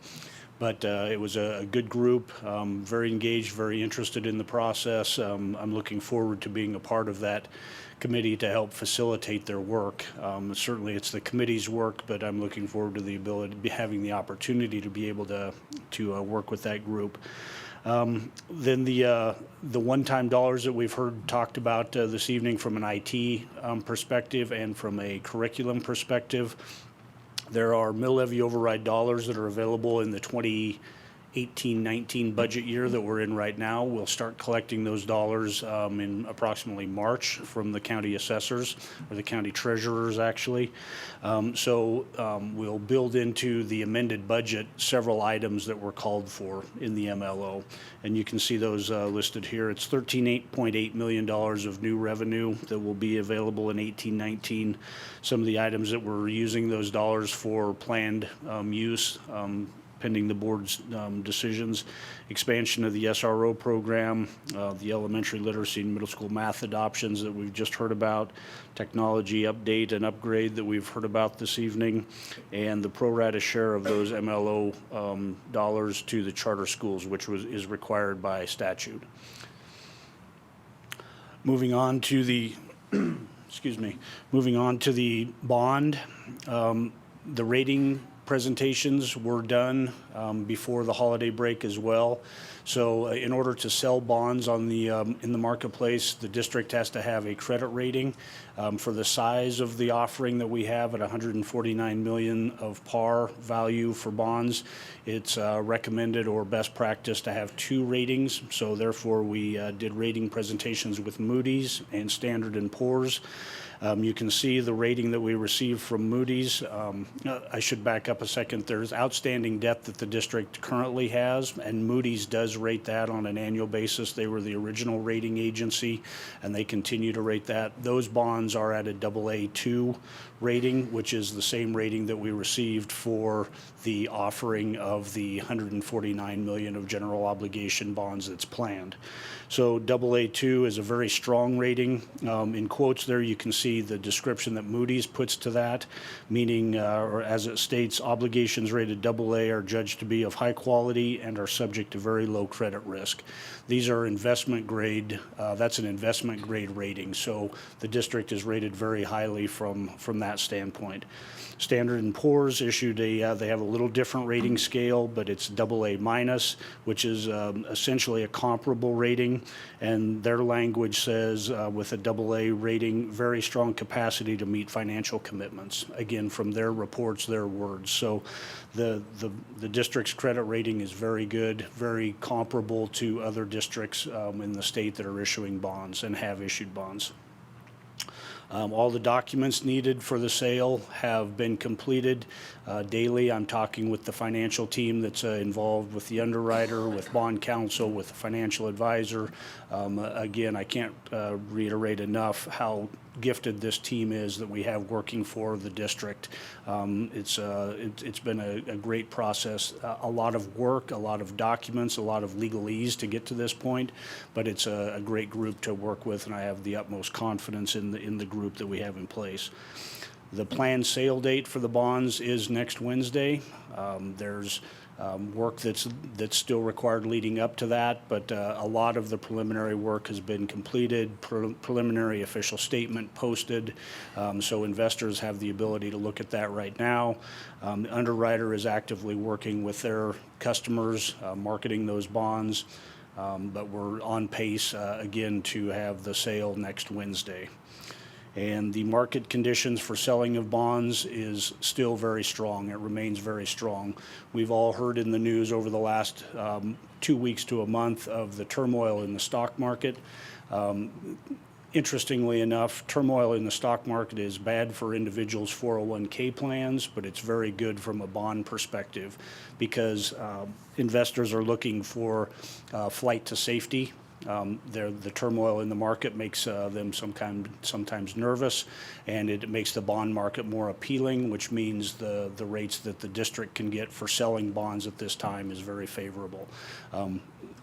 But it was a good group, very engaged, very interested in the process. I'm looking forward to being a part of that committee to help facilitate their work. Certainly it's the committee's work, but I'm looking forward to the ability to having the opportunity to be able to work with that group. Then the one-time dollars that we've heard talked about this evening from an IT perspective and from a curriculum perspective. There are mill levy override dollars that are available in the 18-19 budget year that we're in right now. We'll start collecting those dollars in approximately March from the county assessors, or the county treasurers, actually. We'll build into the amended budget several items that were called for in the MLO. And you can see those listed here. It's $13.8 million of new revenue that will be available in 18-19. Some of the items that we're using those dollars for planned use, pending the board's decisions: expansion of the SRO program, the elementary literacy and middle school math adoptions that we've just heard about, technology update and upgrade that we've heard about this evening, and the pro rata share of those MLO dollars to the charter schools, which is required by statute. Moving on to the moving on to the bond, the rating presentations were done before the holiday break as well. So in order to sell bonds on the in the marketplace, the district has to have a credit rating for the size of the offering that we have at $149 million of par value for bonds. It's recommended or best practice to have 2 ratings. So therefore, we did rating presentations with Moody's and Standard & Poor's. You can see the rating that we received from Moody's. I should back up a second. There's outstanding debt that the district currently has, and Moody's does rate that on an annual basis. They were the original rating agency, and they continue to rate that. Those bonds are at a AA2 rating, which is the same rating that we received for the offering of the $149 million of general obligation bonds that's planned. So AA2 is a very strong rating. In quotes there, you can see the description that Moody's puts to that, meaning, or as it states, obligations rated AA are judged to be of high quality and are subject to very low credit risk. These are investment grade, that's an investment grade rating, so the district is rated very highly from that standpoint. Standard & Poor's issued they have a little different rating scale, but it's AA minus, which is essentially a comparable rating, and their language says with a AA rating, very strong capacity to meet financial commitments. Again, from their reports, their words. So the district's credit rating is very good, very comparable to other districts in the state that are issuing bonds and have issued bonds. All the documents needed for the sale have been completed. Daily, I'm talking with the financial team that's involved with the underwriter, with bond counsel, with the financial advisor. Again, I can't reiterate enough how gifted this team is that we have working for the district. It's been a great process, a lot of work, a lot of documents, a lot of legalese to get to this point, but it's a great group to work with, and I have the utmost confidence in the group that we have in place. The planned sale date for the bonds is next Wednesday. There's work that's still required leading up to that, but a lot of the preliminary work has been completed, preliminary official statement posted, so investors have the ability to look at that right now. The underwriter is actively working with their customers, marketing those bonds, but we're on pace again to have the sale next Wednesday. And the market conditions for selling of bonds is still very strong. It remains very strong. We've all heard in the news over the last 2 weeks to a month of the turmoil in the stock market. Interestingly enough, turmoil in the stock market is bad for individuals' 401k plans, but it's very good from a bond perspective because investors are looking for flight to safety. The turmoil in the market makes them sometimes nervous, and it makes the bond market more appealing, which means the rates that the district can get for selling bonds at this time is very favorable.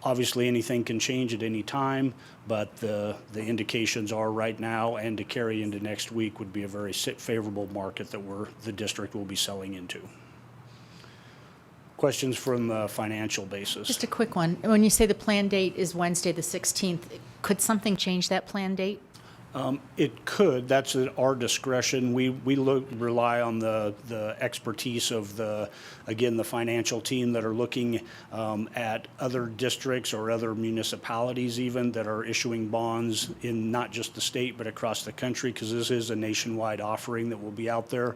Obviously, anything can change at any time, but the indications are right now and to carry into next week would be a very favorable market that the district will be selling into. Questions from the financial basis? Just a quick one. When you say the plan date is Wednesday the 16th, could something change that plan date? It could. That's at our discretion. We rely on the expertise of the financial team that are looking at other districts or other municipalities even that are issuing bonds in not just the state but across the country, because this is a nationwide offering that will be out there.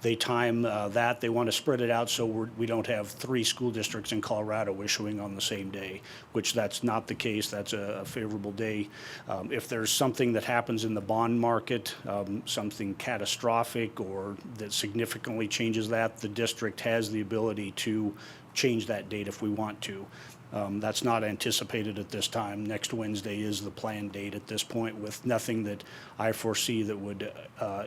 They time that. They want to spread it out so we don't have 3 school districts in Colorado issuing on the same day, which that's not the case. That's a favorable day. If there's something that happens in the bond market, something catastrophic or that significantly changes that, the district has the ability to change that date if we want to. That's not anticipated at this time. Next Wednesday is the planned date at this point, with nothing that I foresee that would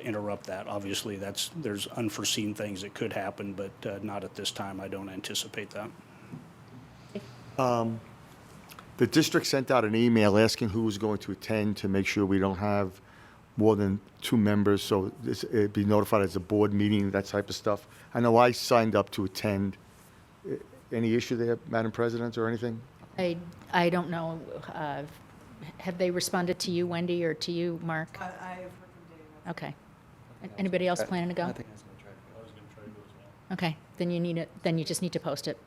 interrupt that. Obviously, there's unforeseen things that could happen, but not at this time. I don't anticipate that. The district sent out an email asking who was going to attend to make sure we don't have more than 2 members, so it'd be notified as a board meeting, that type of stuff. I know I signed up to attend. Any issue there, Madam President, or anything? I don't know. Have they responded to you, Wendy, or to you, Mark? I have heard from Dave. Okay. Anybody else planning to go? I think I was going to try to go. I was going to try to go as well. Okay, then you need it. Then you just need to post it.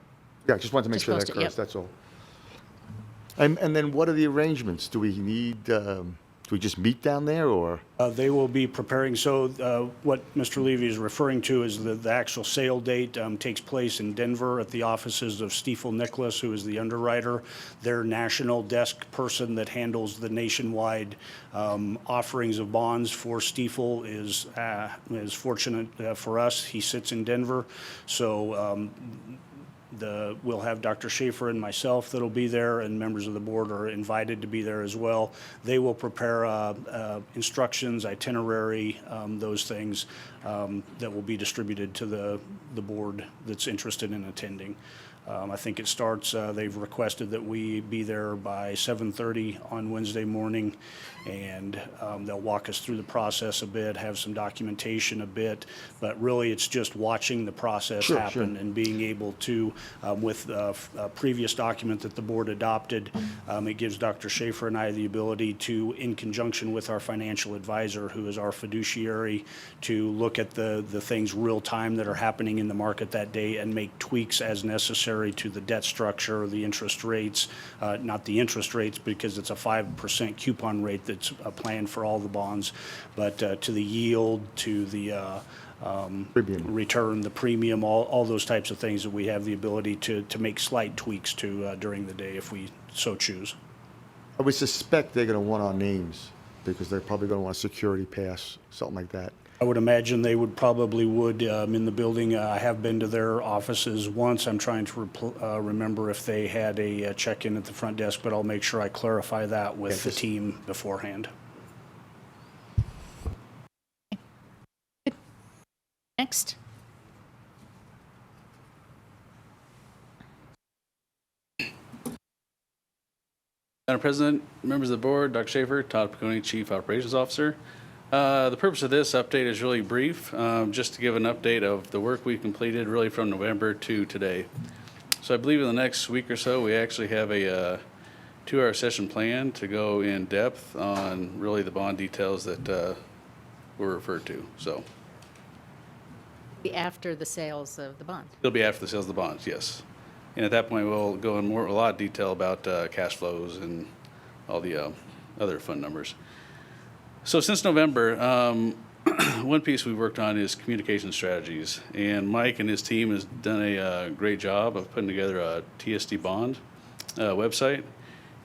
Yeah, I just wanted to make Just sure that post it, occurs, yep. that's all. And then what are the arrangements? Do we need, do we just meet down there, or? They will be preparing, so what Mr. Levy is referring to is the actual sale date takes place in Denver at the offices of Stiefel Nicholas, who is the underwriter. Their national desk person that handles the nationwide offerings of bonds for Stiefel is fortunate for us. He sits in Denver, so we'll have Dr. Schaefer and myself that'll be there, and members of the board are invited to be there as well. They will prepare instructions, itinerary, those things that will be distributed to the board that's interested in attending. I think it starts, they've requested that we be there by 7:30 on Wednesday morning, and they'll walk us through the process a bit, have some documentation a bit, but really it's just watching the process happen and being able to, with a previous document that the board adopted, it gives Dr. Schaefer and I the ability to, in conjunction with our financial advisor, who is our fiduciary, to look at the things real time that are happening in the market that day and make tweaks as necessary to the debt structure or the interest rates, not the interest rates because it's a 5% coupon rate that's planned for all the bonds, but to the yield, to the return, the premium, all those types of things that we have the ability to make slight tweaks to during the day if we so choose. I would suspect they're going to want our names because they're probably going to want a security pass, something like that. I would imagine they would in the building. I have been to their offices once. I'm trying to remember if they had a check-in at the front desk, but I'll make sure I clarify that with the team beforehand. Next. Madam President, members of the board, Dr. Schaefer, Todd Piccone, Chief Operations Officer. The purpose of this update is really brief, just to give an update of the work we've completed really from November to today. So I believe in the next week or so, we actually have a 2-hour session planned to go in depth on really the bond details that were referred to. So After the sales of the bond. it'll be after the sales of the bonds, yes. And at that point, we'll go in a lot of detail about cash flows and all the other fun numbers. So since November, one piece we worked on is communication strategies, and Mike and his team has done a great job of putting together a TSD bond website.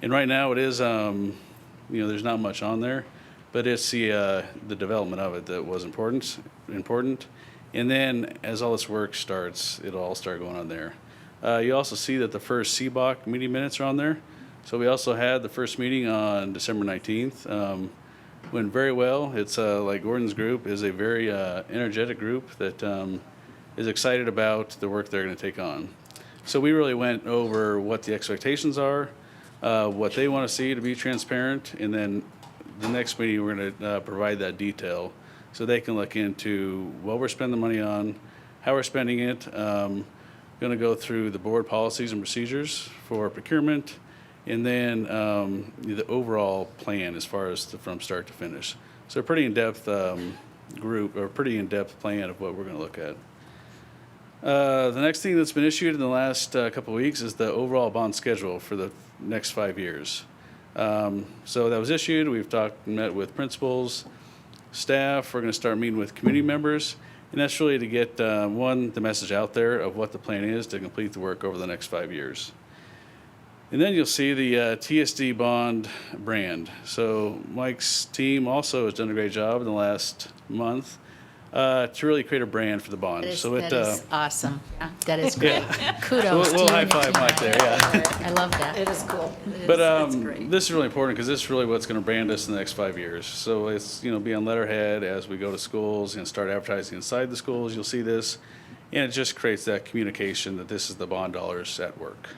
And right now it is, there's not much on there, but it's the development of it that was important. And then as all this work starts, it'll all start going on there. You also see that the first CBOC meeting minutes are on there. So we also had the first meeting on December 19th. Went very well. It's like Gordon's group is a very energetic group that is excited about the work they're going to take on. So we really went over what the expectations are, what they want to see to be transparent, and then the next meeting we're going to provide that detail so they can look into what we're spending the money on, how we're spending it. Going to go through the board policies and procedures for procurement, and then the overall plan as far as from start to finish. So a pretty in-depth group, or pretty in-depth plan of what we're going to look at. The next thing that's been issued in the last couple of weeks is the overall bond schedule for the next 5 years. So that was issued. We've met with principals, staff. We're going to start meeting with community members. And that's really to get, one, the message out there of what the plan is to complete the work over the next 5 years. And then you'll see the TSD bond brand. So Mike's team also has done a great job in the last month to really create a brand for the bond. That is awesome. That is great. Yeah. Kudos to We'll you high and your five team. Mike there, yeah. I love that. It is cool. But this is really important because this is really what's going to brand us in the next 5 years. So it's, be on letterhead as we go to schools and start advertising inside the schools. You'll see this, and it just creates that communication that this is the bond dollars at work.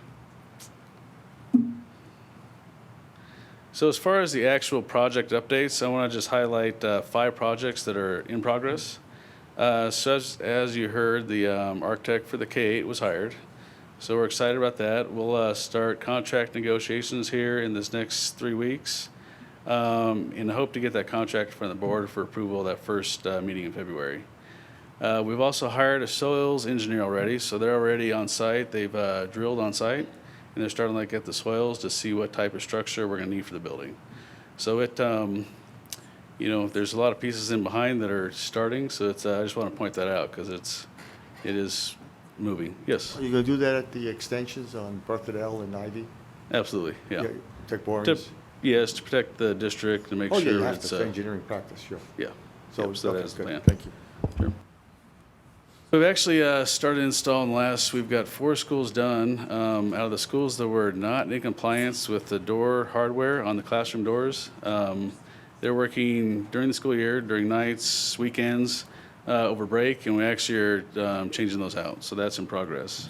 So as far as the actual project updates, I want to just highlight 5 projects that are in progress. So as you heard, the architect for the K-8 was hired. So we're excited about that. We'll start contract negotiations here in this next 3 weeks, and hope to get that contract from the board for approval of that first meeting in February. We've also hired a soils engineer already, so they're already on site. They've drilled on site, and they're starting to look at the soils to see what type of structure we're going to need for the building. So it, there's a lot of pieces in behind that are starting, so it's, I just want to point that out because it is moving. Yes? Are you going to do that at the extensions on Berthodell and Ivy? Absolutely, yeah. Take borings? Yes, to protect the district and make Oh, yeah, sure you have it's... to, for engineering practice, sure. Yeah. So, So okay, that's the good. plan. Thank you. Sure. We've actually started installing we've got 4 schools done. Out of the schools that were not in compliance with the door hardware on the classroom doors, they're working during the school year, during nights, weekends, over break, and we actually are changing those out. So that's in progress.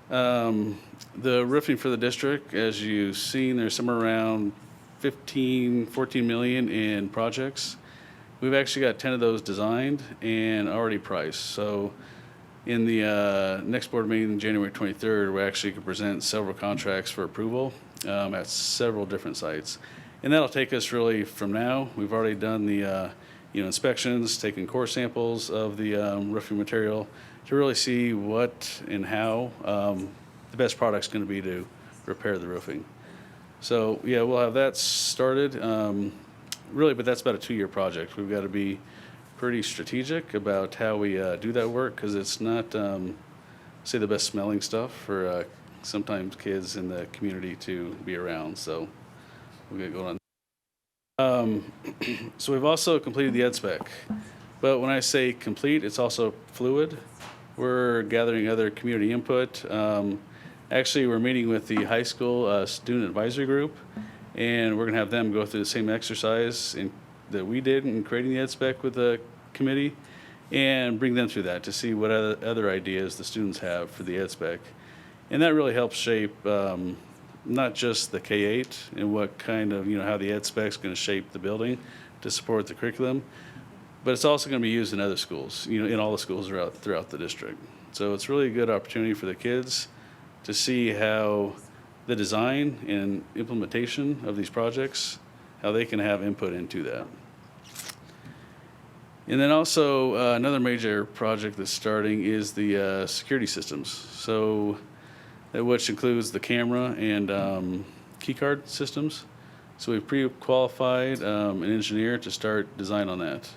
The roofing for the district, as you've seen, there's somewhere around 14 million in projects. We've actually got 10 of those designed and already priced. So in the next board meeting, January 23rd, we actually could present several contracts for approval at several different sites. And that'll take us really from now. We've already done the inspections, taken core samples of the roofing material to really see what and how the best product's going to be to repair the roofing. So yeah, we'll have that started. Really, but that's about a 2-year project. We've got to be pretty strategic about how we do that work because it's not, say, the best smelling stuff for sometimes kids in the community to be around. So we'll get going on. So we've also completed the ed spec. But when I say complete, it's also fluid. We're gathering other community input. Actually, we're meeting with the high school student advisory group. And we're going to have them go through the same exercise that we did in creating the ed spec with the committee and bring them through that to see what other ideas the students have for the ed spec. And that really helps shape not just the K-8 and what kind of, how the ed spec is going to shape the building to support the curriculum, but it's also going to be used in other schools, in all the schools throughout the district. So it's really a good opportunity for the kids to see how the design and implementation of these projects, how they can have input into that. And then also another major project that's starting is the security systems. So, which includes the camera and key card systems. So we've pre-qualified an engineer to start design on that.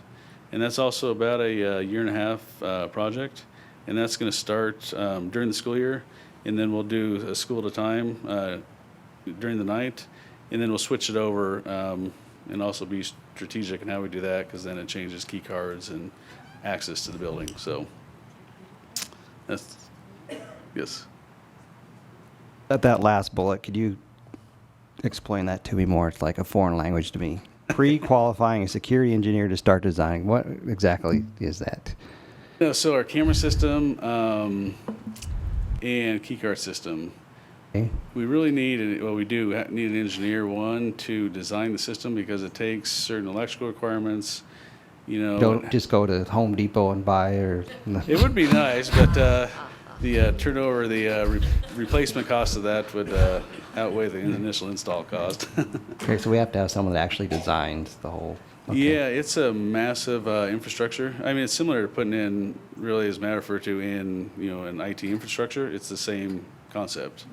And that's also about a 1.5-year project. And that's going to start during the school year. And then we'll do a school at a time during the night, and then we'll switch it over and also be strategic in how we do that because then it changes key cards and access to the building. So that's, yes. That last bullet, could you explain that to me more? It's like a foreign language to me. Pre-qualifying a security engineer to start designing. What exactly is that? So our camera system and keycard system. Okay. We really need an engineer, one, to design the system because it takes certain electrical requirements, Don't just go to Home Depot and buy or... It would be nice, but the turnover, the replacement cost of that would outweigh the initial install cost. Okay, so we have to have someone that actually designs the whole. Okay. Yeah, it's a massive infrastructure. I mean, it's similar to putting in, really, as Matt referred to, in an IT infrastructure. It's the same concept.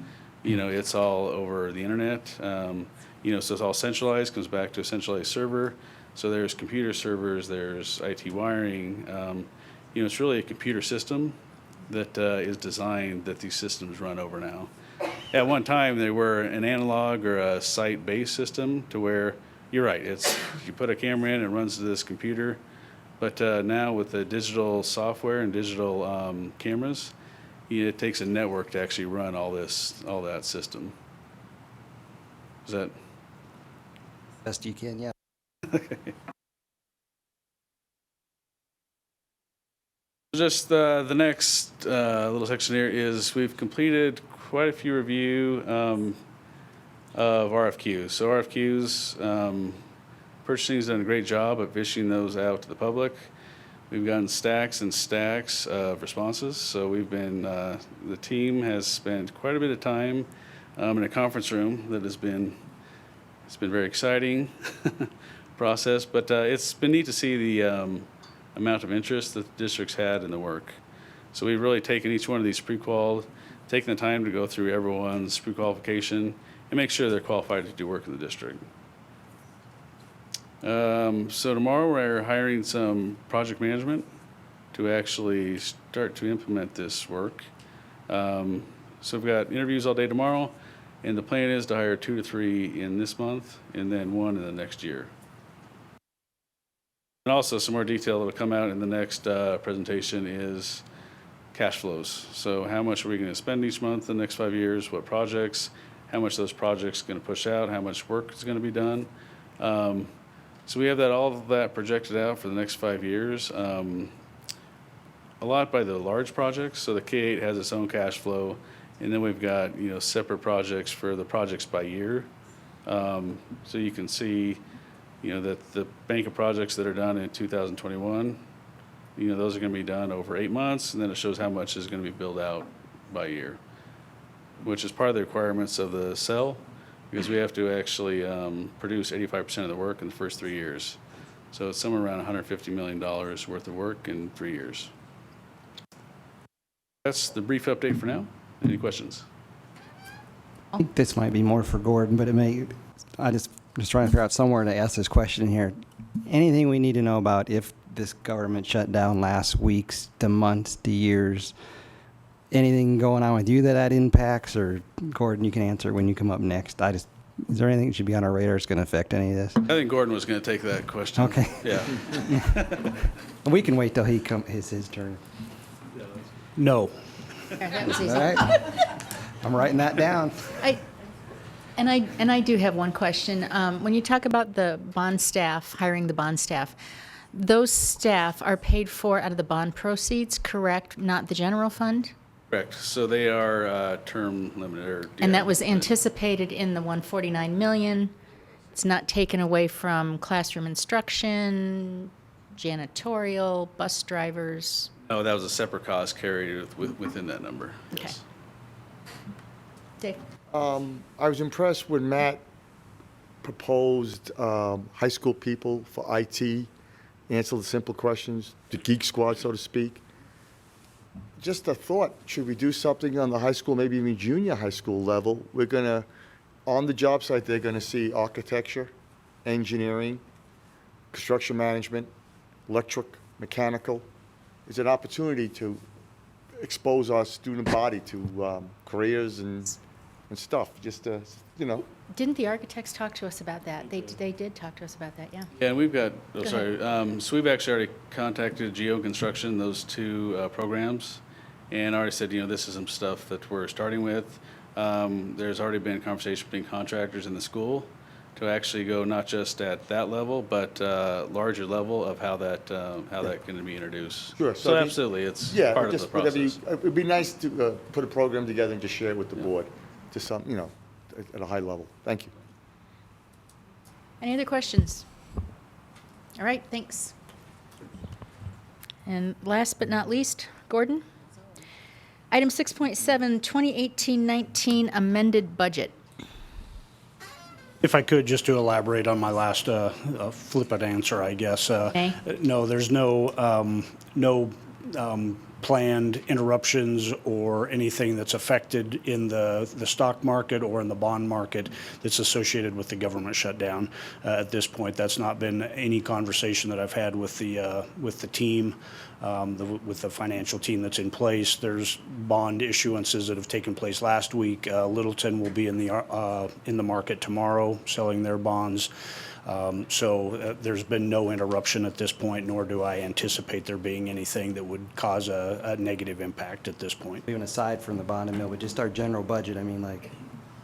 It's all over the internet. So it's all centralized. Comes back to a centralized server. So there's computer servers. There's IT wiring. It's really a computer system that is designed that these systems run over now. At one time, they were an analog or a site-based system to where, you're right, you put a camera in and it runs to this computer. But now with the digital software and digital cameras, it takes a network to actually run all that system. Is that? Best you can, yeah. Just the next little section here is we've completed quite a few review of RFQs. So RFQs, purchasing's done a great job of issuing those out to the public. We've gotten stacks and stacks of responses. So we've been, the team has spent quite a bit of time in a conference room that it's been very exciting process, but it's been neat to see the amount of interest that the district's had in the work. So we've really taken each one of these pre-qual, taken the time to go through everyone's pre-qualification and make sure they're qualified to do work in the district. So tomorrow we're hiring some project management to actually start to implement this work. So we've got interviews all day tomorrow, and the plan is to hire 2 to 3 in this month and then 1 in the next year. And also some more detail that will come out in the next presentation is cash flows. So how much are we going to spend each month in the next 5 years, what projects, how much those projects are going to push out, how much work is going to be done. So we have all of that projected out for the next 5 years. A lot by the large projects. So the K-8 has its own cash flow, and then we've got separate projects for the projects by year. So you can see that the bank of projects that are done in 2021, those are going to be done over 8 months, and then it shows how much is going to be billed out by year, which is part of the requirements of the cell, because we have to actually produce 85% of the work in the first 3 years. So it's somewhere around $150 million worth of work in 3 years. That's the brief update for now. Any questions? I think this might be more for Gordon, but I just trying to figure out somewhere to ask this question here. Anything we need to know about if this government shutdown lasts weeks to months to years? Anything going on with you that impacts? Or Gordon, you can answer when you come up next. Is there anything that should be on our radar that's going to affect any of this? I think Gordon was going to take that question. Okay. Yeah. We can wait till it's his turn. No. That was easy. All right. I'm writing that down. I do have one question. When you talk about the bond staff, hiring the bond staff, those staff are paid for out of the bond proceeds, correct? Not the general fund? Correct. So they are term limited. And that was anticipated in the 149 million. It's not taken away from classroom instruction, janitorial, bus drivers. No, that was a separate cost carried within that number. Okay. Yes. Dave? I was impressed when Matt proposed high school people for IT, answer the simple questions, the geek squad, so to speak. Just a thought, should we do something on the high school, maybe even junior high school level? We're going to, on the job site, they're going to see architecture, engineering, construction management, electric, mechanical. It's an opportunity to expose our student body to careers and stuff, just to, Didn't the architects talk to us about that? They did talk to us about that, yeah. Yeah, and we've got, so we've actually already contacted Geo Construction, those 2 programs, and already said, this is some stuff that we're starting with. There's already been conversation between contractors in the school to actually go not just at that level, but larger level of how that can be introduced. Sure. So absolutely, it's part of the process. It'd be nice to put a program together and just share it with the board to some, at a high level. Thank you. Any other questions? All right, thanks. And last but not least, Gordon? Item 6.7, 2018-19 amended budget. If I could, just to elaborate on my last flippant answer, I guess. Okay. No, there's no planned interruptions or anything that's affected in the stock market or in the bond market that's associated with the government shutdown. At this point, that's not been any conversation that I've had with the team, with the financial team that's in place. There's bond issuances that have taken place last week. Littleton will be in the market tomorrow, selling their bonds. So there's been no interruption at this point, nor do I anticipate there being anything that would cause a negative impact at this point. Even aside from the bond and mill, but just our general budget, I mean, like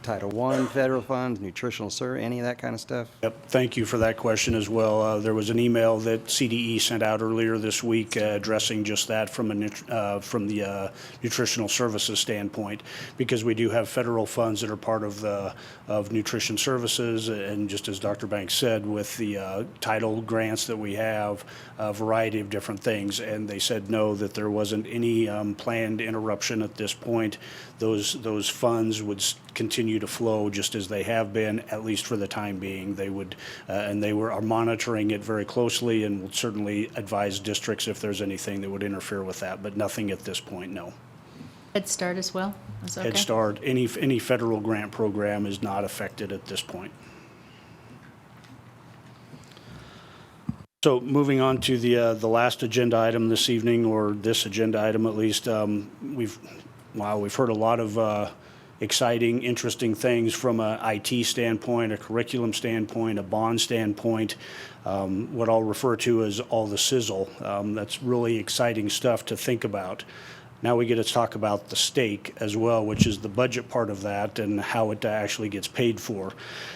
Title I, federal funds, nutritional service, any of that kind of stuff? Yep, thank you for that question as well. There was an email that CDE sent out earlier this week addressing just that from the nutritional services standpoint, because we do have federal funds that are part of nutrition services, and just as Dr. Banks said, with the title grants that we have, a variety of different things, and they said no, that there wasn't any planned interruption at this point. Those funds would continue to flow just as they have been, at least for the time being. They would, and they are monitoring it very closely and will certainly advise districts if there's anything that would interfere with that, but nothing at this point, no. Head Start as well? Is that okay? Head Start, any federal grant program is not affected at this point. So moving on to the last agenda item this evening, or this agenda item at least, we've heard a lot of exciting, interesting things from an IT standpoint, a curriculum standpoint, a bond standpoint, what I'll refer to as all the sizzle. That's really exciting stuff to think about. Now we get to talk about the stake as well, which is the budget part of that and how it actually gets paid for.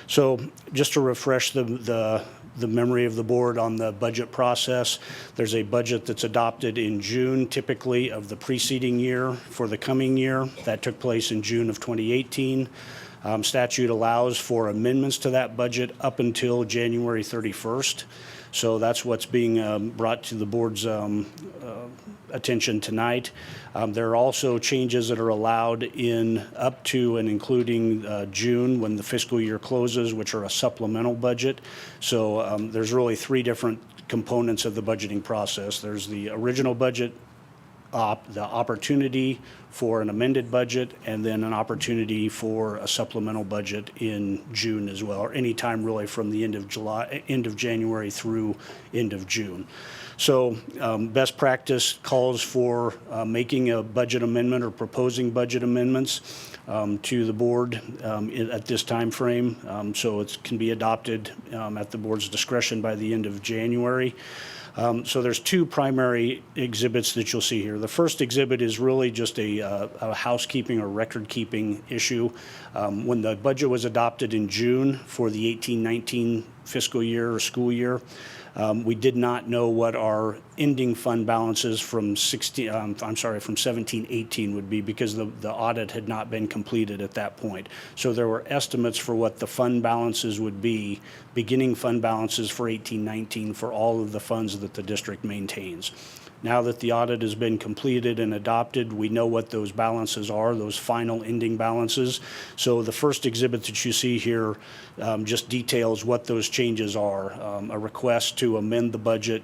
So just to refresh the memory of the board on the budget process, there's a budget that's adopted in June, typically, of the preceding year for the coming year. That took place in June of 2018. Statute allows for amendments to that budget up until January 31st. So that's what's being brought to the board's attention tonight. There are also changes that are allowed in up to and including June when the fiscal year closes, which are a supplemental budget. So there's really three different components of the budgeting process. There's the original budget, the opportunity for an amended budget, and then an opportunity for a supplemental budget in June as well, or any time really from the end of January through end of June. So best practice calls for making a budget amendment or proposing budget amendments to the board at this time frame, so it can be adopted at the board's discretion by the end of January. So there's two primary exhibits that you'll see here. The first exhibit is really just a housekeeping or record-keeping issue. When the budget was adopted in June for the 18-19 fiscal year or school year, we did not know what our ending fund balances from 17-18 would be, because the audit had not been completed at that point. So there were estimates for what the fund balances would be, beginning fund balances for 18-19 for all of the funds that the district maintains. Now that the audit has been completed and adopted, we know what those balances are, those final ending balances. So the first exhibit that you see here just details what those changes are. A request to amend the budget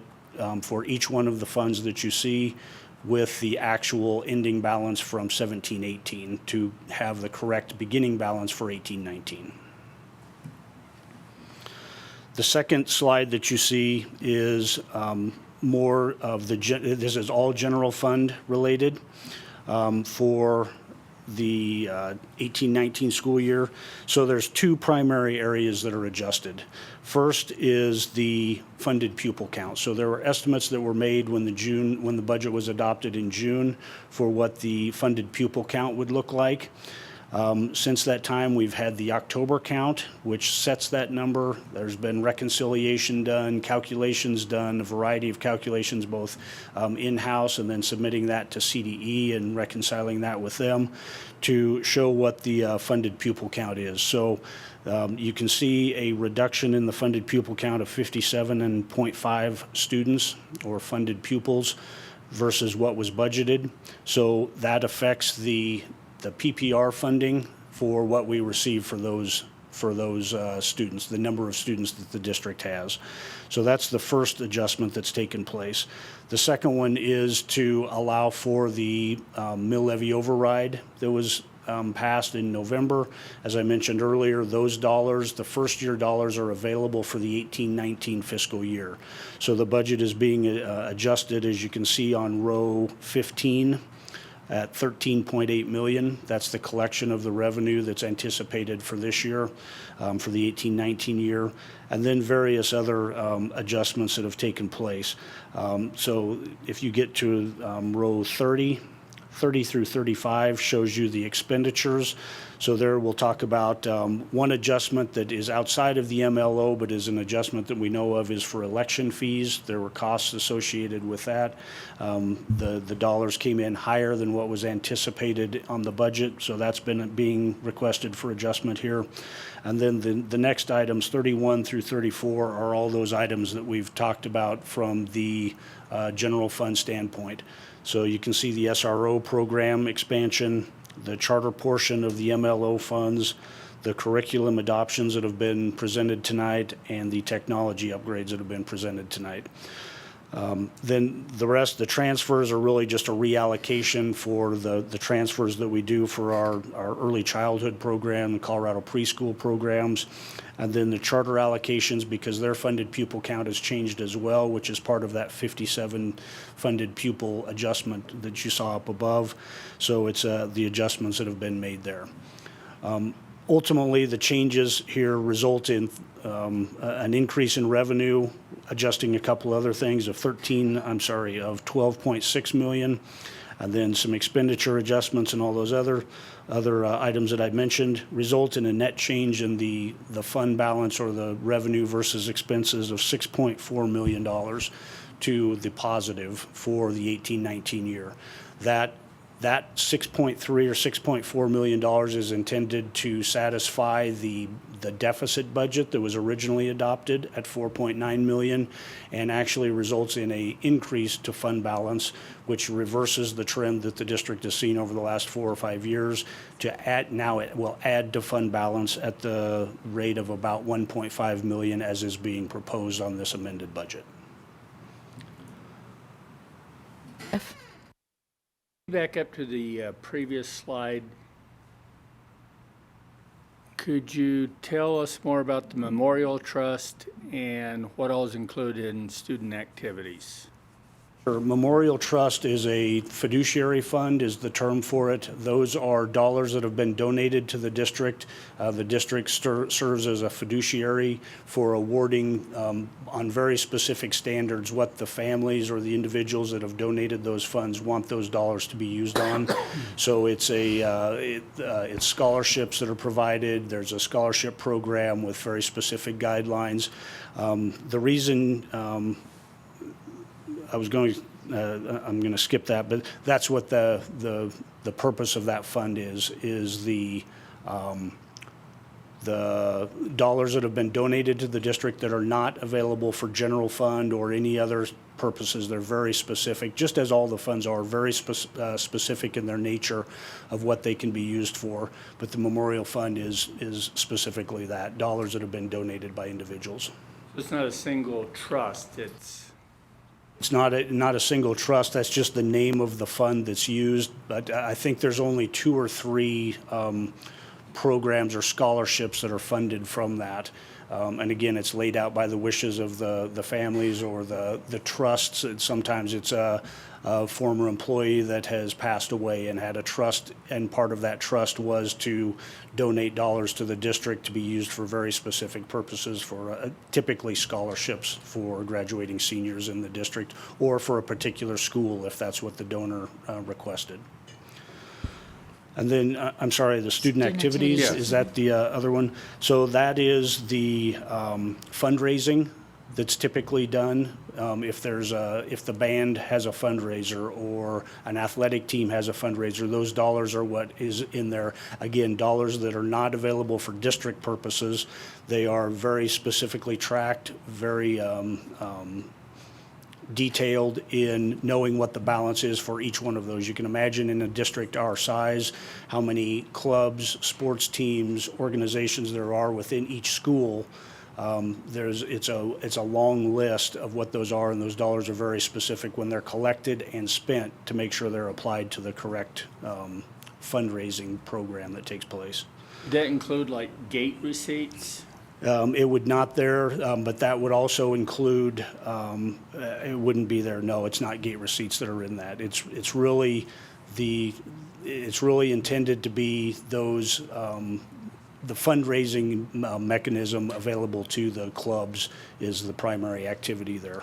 for each one of the funds that you see with the actual ending balance from 17-18 to have the correct beginning balance for 18-19. The second slide that you see is more of this is all general fund related for the 18-19 school year. So there's two primary areas that are adjusted. First is the funded pupil count. So there were estimates that were made when the budget was adopted in June for what the funded pupil count would look like. Since that time, we've had the October count, which sets that number. There's been reconciliation done, calculations done, a variety of calculations, both in-house and then submitting that to CDE and reconciling that with them to show what the funded pupil count is. So you can see a reduction in the funded pupil count of 57.5 students or funded pupils. versus what was budgeted. So that affects the PPR funding for what we receive for those students, the number of students that the district has. So that's the first adjustment that's taken place. The second one is to allow for the mill levy override that was passed in November. As I mentioned earlier, those dollars, the first year dollars, are available for the 18-19 fiscal year. So the budget is being adjusted, as you can see on row 15, at $13.8 million. That's the collection of the revenue that's anticipated for this year, for the 18-19 year, and then various other adjustments that have taken place. So if you get to row 30 through 35 shows you the expenditures. So there we'll talk about one adjustment that is outside of the MLO, but is an adjustment that we know of, is for election fees. There were costs associated with that. The dollars came in higher than what was anticipated on the budget, so that's been being requested for adjustment here. And then the next items, 31 through 34, are all those items that we've talked about from the general fund standpoint. So you can see the SRO program expansion, the charter portion of the MLO funds, the curriculum adoptions that have been presented tonight, and the technology upgrades that have been presented tonight. Then the rest, the transfers, are really just a reallocation for the transfers that we do for our early childhood program, the Colorado preschool programs, and then the charter allocations, because their funded pupil count has changed as well, which is part of that 57 funded pupil adjustment that you saw up above. So it's the adjustments that have been made there. Ultimately, the changes here result in an increase in revenue, adjusting a couple other things of 12.6 million, and then some expenditure adjustments and all those other items that I mentioned result in a net change in the fund balance, or the revenue versus expenses, of $6.4 million to the positive for the 18-19 year. That 6.3 or $6.4 million is intended to satisfy the deficit budget that was originally adopted at $4.9 million, and actually results in an increase to fund balance, which reverses the trend that the district has seen over the last 4 or 5 years. Now it will add to fund balance at the rate of about $1.5 million, as is being proposed on this amended budget. Back up to the previous slide. Could you tell us more about the Memorial Trust and what all is included in student activities? Memorial Trust is a fiduciary fund, is the term for it. Those are dollars that have been donated to the district. The district serves as a fiduciary for awarding on very specific standards what the families or the individuals that have donated those funds want those dollars to be used on. So it's it's scholarships that are provided. There's a scholarship program with very specific guidelines. The reason I'm going to skip that, but that's what the purpose of that fund is the dollars that have been donated to the district that are not available for general fund or any other purposes. They're very specific, just as all the funds are, very specific in their nature of what they can be used for. But the Memorial Fund is specifically that, dollars that have been donated by individuals. It's not a single trust, it's not a single trust. That's just the name of the fund that's used. But I think there's only 2 or 3 programs or scholarships that are funded from that. And again, it's laid out by the wishes of the families or the trusts. Sometimes it's a former employee that has passed away and had a trust, and part of that trust was to donate dollars to the district to be used for very specific purposes, for typically scholarships for graduating seniors in the district, or for a particular school if that's what the donor requested. And then, I'm sorry, the student activities, Yes. is that the other one? So that is the fundraising that's typically done. If the band has a fundraiser or an athletic team has a fundraiser, those dollars are what is in there. Again, dollars that are not available for district purposes. They are very specifically tracked, very detailed in knowing what the balance is for each one of those. You can imagine in a district our size, how many clubs, sports teams, organizations there are within each school. It's a long list of what those are, and those dollars are very specific when they're collected and spent to make sure they're applied to the correct fundraising program that takes place. Does that include like gate receipts? It would not there, but that would also include, it wouldn't be there, no, it's not gate receipts that are in that. It's really intended to be those, the fundraising mechanism available to the clubs is the primary activity there.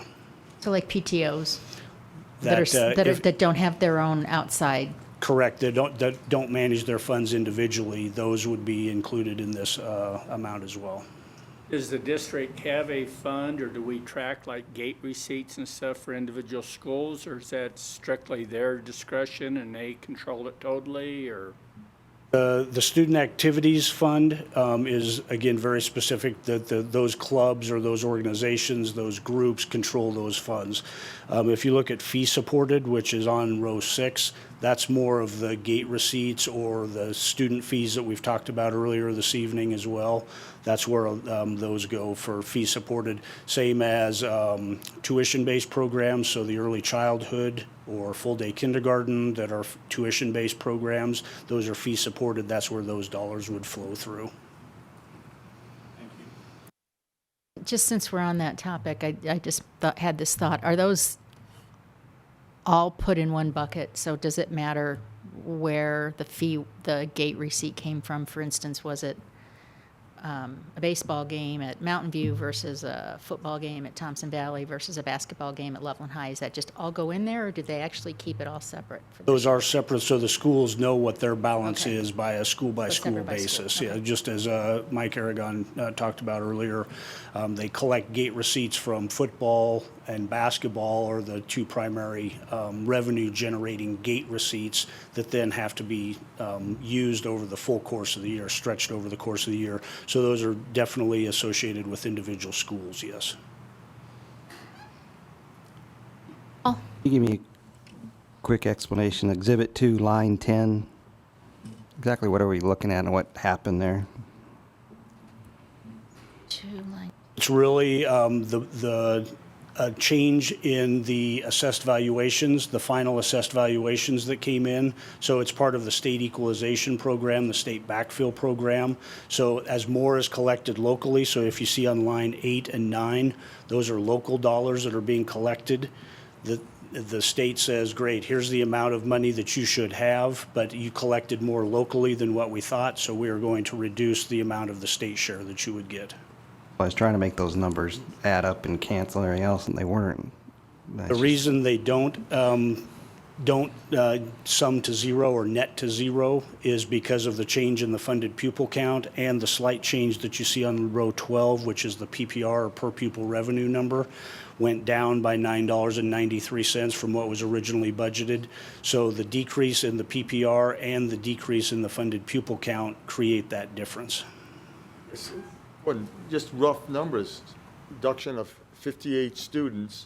So like PTOs That, that don't have their own outside. Correct, that don't manage their funds individually, those would be included in this amount as well. Does the district have a fund, or do we track like gate receipts and stuff for individual schools, or is that strictly their discretion and they control it totally, or? The Student Activities Fund is, again, very specific that those clubs or those organizations, those groups control those funds. If you look at fee supported, which is on row 6, that's more of the gate receipts or the student fees that we've talked about earlier this evening as well. That's where those go for fee supported. Same as tuition-based programs, so the early childhood or full-day kindergarten that are tuition-based programs, those are fee supported. That's where those dollars would flow through. Just since we're on that topic, I just had this thought. Are those all put in one bucket? So does it matter where the gate receipt came from? For instance, was it a baseball game at Mountain View versus a football game at Thompson Valley versus a basketball game at Loveland High? Is that just all go in there, or do they actually keep it all separate? Those are separate, so the schools know what their balance is by a school-by-school basis. Yeah, just as Mike Aragon talked about earlier, they collect gate receipts from football and basketball are the two primary revenue-generating gate receipts that then have to be used over the full course of the year, stretched over the course of the year. So those are definitely associated with individual schools, yes. Can you give me a quick explanation? Exhibit 2, line 10. Exactly what are we looking at and what happened there? It's really the change in the assessed valuations, the final assessed valuations that came in. So it's part of the state equalization program, the state backfill program. So as more is collected locally, so if you see on line 8 and 9, those are local dollars that are being collected. The state says, great, here's the amount of money that you should have, but you collected more locally than what we thought, so we are going to reduce the amount of the state share that you would get. I was trying to make those numbers add up and cancel everything else, and they weren't. The reason they don't sum to zero or net to zero is because of the change in the funded pupil count and the slight change that you see on row 12, which is the PPR or per pupil revenue number, went down by $9.93 from what was originally budgeted. So the decrease in the PPR and the decrease in the funded pupil count create that difference. Well, just rough numbers, reduction of 58 students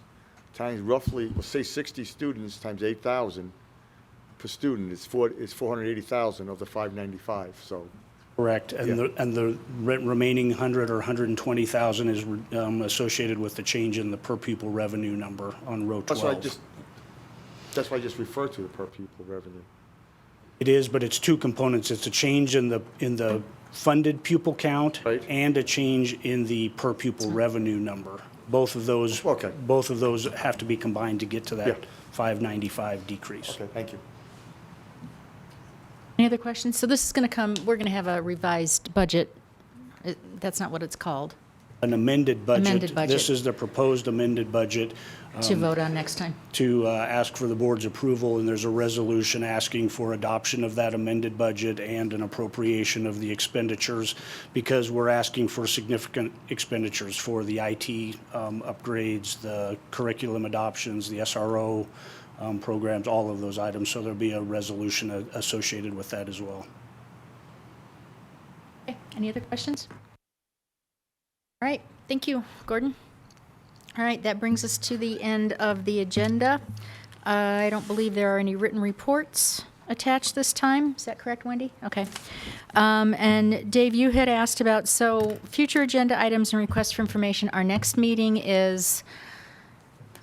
times roughly, we'll say 60 students times 8,000 per student is 480,000 of the 595. So correct, and the remaining 100 or 120,000 is associated with the change in the per pupil revenue number on row 12. That's why I just referred to the per pupil revenue. It is, but it's two components. It's a change in the funded pupil count and a change in the per pupil revenue number. Both of those have to be combined to get to that 595 decrease. Okay, thank you. Any other questions? So this is going to come, we're going to have a revised budget. That's not what it's called. An amended budget. Amended budget. This is the proposed amended budget. To vote on next time. To ask for the board's approval, and there's a resolution asking for adoption of that amended budget and an appropriation of the expenditures, because we're asking for significant expenditures for the IT upgrades, the curriculum adoptions, the SRO programs, all of those items. So there'll be a resolution associated with that as well. Okay. Any other questions? All right. Thank you, Gordon. All right, that brings us to the end of the agenda. I don't believe there are any written reports attached this time. Is that correct, Wendy? Okay. And Dave, you had asked about, so future agenda items and requests for information. Our next meeting is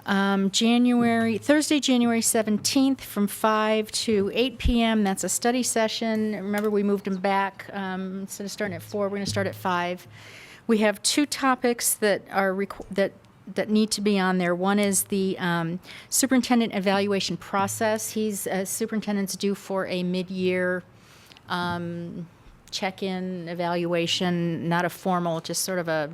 Thursday, January 17th from 5 to 8 p.m. That's a study session. Remember, we moved them back. Instead of starting at 4, we're going to start at 5. We have 2 topics that are that need to be on there. One is the superintendent evaluation process. Superintendent's due for a mid-year check-in evaluation, not a formal, just sort of a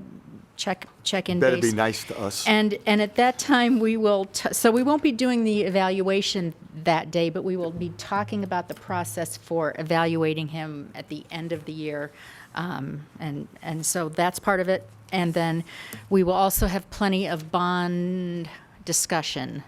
check-in Better base. be nice to us. And at that time, we will, so we won't be doing the evaluation that day, but we will be talking about the process for evaluating him at the end of the year. And so that's part of it. And then we will also have plenty of bond discussion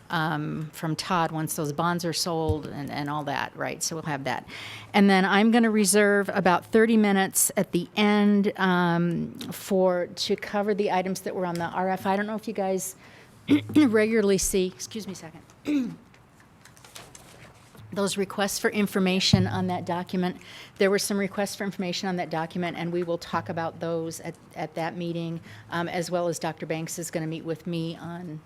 from Todd once those bonds are sold and all that, right? So we'll have that. And then I'm going to reserve about 30 minutes at the end to cover the items that were on the RF. I don't know if you guys regularly see, excuse me a second, those requests for information on that document. There were some requests for information on that document, and we will talk about those at that meeting, as well as Dr. Banks is going to meet with me on,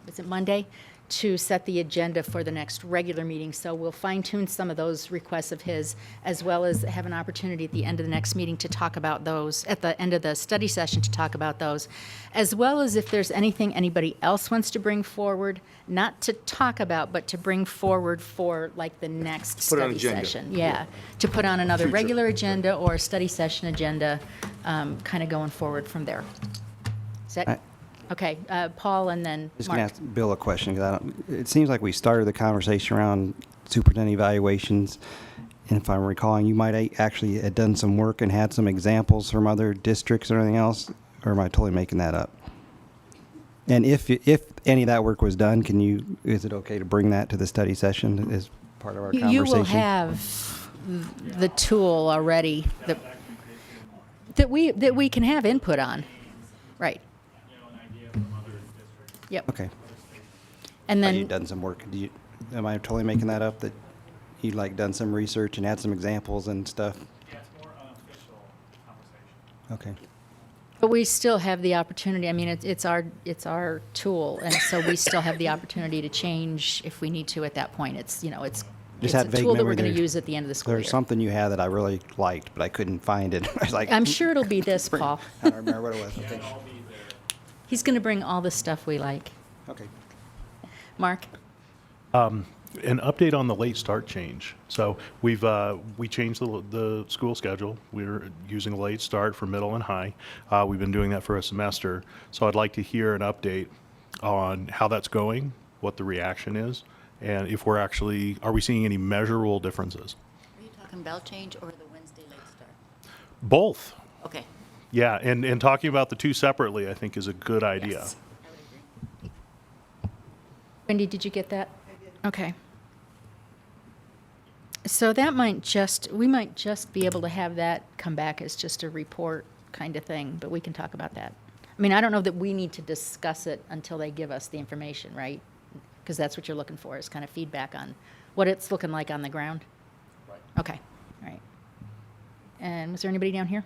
is it Monday, to set the agenda for the next regular meeting. So we'll fine-tune some of those requests of his, as well as have an opportunity at the end of the next meeting to talk about those, at the end of the study session to talk about those, as well as if there's anything anybody else wants to bring forward, not to talk about, but to bring forward for like the next Put on study agenda. session. Yeah, to put on another Future. regular agenda or a study session agenda, kind of going forward from there. Is that, okay, Paul and then Just going to Mark. ask Bill a question, because it seems like we started the conversation around superintendent evaluations, and if I'm recalling, you might actually had done some work and had some examples from other districts or anything else, or am I totally making that up? And if any of that work was done, is it okay to bring that to the study session as part of our conversation? You will have the tool already that we can have input on, right? Yep. Okay. And then You've done some work. Am I totally making that up, that you like done some research and had some examples and stuff? Yeah, it's more unofficial conversation. Okay. But we still have the opportunity. I mean, it's our tool, and so we still have the opportunity to change if we need to at that point. It's Just a had vague tool that we're memory going to there. use at the end of the school year. There's something you had that I really liked, but I couldn't find it. I was like, I'm sure it'll be this, Paul. I don't remember what it was. Okay. He's going to bring all the stuff we like. Okay. Mark? An update on the late start change. So we changed the school schedule. We're using a late start for middle and high. We've been doing that for a semester. So I'd like to hear an update on how that's going, what the reaction is, and if are we seeing any measurable differences? Are you talking bell change or the Wednesday late start? Both. Okay. Yeah, and talking about the two separately, I think, is a good idea. Yes. Wendy, did you get that? Okay. So that we might just be able to have that come back as just a report kind of thing, but we can talk about that. I mean, I don't know that we need to discuss it until they give us the information, right? Because that's what you're looking for, is kind of feedback on what it's looking like on the ground. Right. Okay, all right. And was there anybody down here?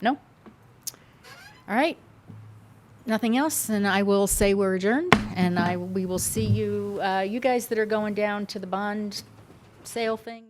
No? All right. Nothing else, and I will say we're adjourned, and we will see you, you guys that are going down to the bond sale thing.